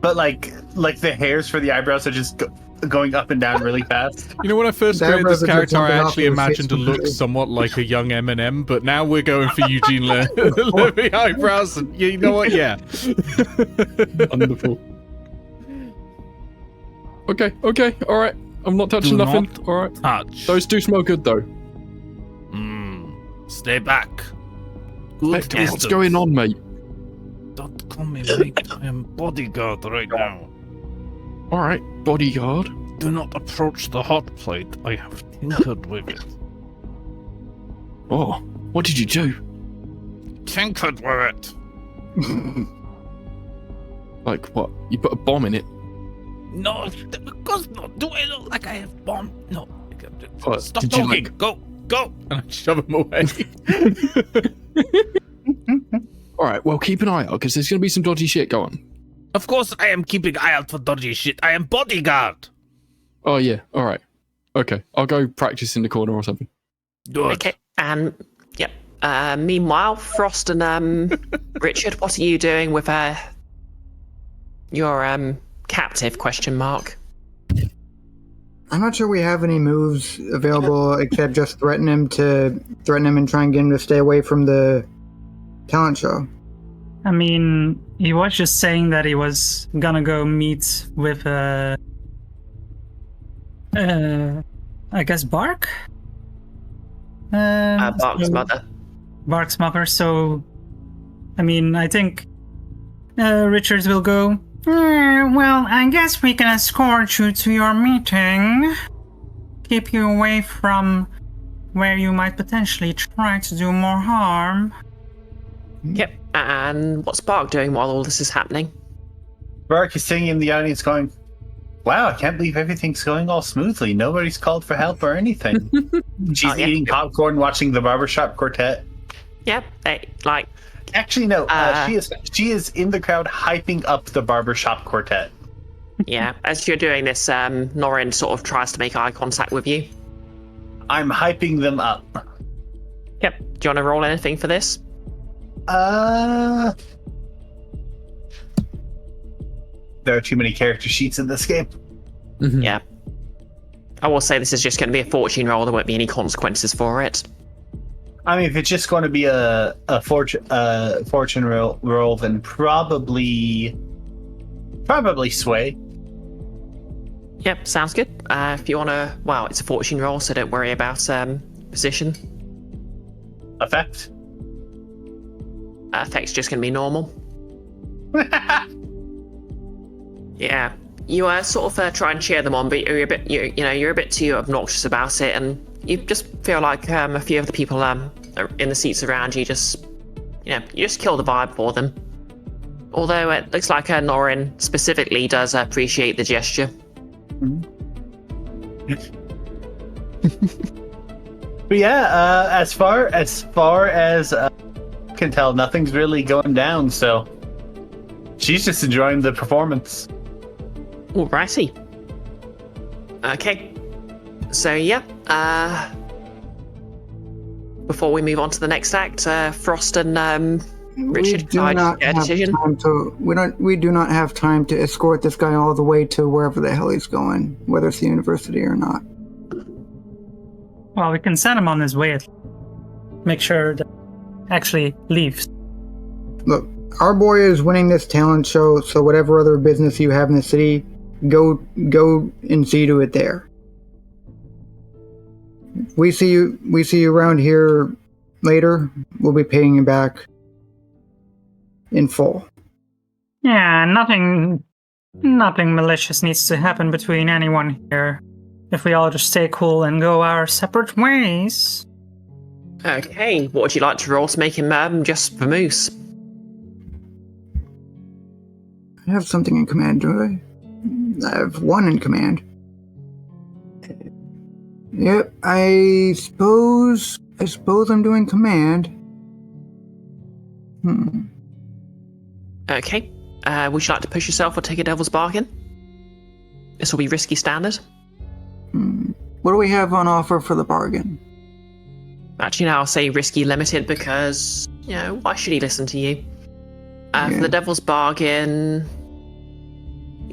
but like the hairs for the eyebrows are just going up and down really fast. You know, when I first The created this eyebrows are just character, I jumping off actually of his imagined to face look completely. somewhat like a young Eminem, but now we're going for Eugene Levy eyebrows. And you know what? Yeah. Wonderful. Okay, all right. I'm not touching Do nothing. not All right. touch. Those do smell good though. Stay back. Good Spectre, what's distance. going on, mate? Don't call me mate. I am bodyguard right now. All right, bodyguard. Do not approach the hot plate. I have tinkered with it. Oh, what did you do? Tinkered with it. Like what? You put a bomb in it? No, of course not. Do I look like I have bomb? No. What, Stop did you, talking. like- Go. And I shove him away. All right, well, keep an eye out because there's going to be some dodgy shit going. Of course I am keeping eye out for dodgy shit. I am bodyguard. Oh yeah, all right. Okay, I'll go practice in the corner or something. Good. Okay, and yep. Meanwhile, Frost and Richard, what are you doing with your captive? Question mark. I'm not sure we have any moves available except just threaten him and try and get him to stay away from the talent show. I mean, he was just saying that he was gonna go meet with I guess Bark? Bark's so- mother. Bark's mother, so I mean, I think Richards will go, well, I guess we can escort you to your meeting. Keep you away from where you might potentially try to do more harm. Yep. And what's Bark doing while all this is happening? Bark is sitting in the audience going, wow, I can't believe everything's going all smoothly. Nobody's called for help or anything. She's Oh, yeah. eating popcorn, watching the barbershop quartet. Yep. They, like, Actually, no, she is in the crowd hyping up the barbershop quartet. yeah. As you're doing this, Norin sort of tries to make eye contact with you. I'm hyping them up. Yep. Do you want to roll anything for this? There are too many character sheets in this game. Yeah. I will say this is just going to be a fortune roll. There won't be any consequences for it. I mean, if it's just going to be a fortune roll, then probably sway. Yep, sounds good. If you want to, well, it's a fortune roll, so don't worry about position. Effect. Effect's just going to be normal. Yeah, you sort of try and cheer them on, but you're a bit, you're a bit too obnoxious about it, and you just feel like a few of the people in the seats around you just, you just kill the vibe for them. Although it looks like Norin specifically does appreciate the gesture. But yeah, as far as I can tell, nothing's really going down. So she's just enjoying the performance. Alrighty. Okay. So yeah. Before we move on to the next act, Frost and Richard, we do not have decision. time to. We do not have time to escort this guy all the way to wherever the hell he's going, whether it's the university or not. Well, we can send him on his way. Make sure that he actually leaves. Look, our boy is winning this talent show, so whatever other business you have in the city, go and see to it there. We see you around here later. We'll be paying you back in full. Yeah, nothing malicious needs to happen between anyone here. If we all just stay cool and go our separate ways. Okay, what would you like to roll to make him just vamoose? I have something in command, do I? I have one in command. Yep, I suppose I'm doing command. Okay. Would you like to push yourself or take a devil's bargain? This will be risky standard. What do we have on offer for the bargain? Actually, now I'll say risky limited because, why should he listen to you? For the devil's bargain...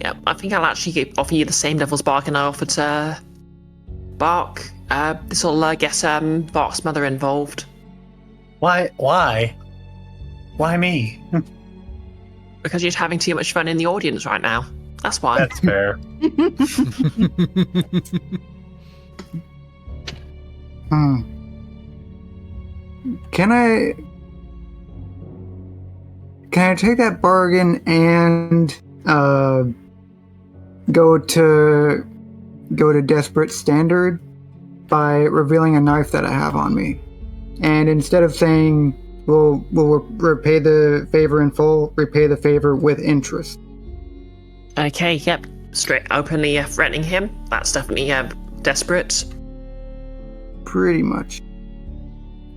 Yeah, I think I'll actually offer you the same devil's bargain I offered to Bark. This will get Bark's mother involved. Why? Why me? Because you're having too much fun in the audience right now. That's why. That's fair. Can I take that bargain and go to desperate standard by revealing a knife that I have on me, and instead of saying we'll repay the favor in full, repay the favor with interest? Okay, yep. Straight openly threatening him. That's definitely desperate. Pretty much.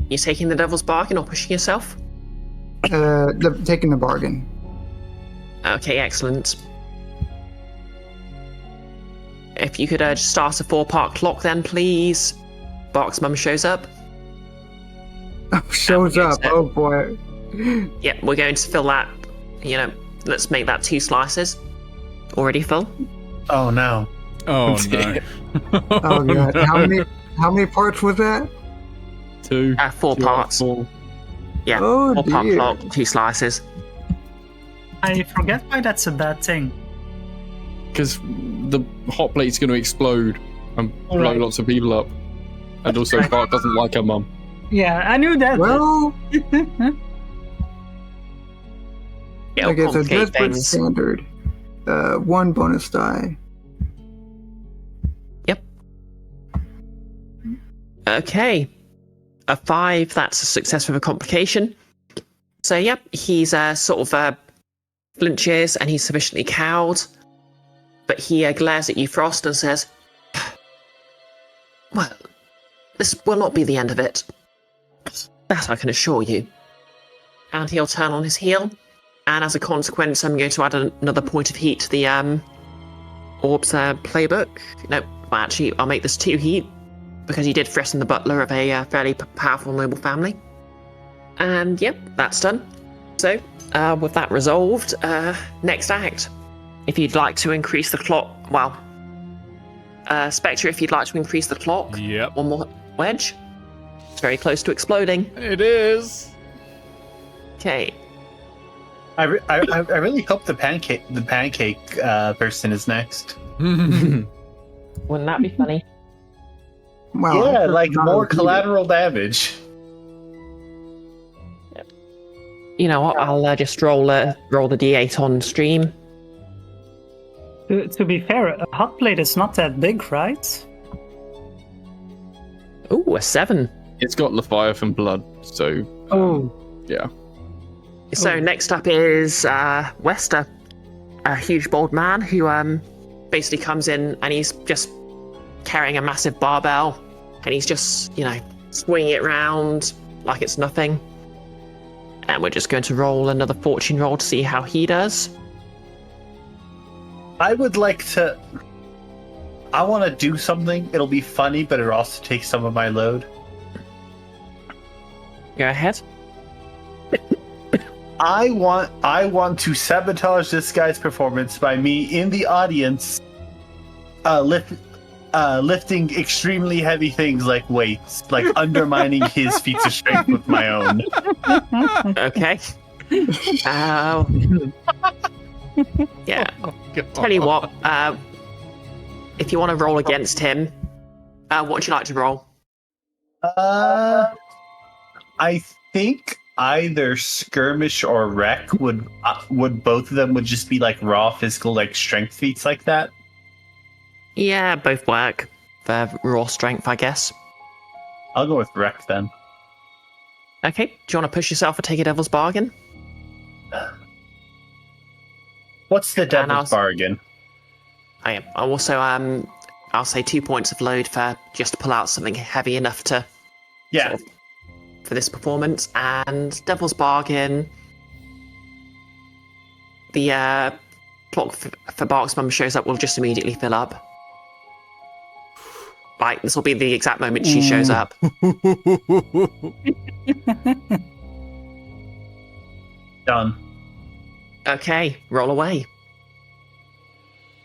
You taking the devil's bargain or pushing yourself? Taking the bargain. Okay, excellent. If you could just start a 4-part clock then, please. Bark's mum shows up. Shows up, oh boy. Yep, we're going to fill that, let's make that 2 slices. Already full. Oh no. Oh no. Oh god. How many parts was that? 2. 4 parts. 4. Yeah, Oh 4-part dear. clock, 2 slices. I forget why that's a bad thing. Because the hot plate's going to explode and blow lots of people up. And also, Bart doesn't like her mum. Yeah, I knew that. Well, It'll okay, so complicate desperate things. standard. 1 bonus die. Yep. Okay. A 5, that's a success with a complication. So, yep, he's sort of flinches and he's sufficiently cowed. But he glares at you, Frost, and says, well, this will not be the end of it. That I can assure you. And he'll turn on his heel. And as a consequence, I'm going to add another point of heat to the Orb's playbook. No, actually, I'll make this 2 heat. Because he did threaten the butler of a fairly powerful noble family. And yep, that's done. So, with that resolved, next act. If you'd like to increase the clock, Spectre, if you'd like to increase the clock, Yep. 1 more wedge. It's very close to exploding. It is. Okay. I really hope the pancake person is next. Wouldn't that be funny? Wow. Yeah, that's like not more a- collateral damage. You know what? I'll just roll the d8 on stream. To be fair, a hot plate is not that big, right? Ooh, a 7. It's got Leviathan blood, so Oh. yeah. So next up is Wester, a huge bald man who basically comes in and he's just carrying a massive barbell and he's just, swinging it around like it's nothing. And we're just going to roll another fortune roll to see how he does. I want to do something. It'll be funny, but it'll also take some of my load. Go ahead. I want to sabotage this guy's performance by me in the audience lifting extremely heavy things like weights, like undermining his feats of strength with my own. Okay. Yeah. Tell you what, if you want to roll against him, what would you like to roll? I think either skirmish or wreck would both of them would just be like raw physical like strength feats like that. Yeah, both work. For raw strength, I guess. I'll go with wreck then. Okay, do you want to push yourself or take a devil's bargain? What's the devil's I'll- bargain? I am. Also, I'll say 2 points of load for just to pull out something heavy enough to Yeah. sort of, for this performance. And devil's bargain, the clock for Bark's mum shows up will just immediately fill up. Like, this will be the exact moment she shows up. Done. Okay, roll away.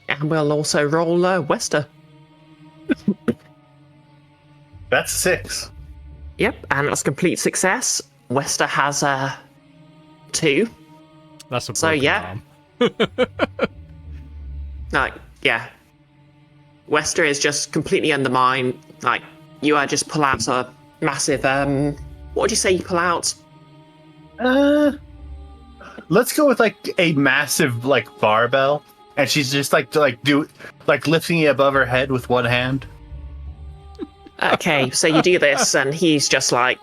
And we'll also roll Wester. That's 6. Yep, and that's a complete success. Wester has 2. That's a So, broken yeah. arm. Yeah. Wester is just completely undermined. Like, you just pull out a massive, what would you say you pull out? Let's go with like a massive like barbell, and she's just like lifting it above her head with one hand. Okay, so you do this, and he's just like,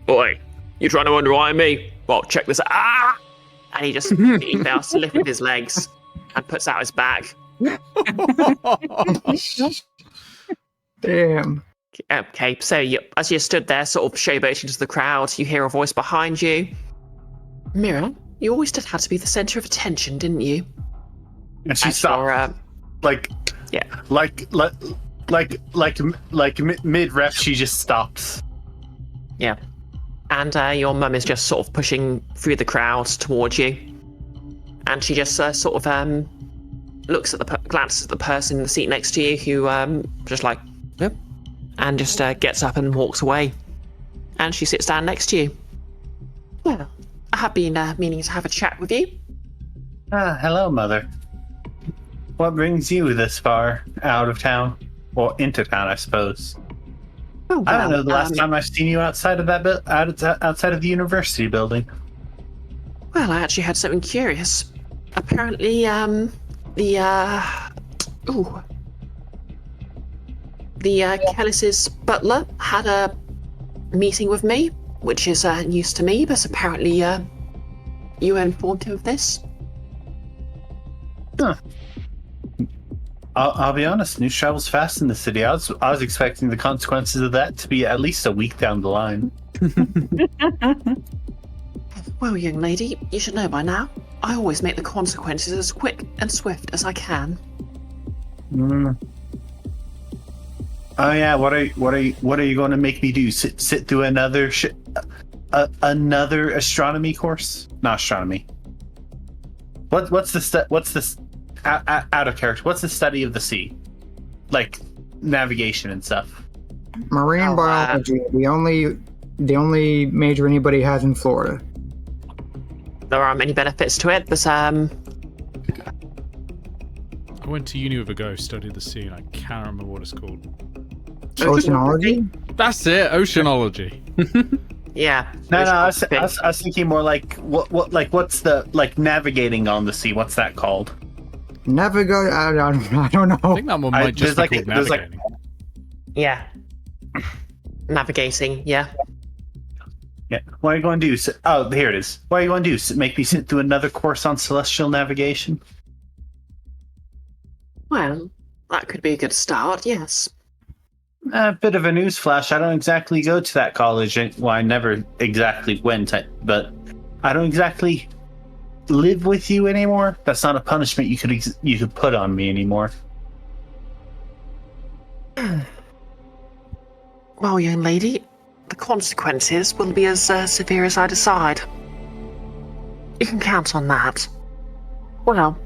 "Boy, you trying to undermine me? Well, check this out." Ah! And he just he fails to lift with his legs and puts out his back. Damn. Okay, so as you stood there, sort of showboating to the crowd, you hear a voice behind you. Mira, you always did have to be the center of attention, didn't you? And she As stopped. your, Mid rep, she just stops. Yeah. And your mum is just sort of pushing through the crowd towards you. And she just sort of looks at glances at the person in the seat next to you who just like, yep. And just gets up and walks away. And she sits down next to you. Well, I have been meaning to have a chat with you. Hello, Mother. What brings you this far out of town? Or into town, I suppose. Oh, well, I don't know the last time I've seen you outside of that outside of the university building. Well, I actually had something curious. Apparently, the Kellis's butler had a meeting with me, which is news to me, but apparently you informed him of this. Huh. I'll be honest, news travels fast in the city. I was expecting the consequences of that to be at least a week down the line. Well, young lady, you should know by now. I always make the consequences as quick and swift as I can. Oh yeah, what are you going to make me do? Sit through another astronomy course? Not astronomy. What's the out of character? What's the study of the sea? Like navigation and stuff. Marine biology, the only major anybody has in Florida. There aren't many benefits to it, but I went to uni with a guy who studied the sea, and I can't remember what it's called. Oceanology? That's it, oceanology. yeah. No, I was thinking more like what's the like navigating on the sea? What's that called? Navigate? I don't know. I think that one might just be called there's navigating. Yeah. Navigating, yeah. Yeah. What are you going to do? Oh, here it is. What are you going to do? Make me sit through another course on celestial navigation? Well, that could be a good start, yes. A bit of a newsflash. I don't exactly go to that college. Well, I never exactly went, but I don't exactly live with you anymore. That's not a punishment you could put on me anymore. Well, young lady, the consequences will be as severe as I decide. You can count on that. Well,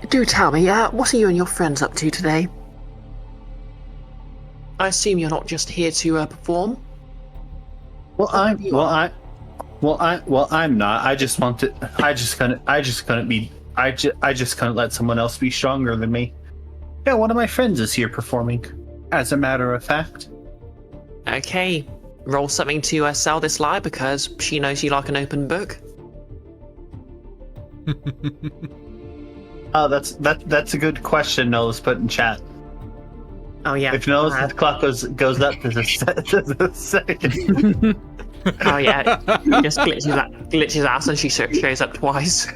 do tell me, what are you and your friends up to today? I assume you're not just here to perform. I'm not. I just couldn't let someone else be stronger than me. Yeah, one of my friends is here performing. As a matter of fact. Okay, roll something to sell this lie because she knows you like an open book. Oh, that's a good question. Knowles put in chat. Oh yeah. If Knowles' clock goes up to the second. Oh yeah, he just glitches out and she shows up twice.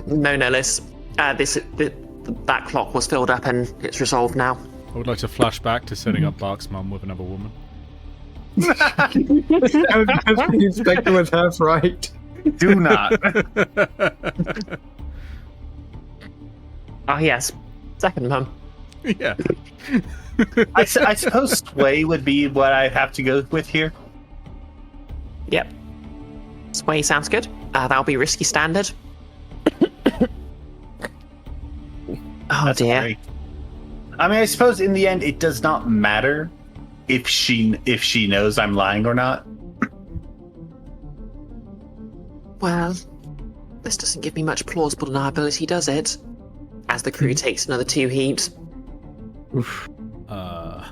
No, Nellis. That clock was filled up and it's resolved now. I would like to flash back to setting up Bark's mum with another woman. The Spectre was half right. Do not. Oh yes, second one. Yeah. I suppose sway would be what I have to go with here. Yep. Sway sounds good. That'll be risky standard. Oh That's dear. great. I mean, I suppose in the end, it does not matter if she knows I'm lying or not. Well, this doesn't give me much plausible deniability, does it? As the crew takes another 2 heat. Uh-oh.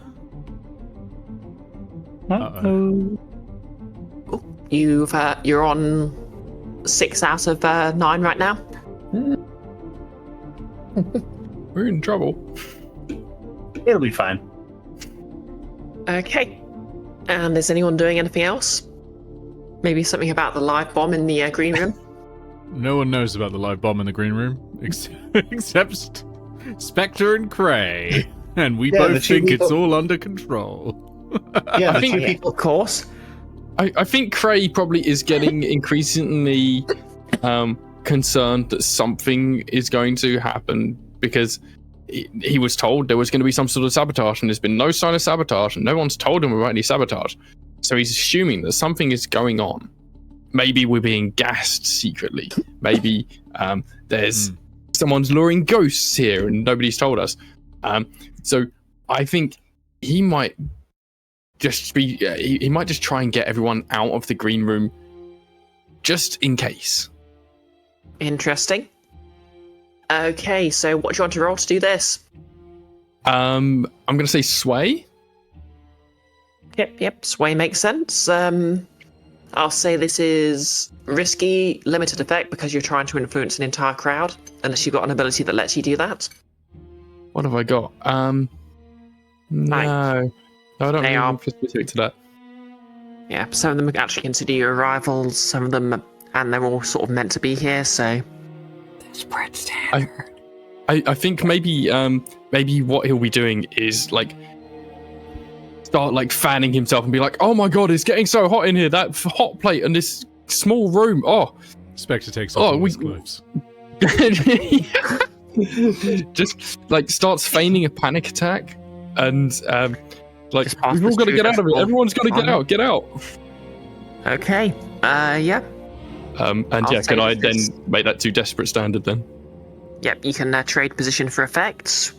You're on 6 out of 9 right now. We're in trouble. It'll be fine. Okay. And is anyone doing anything else? Maybe something about the live bomb in the green room? No one knows about the live bomb in the green room except Spectre and Cray, and we Yeah, the both two think it's people- all under control. Yeah, the think- two people. Of course. I think Cray probably is getting increasingly concerned that something is going to happen because he was told there was going to be some sort of sabotage, and there's been no sign of sabotage, and no one's told him about any sabotage. So he's assuming that something is going on. Maybe we're being gassed secretly. Maybe there's someone's luring ghosts here and nobody's told us. So I think he might just be. He might just try and get everyone out of the green room, just in case. Interesting. Okay, so what do you want to roll to do this? I'm going to say sway. Yep. Sway makes sense. I'll say this is risky, limited effect because you're trying to influence an entire crowd, unless you've got an ability that lets you do that. What have I got? No, I don't They really are- want specific to that. Yeah, some of them actually consider you rivals, some of them, and they're all sort of meant to be here, so... Spread standard. I think maybe what he'll be doing is like start like fanning himself and be like, oh my god, it's getting so hot in here. That hot plate and this small room. Oh, Spectre takes off all his clothes. just like starts feigning a panic attack and like Just pass we've all this got to through get out of it. Duskvol. Everyone's got to get Fine. out. Get out. Okay, yeah. And I'll yeah, can say I this- then make that too desperate standard then? Yep, you can trade position for effects.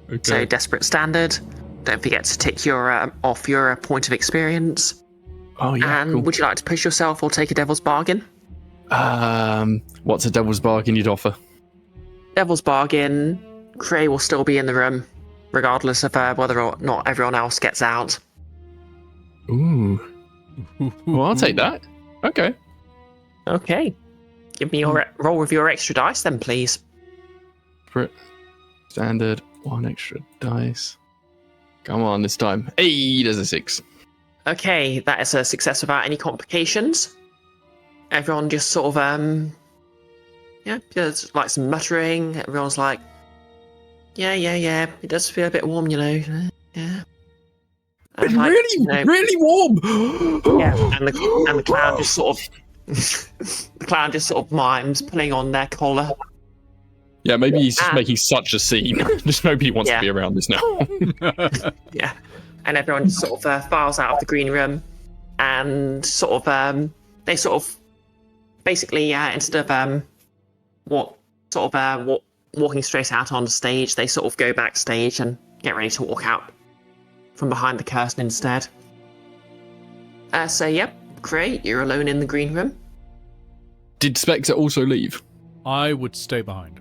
Okay. So desperate standard. Don't forget to tick your off your point of experience. Oh yeah, And cool. would you like to push yourself or take a devil's bargain? What's a devil's bargain you'd offer? Devil's bargain. Cray will still be in the room, regardless of whether or not everyone else gets out. Ooh. Well, I'll take that. Okay. Okay. Give me your roll with your extra dice then, please. Standard, 1 extra dice. Come on, this time. Hey, there's a 6. Okay, that is a success without any complications. Everyone just sort of, there's like some muttering. Everyone's like, yeah, it does feel a bit warm, you know. Yeah. And It's like, really, you know, really warm. yeah, and the clown just sort of, the clown just sort of mimes pulling on their collar. Yeah, maybe he's just Ah. making such a scene. Just nobody wants Yeah. to be around this now. Yeah, and everyone just sort of files out of the green room, and sort of they sort of basically instead of walking straight out on the stage, they sort of go backstage and get ready to walk out from behind the curtain instead. So yep, great, you're alone in the green room. Did Spectre also leave? I would stay behind.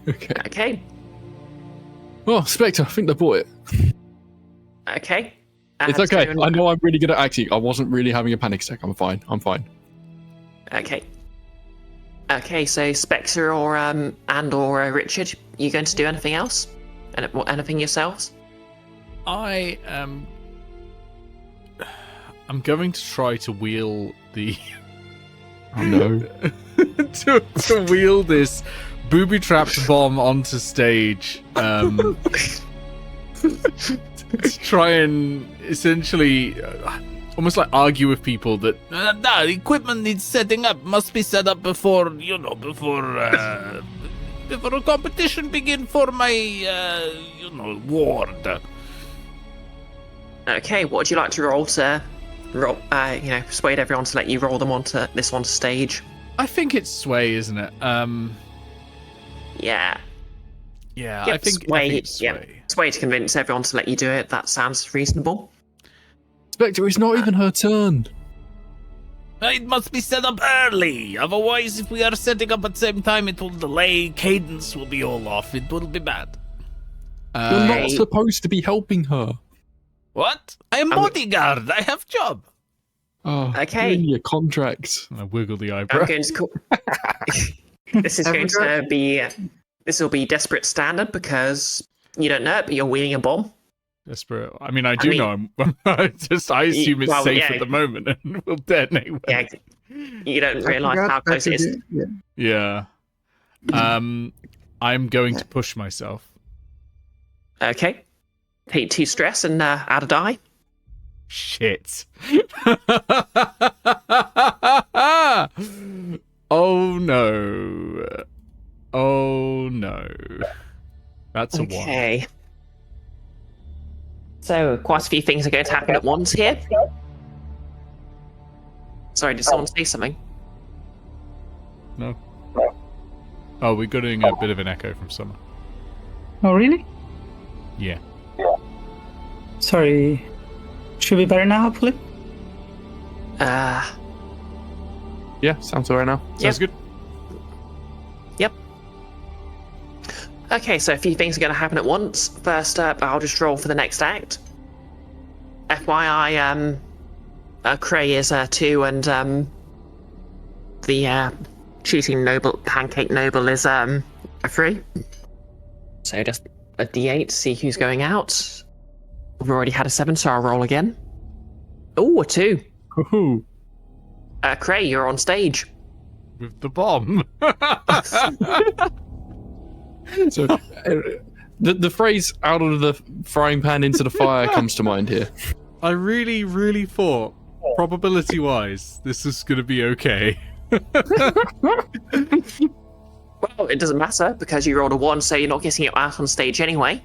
Okay. Okay, Well, Spectre, I think they bought it. okay. It's Does okay. anyone- I know I'm really good at acting. I wasn't really having a panic attack. I'm fine. Okay. Okay, so Spectre or Richard, you going to do anything else? Anything yourselves? I am. I'm going to try to wheel the. Oh no. to wheel this booby-trapped bomb onto stage. To try and essentially. almost like argue with people that No, equipment needs setting up. Must be set up before, before a competition begin for my, ward. Okay, what would you like to roll to persuade everyone to let you roll them onto stage? I think it's sway, isn't it? Yeah. Yeah, Yep, I think it's sway. Sway to convince everyone to let you do it. That sounds reasonable. Spectre, it's not even her turn. It must be set up early. Otherwise, if we are setting up at the same time, it will delay. Cadence will be all off. It will be bad. You're not supposed to be helping her. What? I am bodyguard. I have job. Oh, Okay. you're in your contract. I wiggle the eyebrow. I'm going to call. This is going to be. This will be desperate standard because you don't know it, but you're wheeling a bomb. Desperate. I mean, I know I'm. I assume it's safe at the moment and will detonate. Yeah. You don't realise how close it is. Yeah. I'm going to push myself. Okay. Take 2 stress and add a die. Shit. Oh no. Oh no. That's a 1. Okay. So, quite a few things are going to happen at once here. Sorry, did someone say something? No. Oh, we're getting a bit of an echo from Summer. Oh, really? Yeah. Sorry. Should be better now, hopefully? Yeah, sounds alright now. Sounds good. Yep. Okay, so a few things are going to happen at once. First up, I'll just roll for the next act. FYI, Cray is 2, and the shooting noble, pancake noble is a 3. So just a d8 to see who's going out. We've already had a 7, so I'll roll again. Oh, a 2. Ooh, Cray, you're on stage. with the bomb. So, the phrase "out of the frying pan into the fire" comes to mind here. I really, really thought, probability-wise, this is going to be okay. Well, it doesn't matter because you rolled a 1, so you're not getting it out on stage anyway.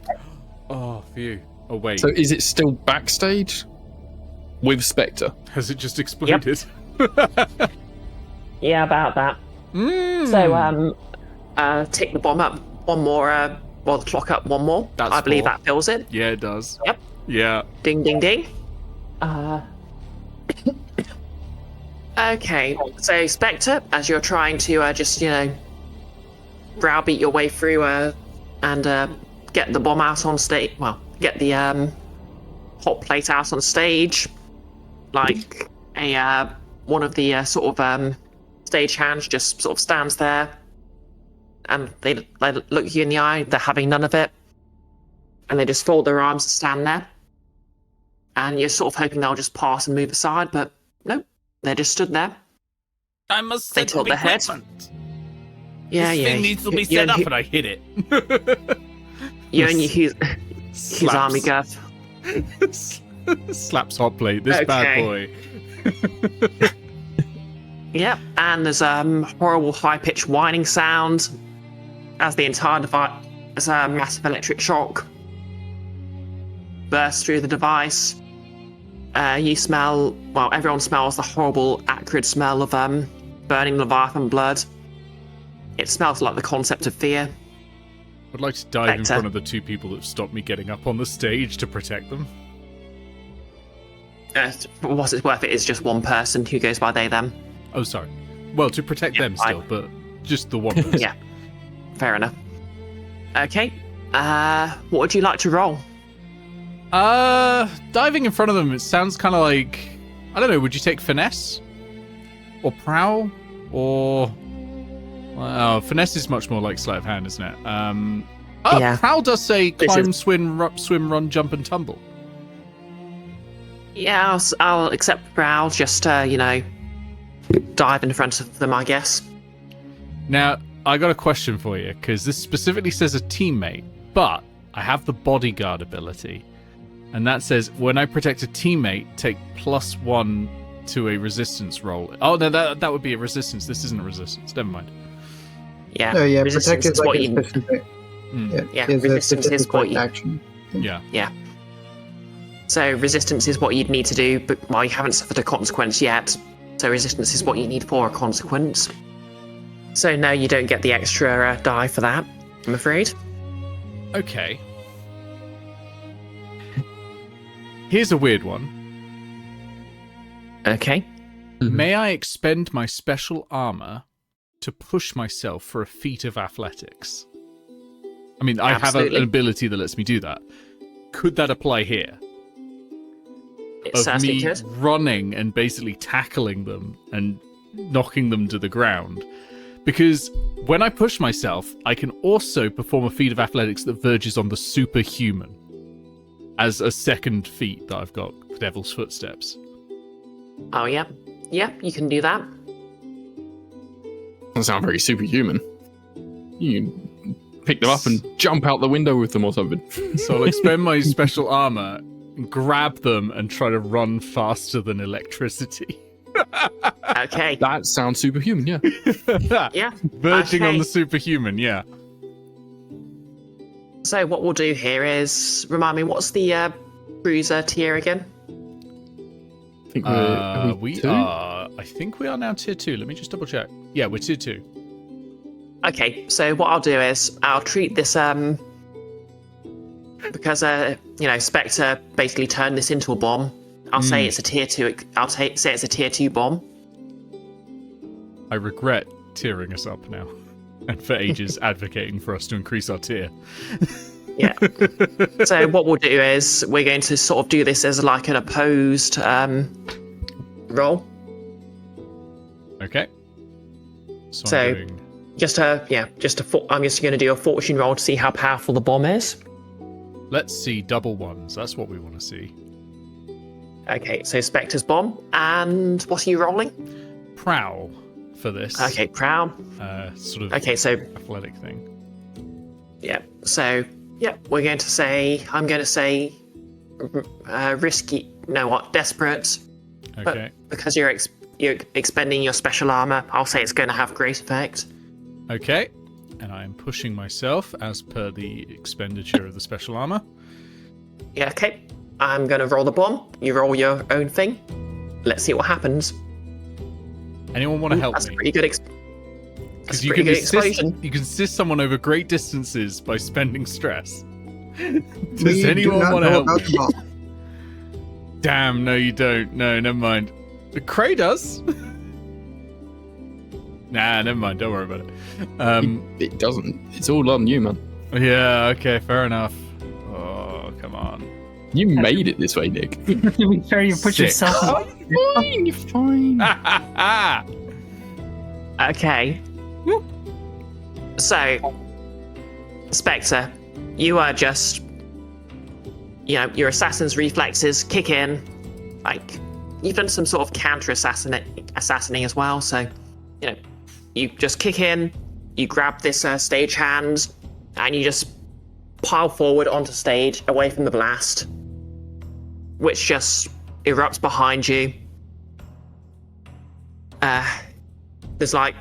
Oh, phew. Oh, wait. So, is it still backstage with Spectre? Has it just exploded? Yeah, about that. So, tick the bomb up one more, the clock up one more. That's I believe 4. that fills it. Yeah, it does. Yep. Yeah. Ding, ding, ding. Okay, so Spectre, as you're trying to just, browbeat your way through and get the bomb out on stage, well, get the hot plate out on stage, like one of the stage hands just sort of stands there, and they look you in the eye. They're having none of it, and they just fold their arms and stand there. And you're sort of hoping they'll just pass and move aside, but nope, they just stood there. I must They set tilt up their head. equipment. Yeah, This yeah. thing needs to be set up, and I hit it. You only his Slaps. army girth. Slaps hot plate. This bad boy. Yep, and there's horrible high-pitched whining sound as the entire device, as a massive electric shock bursts through the device. You smell, well, everyone smells the horrible, acrid smell of burning Leviathan blood. It smells like the concept of fear. I'd like to dive in Spectre. front of the 2 people that stopped me getting up on the stage to protect them. For what it's worth, it is just one person who goes by they, them. Oh, sorry. Well, to protect them still, but just the one person. Yeah, fair enough. Okay, what would you like to roll? Diving in front of them, it sounds kind of like, I don't know, would you take finesse? Or prowl? Or... Well, finesse is much more like sleight of hand, isn't it? Yeah. Prowl does say This climb, is- swim, run, jump, and tumble. Yeah, I'll accept Prowl, just, dive in front of them, I guess. Now, I got a question for you, because this specifically says a teammate, but I have the bodyguard ability. And that says, when I protect a teammate, take +1 to a resistance roll. Oh, no, that would be a resistance. This isn't a resistance. Never mind. Yeah. Oh yeah, resistance protect is is like what a you. specific. Yeah, is a resistance is specific what you. action. Yeah. So resistance is what you'd need to do, but you haven't suffered a consequence yet. So resistance is what you need for a consequence. So no, you don't get the extra die for that, I'm afraid. Okay. Here's a weird one. Okay. May I expend my special armor to push myself for a feat of athletics? I mean, I have Absolutely. an ability that lets me do that. Could that apply here? It Of certainly me could. running and basically tackling them and knocking them to the ground. Because when I push myself, I can also perform a feat of athletics that verges on the superhuman as a second feat that I've got, Devil's Footsteps. Oh yeah. Yeah, you can do that. Doesn't sound very superhuman. You can pick them up and jump out the window with them or something. So I'll expend my special armor, grab them, and try to run faster than electricity. Okay. That sounds superhuman, yeah. Yeah. Verging on Okay. the superhuman, yeah. So what we'll do here is remind me, what's the cruiser tier again? I think are We two? are. I think we are now tier 2. Let me just double check. Yeah, we're tier 2. Okay, so what I'll do is I'll treat this because Spectre basically turned this into a bomb. I'll say it's a tier 2. Say it's a tier 2 bomb. I regret tiering us up now. And for ages advocating for us to increase our tier. Yeah. So what we'll do is we're going to sort of do this as like an opposed roll. Okay. So So- I'm doing... I'm just going to do a fortune roll to see how powerful the bomb is. Let's see double ones. That's what we want to see. Okay, so Spectre's bomb, and what are you rolling? Prowl for this. Okay, prowl. Sort of Okay, so athletic thing. yeah, so yeah, we're going to say I'm going to say risky. No, what? Desperate. Okay. But because you're expending your special armor, I'll say it's going to have great effect. Okay. And I am pushing myself as per the expenditure of the special armor. Yeah, okay. I'm going to roll the bomb. You roll your own thing. Let's see what happens. Anyone want to help That's a me? pretty good. That's Because a pretty good explosion. you can assist someone over great distances by spending stress. We Does do anyone not want to know help about me? the bomb. Damn, no, you don't. No, never mind. The Cray does. Nah, never mind. Don't worry about it. It doesn't. It's all on you, man. Yeah, okay, fair enough. Oh, come on. You made it this way, Nick. Make sure you put Sick. yourself. Fine, you're fine. Okay. So, Spectre, you are just, your assassin's reflexes kick in. Like, you've done some sort of counter assassinating as well. So, you just kick in, you grab this stage hand, and you just pile forward onto stage away from the blast, which just erupts behind you. There's like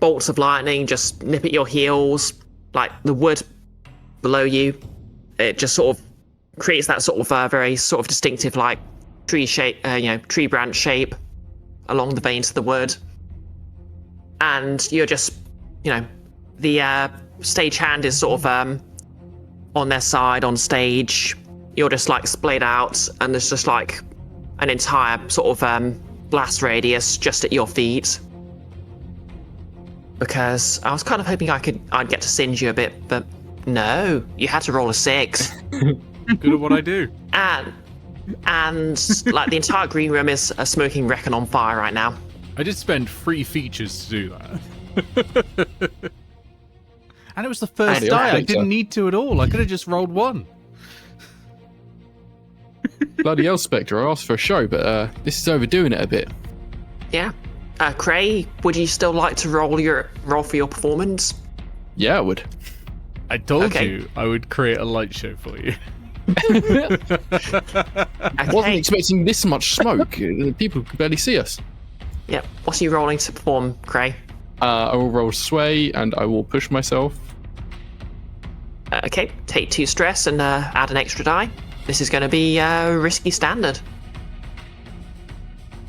bolts of lightning just nip at your heels, like the wood below you. It just sort of creates that sort of very sort of distinctive like tree shape, tree branch shape along the veins of the wood. And you're just, the stage hand is sort of on their side on stage. You're just like splayed out, and there's just like an entire sort of blast radius just at your feet. Because I was kind of hoping I'd get to singe you a bit, but no, you had to roll a 6. Good at what I do. And like the entire green room is a smoking wreck and on fire right now. I did spend 3 features to do that. And it was the first Bloody die. I hell, didn't so. need to at all. I could have just rolled 1. Bloody hell, Spectre. I asked for a show, but this is overdoing it a bit. Yeah. Cray, would you still like to roll for your performance? Yeah, I would. I told Okay. you I would create a light show for you. Wasn't Okay. expecting this much smoke. People could barely see us. Yep. What are you rolling to perform, Cray? I will roll sway and I will push myself. Okay. Take 2 stress and add an extra die. This is going to be risky standard.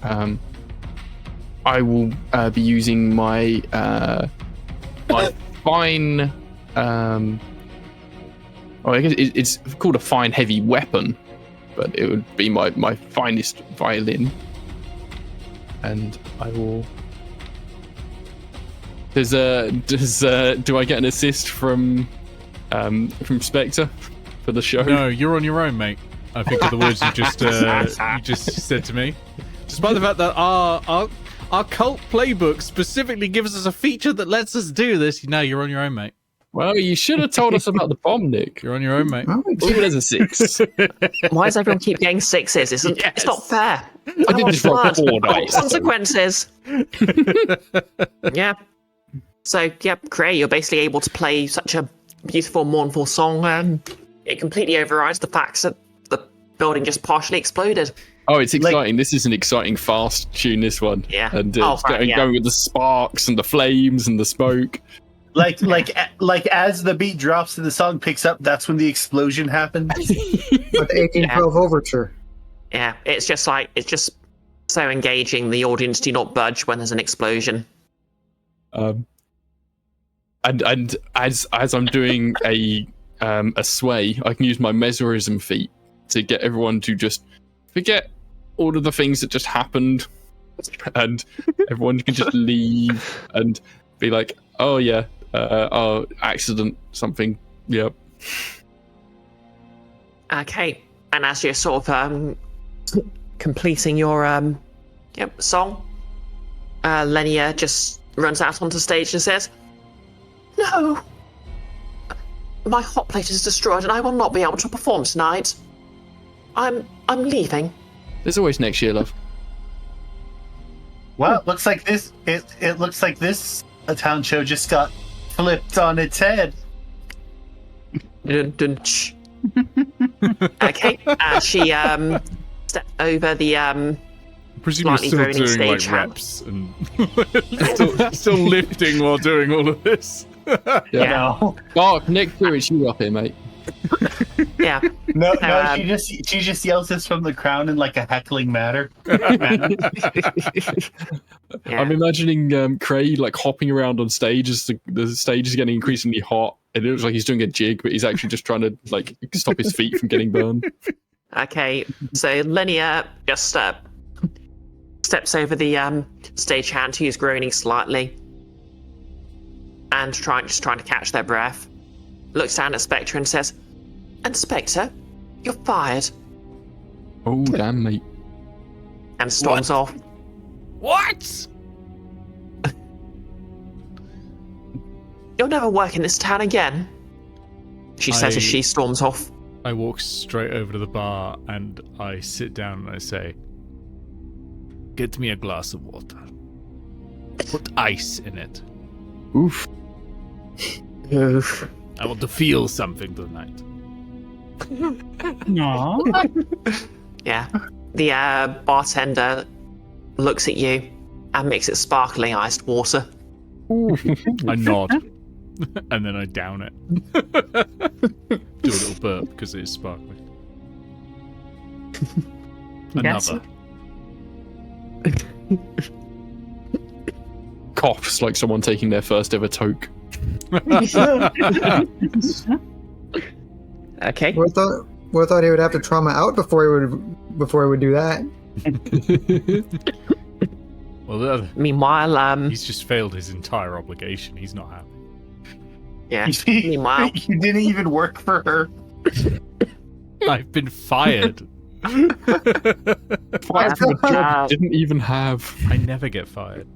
I will be using my my fine. I guess it's called a fine heavy weapon, but it would be my finest violin. And I will. Do I get an assist from Spectre for the show? No, you're on your own, mate. I think of the words you just said to me. Despite the fact that our cult playbook specifically gives us a feature that lets us do this, no, you're on your own, mate. Well, you should have told us about the bomb, Nick. You're on your own, mate. Oh, Ooh, there's a 6. Why does everyone keep getting 6s? It's not fair. I did just roll 4 dice. Consequences. Yeah. So, Cray, you're basically able to play such a beautiful, mournful song. It completely overrides the fact that the building just partially exploded. Oh, it's exciting. This is an exciting, fast tune, this one. Yeah. And Right, going with the sparks and the flames and the smoke. Like as the beat drops and the song picks up, that's when the explosion happens. with the 1812 overture. Yeah, it's just so engaging. The audience do not budge when there's an explosion. And as I'm doing a sway, I can use my mesmerism feat to get everyone to just forget all of the things that just happened, and everyone can just leave and be like, "Oh yeah, accident, something, yep." Okay, and as you're sort of completing your song, Lenia just runs out onto stage and says, "No, my hot plate is destroyed, and I will not be able to perform tonight. I'm leaving." There's always next year, love. Well, it looks like this. It looks like this a town show just got flipped on its head. Dun, dun, shh. Okay, she stepped over the Presume you're slightly still groaning doing like stagehand. reps and still lifting while doing all of this. Yeah. No, Bark, Nick, it's you up here, mate. Yeah. no, Um, she just yells this from the crown in like a heckling manner. Yeah. I'm imagining Cray like hopping around on stage as the stage is getting increasingly hot, and it looks like he's doing a jig, but he's actually just trying to like stop his feet from getting burned. Okay, so Lenia just steps over the stagehand who's groaning slightly and trying to catch their breath. Looks down at Spectre and says, "And Spectre, you're fired," Oh damn, mate! and storms off. What? "You'll never work in this town again," she says as she storms off. I walk straight over to the bar and I sit down and I say, "Get me a glass of water. Put ice in it. Oof. Oof. I want to feel something tonight." No. Yeah. The bartender looks at you and mixes sparkling iced water. I nod and then I down it. Do a little burp because it is sparkling. Yes. Another. Coughs like someone taking their first ever toke. Okay. We thought he would have to trauma out before he would do that. Well, Meanwhile, he's just failed his entire obligation. He's not happy. yeah. Meanwhile, You didn't even work for her. I've been fired. Fired from a job he didn't even have. I never get fired.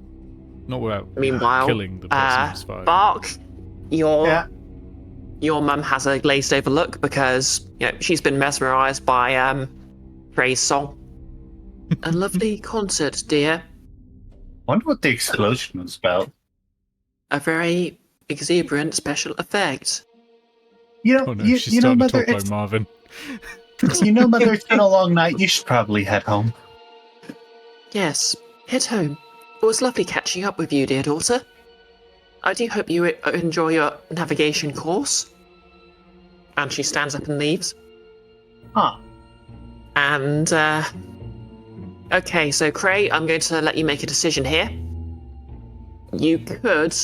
Not without Meanwhile, killing the person who's fired. Bark, Yeah. your mum has a glazed over look because she's been mesmerised by Cray's song. "A lovely concert, dear. Wonder what the explosion was about. A very exuberant special effect." You know, Oh no, you she's know, starting to Mother, talk like Marvin. You know, Mother, it's been a long night. You should probably head home. Yes, head home. It was lovely catching up with you, dear daughter. I do hope you enjoy your navigation course. And she stands up and leaves. Huh. And, okay, so Cray, I'm going to let you make a decision here. You could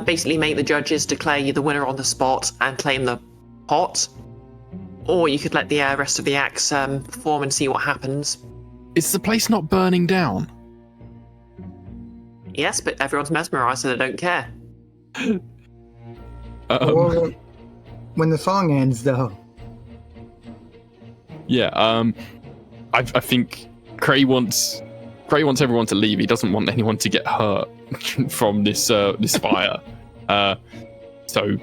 basically make the judges declare you the winner on the spot and claim the pot. Or you could let the rest of the acts perform and see what happens. Is the place not burning down? Yes, but everyone's mesmerised so they don't care. Or when the song ends, though. Yeah, I think Cray wants everyone to leave. He doesn't want anyone to get hurt from this fire. So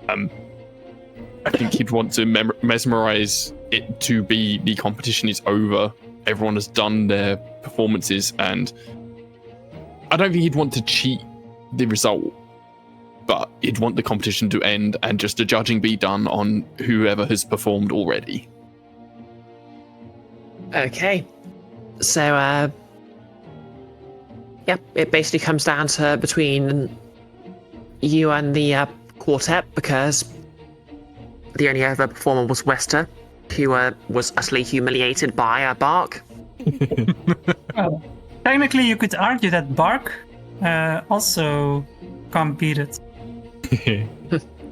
I think he'd want to mesmerize it to be the competition is over. Everyone has done their performances, and I don't think he'd want to cheat the result, but he'd want the competition to end and just the judging be done on whoever has performed already. Okay. So, it basically comes down to between you and the quartet, because the only other performer was Wester, who was utterly humiliated by Bark. Well, technically, you could argue that Bark also competed.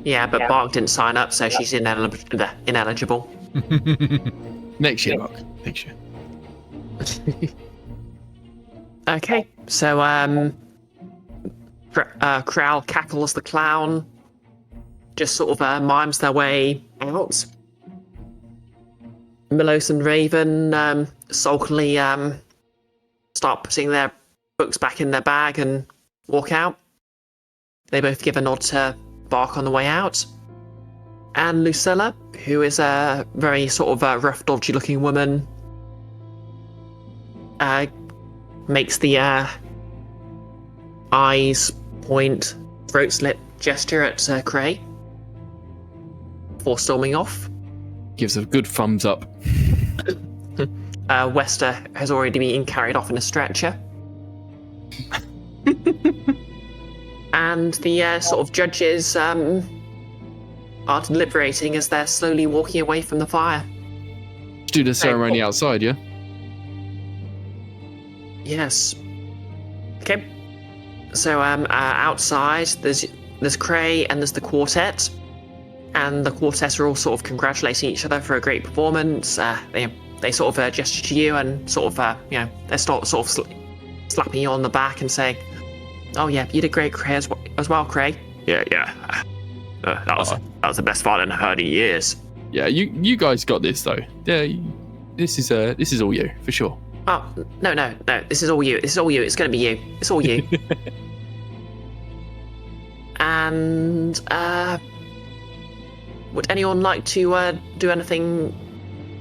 Yeah, but Bark didn't sign up, so she's ineligible. Next year, Mark. Next year. Okay, so Crowl cackles the clown, just sort of mimes their way out. Melos and Raven sulkily start putting their books back in their bag and walk out. They both give a nod to Bark on the way out. And Lucilla, who is a very sort of rough, dodgy-looking woman, makes the eyes point, throat slit gesture at Cray before storming off. Gives a good thumbs up. Wester has already been carried off in a stretcher. And the sort of judges are deliberating as they're slowly walking away from the fire. Do the ceremony outside, yeah? Yes. Okay. So outside there's Cray and there's the quartet, and the quartet are all sort of congratulating each other for a great performance. They sort of gesture to you and sort of they start sort of slapping you on the back and saying, "Oh yeah, you did great, Cray, as well, Cray." Yeah. That was the best fight I've heard in years. Yeah, you guys got this though. Yeah, this is all you for sure. Oh, no. This is all you. It's going to be you. It's all you. And, would anyone like to do anything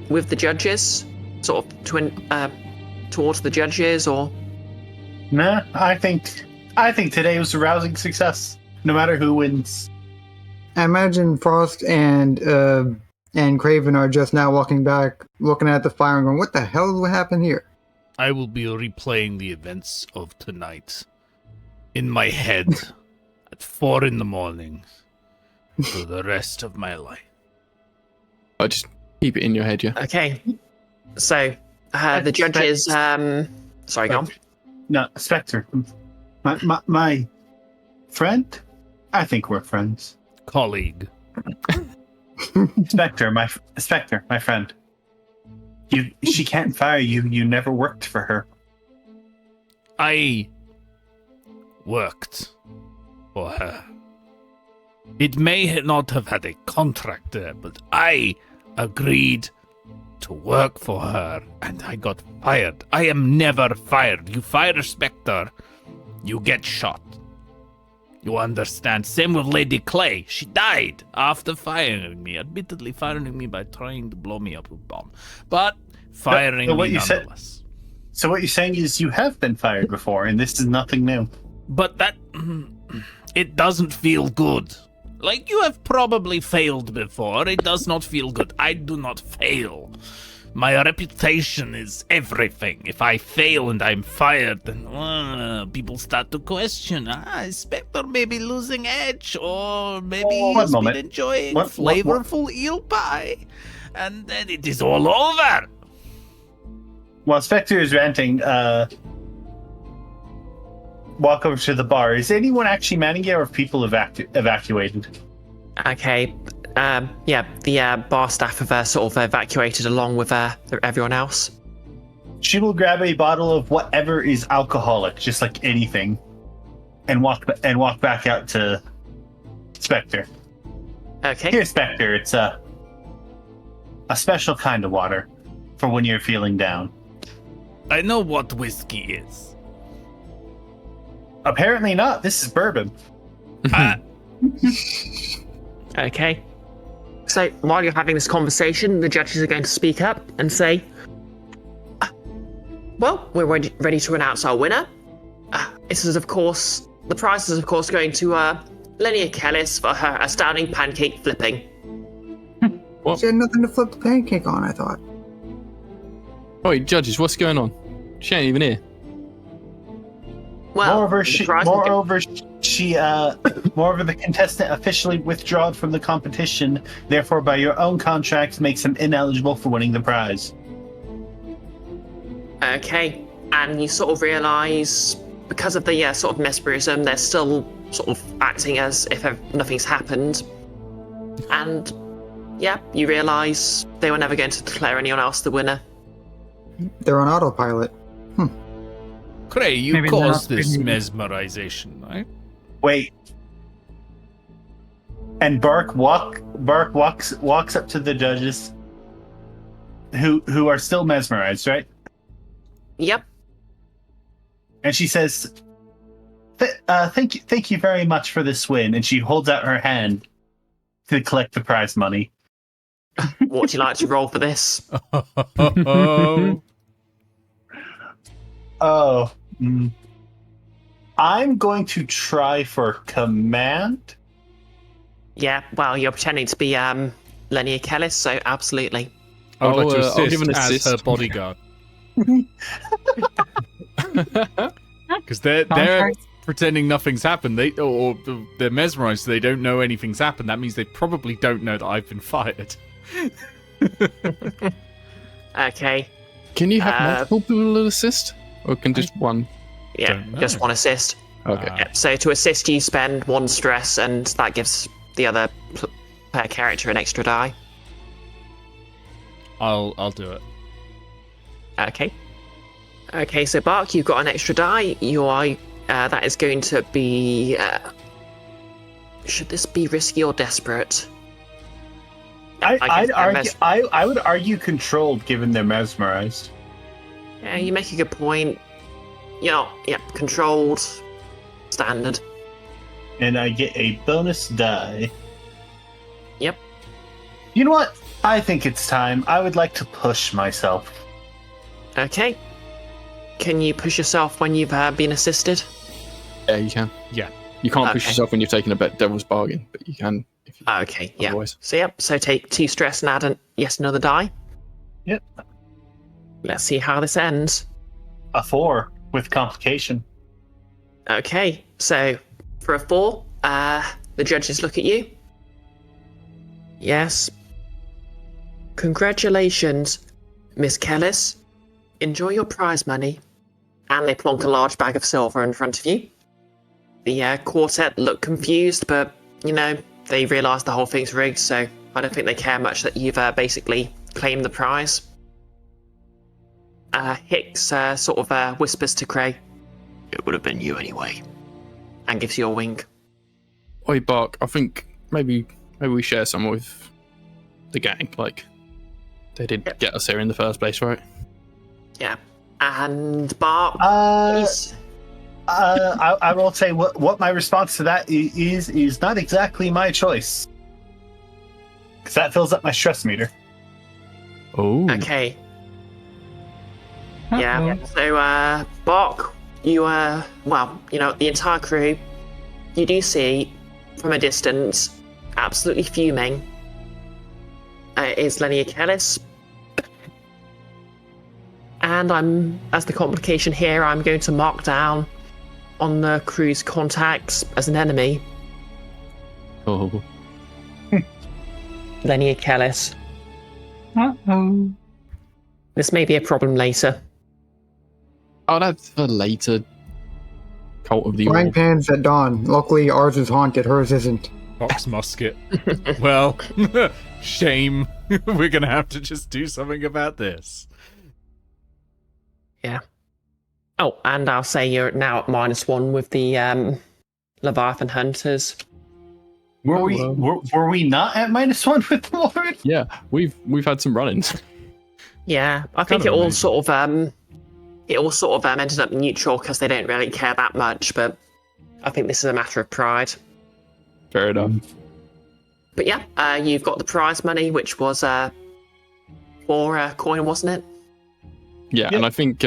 with the judges? Sort of towards the judges, or? Nah, I think today was a rousing success, no matter who wins. I imagine Frost and Craven are just now walking back, looking at the fire and going, what the hell happened here? I will be replaying the events of tonight in my head at 4 a.m. for the rest of my life. I just keep it in your head, yeah. Okay. So the judges. Sorry, go on. No, Spectre. My friend. I think we're friends. Colleague. Spectre, my friend. She can't fire you. You never worked for her. I worked for her. It may not have had a contract there, but I agreed to work for her, and I got fired. I am never fired. You fire Spectre, you get shot. You understand? Same with Lady Clay. She died after firing me, admittedly firing me by trying to blow me up with a bomb. But firing me nonetheless. So what you're saying is you have been fired before, and this is nothing new. But that... it doesn't feel good. Like, you have probably failed before. It does not feel good. I do not fail. My reputation is everything. If I fail and I'm fired, then people start to question. Spectre may be losing edge, or maybe he's been enjoying flavorful eel pie, and then it is all over. While Spectre is ranting, walk over to the bar. Is anyone actually manning it, or have people evacuated? Okay. The bar staff have sort of evacuated along with everyone else. She will grab a bottle of whatever is alcoholic, just like anything, and walk back out to Spectre. Okay. Here, Spectre, it's a special kind of water for when you're feeling down. I know what whiskey is. Apparently not. This is bourbon. Okay. So while you're having this conversation, the judges are going to speak up and say, well, we're ready to announce our winner. The prize is of course going to Lenia Kellis for her astounding pancake flipping. She had nothing to flip the pancake on, I thought. Wait, judges, what's going on? She ain't even here. Well, moreover, the contestant officially withdrawn from the competition. Therefore, by your own contract, makes him ineligible for winning the prize. Okay, and you sort of realise, because of the sort of mesmerism, they're still sort of acting as if nothing's happened. And you realise they were never going to declare anyone else the winner. They're on autopilot. Cray, you Maybe caused not. this mesmerization, right? Wait. And Bark walks up to the judges, who are still mesmerized, right? Yep. And she says, "Thank you very much for this win." And she holds out her hand to collect the prize money. What would you like to roll for this? Oh. I'm going to try for command. Yeah, well, you're pretending to be Lenia Kellis, so absolutely. I would like to I'll give assist an as assist. her bodyguard. Because they're Contract. pretending nothing's happened. They're mesmerized, so they don't know anything's happened. That means they probably don't know that I've been fired. Okay. Can you have multiple people assist? Or can just one? Yeah, Don't know. just one assist. Okay. Yeah, so to assist, you spend one stress, and that gives the other player character an extra die. I'll do it. Okay. Okay, so Bark, you've got an extra die. That is going to be. Should this be risky or desperate? I would argue controlled, given they're mesmerized. Yeah, you make a good point. Controlled, standard. And I get a bonus die. Yep. You know what? I think it's time. I would like to push myself. Okay. Can you push yourself when you've been assisted? Yeah, you can. Yeah. You can't push Okay. yourself when you've taken a devil's bargain, but you can if you Okay, yeah. otherwise. So take 2 stress and add another die. Yep. Let's see how this ends. A 4 with complication. Okay, so for a 4, the judges look at you. Yes. Congratulations, Miss Kellis. Enjoy your prize money. And they plonk a large bag of silver in front of you. The quartet look confused, but, they realise the whole thing's rigged, so I don't think they care much that you've basically claimed the prize. Hicks sort of whispers to Cray, "It would have been you anyway," and gives you a wink. Oi, Bark, I think maybe we share some with the gang. Like, they did Yep. get us here in the first place, right? Yeah. And Bark, please. I will say what my response to that is not exactly my choice. Because that fills up my stress meter. Oh. Okay. Yeah. So, Bark, you the entire crew, you do see from a distance absolutely fuming is Lenny Achilles. And as the complication here, I'm going to mark down on the crew's contacts as an enemy. Oh. Lenny Achilles. Uh-oh. This may be a problem later. Oh, that's for later. Cult of the Frying Orb. pans at dawn. Luckily, ours is haunted. Hers isn't. Box musket. Well, shame. We're gonna have to just do something about this. Yeah. Oh, and I'll say you're now at -1 with the Leviathan Hunters. Were we not at -1 with the Lord? Yeah, we've had some run-ins. Yeah, I think Kind of it all amazing. sort of ended up neutral because they don't really care that much. But I think this is a matter of pride. Fair enough. But yeah, you've got the prize money, which was 4 coin, wasn't it? Yeah, and I think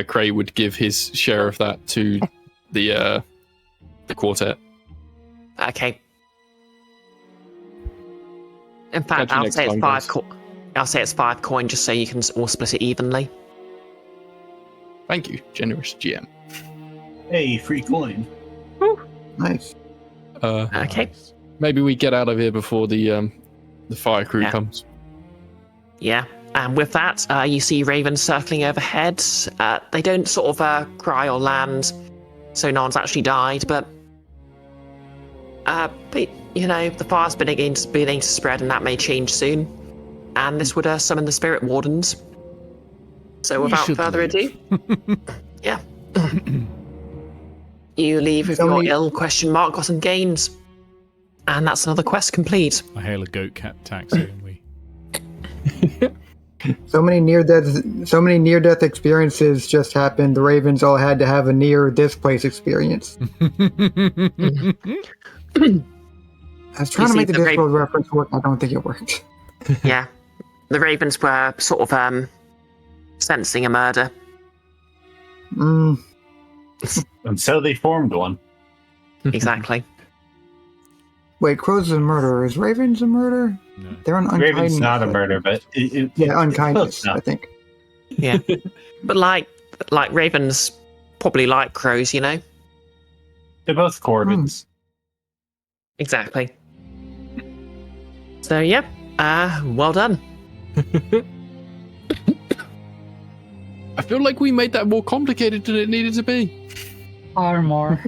Cray would give his share of that to the quartet. Okay. In Catch fact, you I'll next say it's time, 5 guys. coin. I'll say it's 5 coin, just so you can all split it evenly. Thank you, generous GM. Hey, free coin. Nice. Okay. Maybe we get out of here before the fire crew Yeah. comes. Yeah. And with that, you see ravens circling overhead. They don't sort of cry or land, so no one's actually died. But you know, the fire's beginning to spread, and that may change soon. And this would summon the spirit wardens. So We without should further leave. ado, yeah, you leave with So your many- ill gotten gains, and that's another quest complete. I hail a goat cat taxi and we. So many near-death experiences just happened. The Ravens all had to have a near this place experience. I was trying You to make see the the Discworld reference work. I don't think it worked. Yeah, the ravens were sort of sensing a murder. Mm, And so they formed one. Exactly. wait, Crow's a murderer. Is Ravens a murder? No. They're an unkindness. Raven's not a murder, but Yeah, it's unkindness, close enough. I think. Yeah, but like ravens probably like crows, you know. They're both Corbins. Exactly. So yeah, well done. I feel like we made that more complicated than it needed to be. Far more.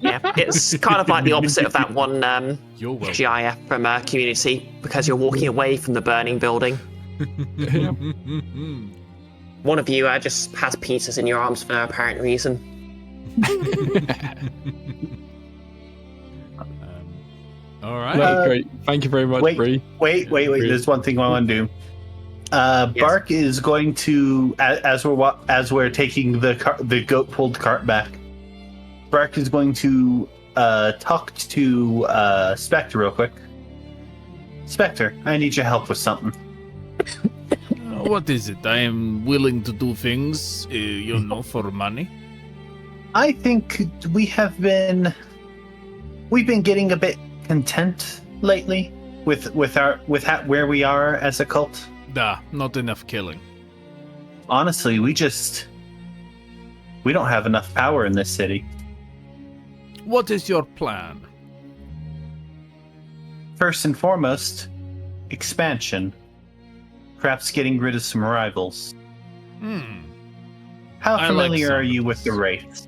Yeah, it's kind of like the opposite of that one You're welcome. GIF from Community, because you're walking away from the burning building. One of you just has Peters in your arms for no apparent reason. All right. That was great. Thank you very much, wait. Bree. Wait. There's one thing I want to do. Bark is going to, as we're taking the goat pulled cart back. Bark is going to talk to Spectre real quick. Spectre, I need your help with something. What is it? I am willing to do things, for money. I think we've been getting a bit content lately with where we are as a cult. Not enough killing. Honestly, we don't have enough power in this city. What is your plan? First and foremost, expansion. Perhaps getting rid of some rivals. How I like familiar some are of you with the this. wraiths?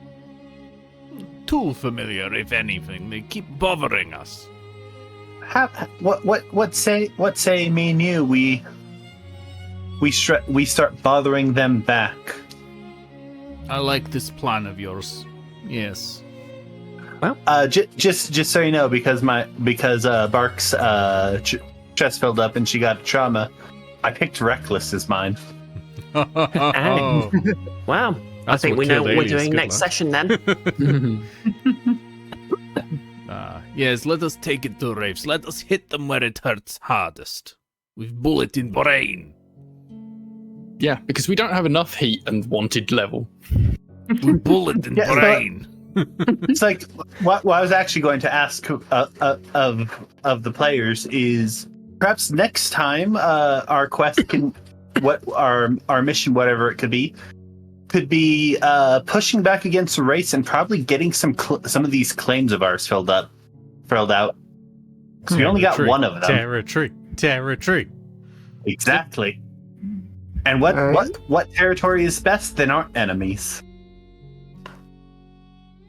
Too familiar, if anything. They keep bothering us. What say me and you we start bothering them back? I like this plan of yours. Yes. Just so you know, because Bark's chest filled up and she got trauma, I picked reckless as mine. Oh, Wow. I That's think what we know killed what we're Alias. doing Good next luck. session then. Yes, let us take it to Raves. Let us hit them where it hurts hardest. With bullet in brain. Yeah, because we don't have enough heat and wanted level. With bullet in Yeah, but- brain. It's like what I was actually going to ask of the players is perhaps next time our quest can what our mission, whatever it could be pushing back against the race and probably getting some of these claims of ours filled out. Because we only got one of them. Territory. Exactly. And what territory is best than our enemies?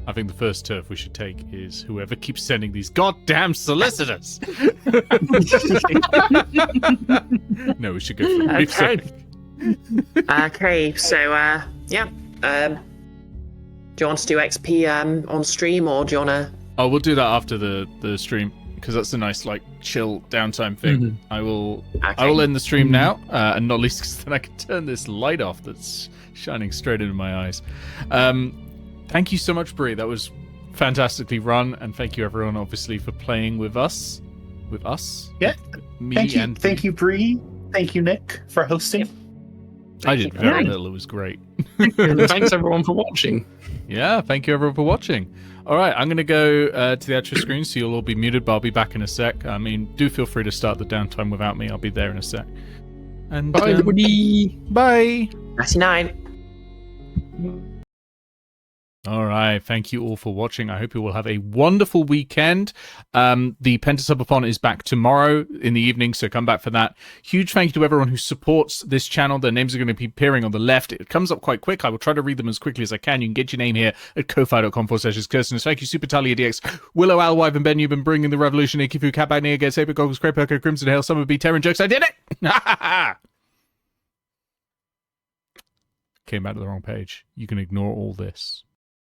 I think the first turf we should take is whoever keeps sending these goddamn solicitors. No, we should go for the Okay. Okay, so yeah. Do you want to do XP on stream, or do you want to? Oh, we'll do that after the stream because that's a nice like chill downtime thing. Mhm. I will Okay. end the stream now, and not least because then I can turn this light off that's shining straight into my eyes. Thank you so much, Bree. That was fantastically run, and thank you everyone, obviously, for playing with us. Yeah. Me Thank you, Bree. Thank you, Nick, for hosting. I did very Yeah. little. It was great. Thanks everyone for watching. Yeah, thank you everyone for watching. All right, I'm going to go to the actual screen, so you'll all be muted, but I'll be back in a sec. I mean, do feel free to start the downtime without me. I'll be there in a sec. And Bye, everybody. Bye. 99. All right, thank you all for watching. I hope you will have a wonderful weekend. The Pentasubathon is back tomorrow in the evening, so come back for that. Huge thank you to everyone who supports this channel. Their names are going to be appearing on the left. It comes up quite quick. I will try to read them as quickly as I can. You can get your name here at ko-fi.com/HisCursedness. Thank you, Super Talia DX, Willow, Alwive, and Ben. You've been bringing the revolution. Ikifu, Cat Back, Nia, Get Saber, Goggles, Cray, Perko, Crimson Hail, Summer B, Terran Jokes. I did it! Came back to the wrong page. You can ignore all this.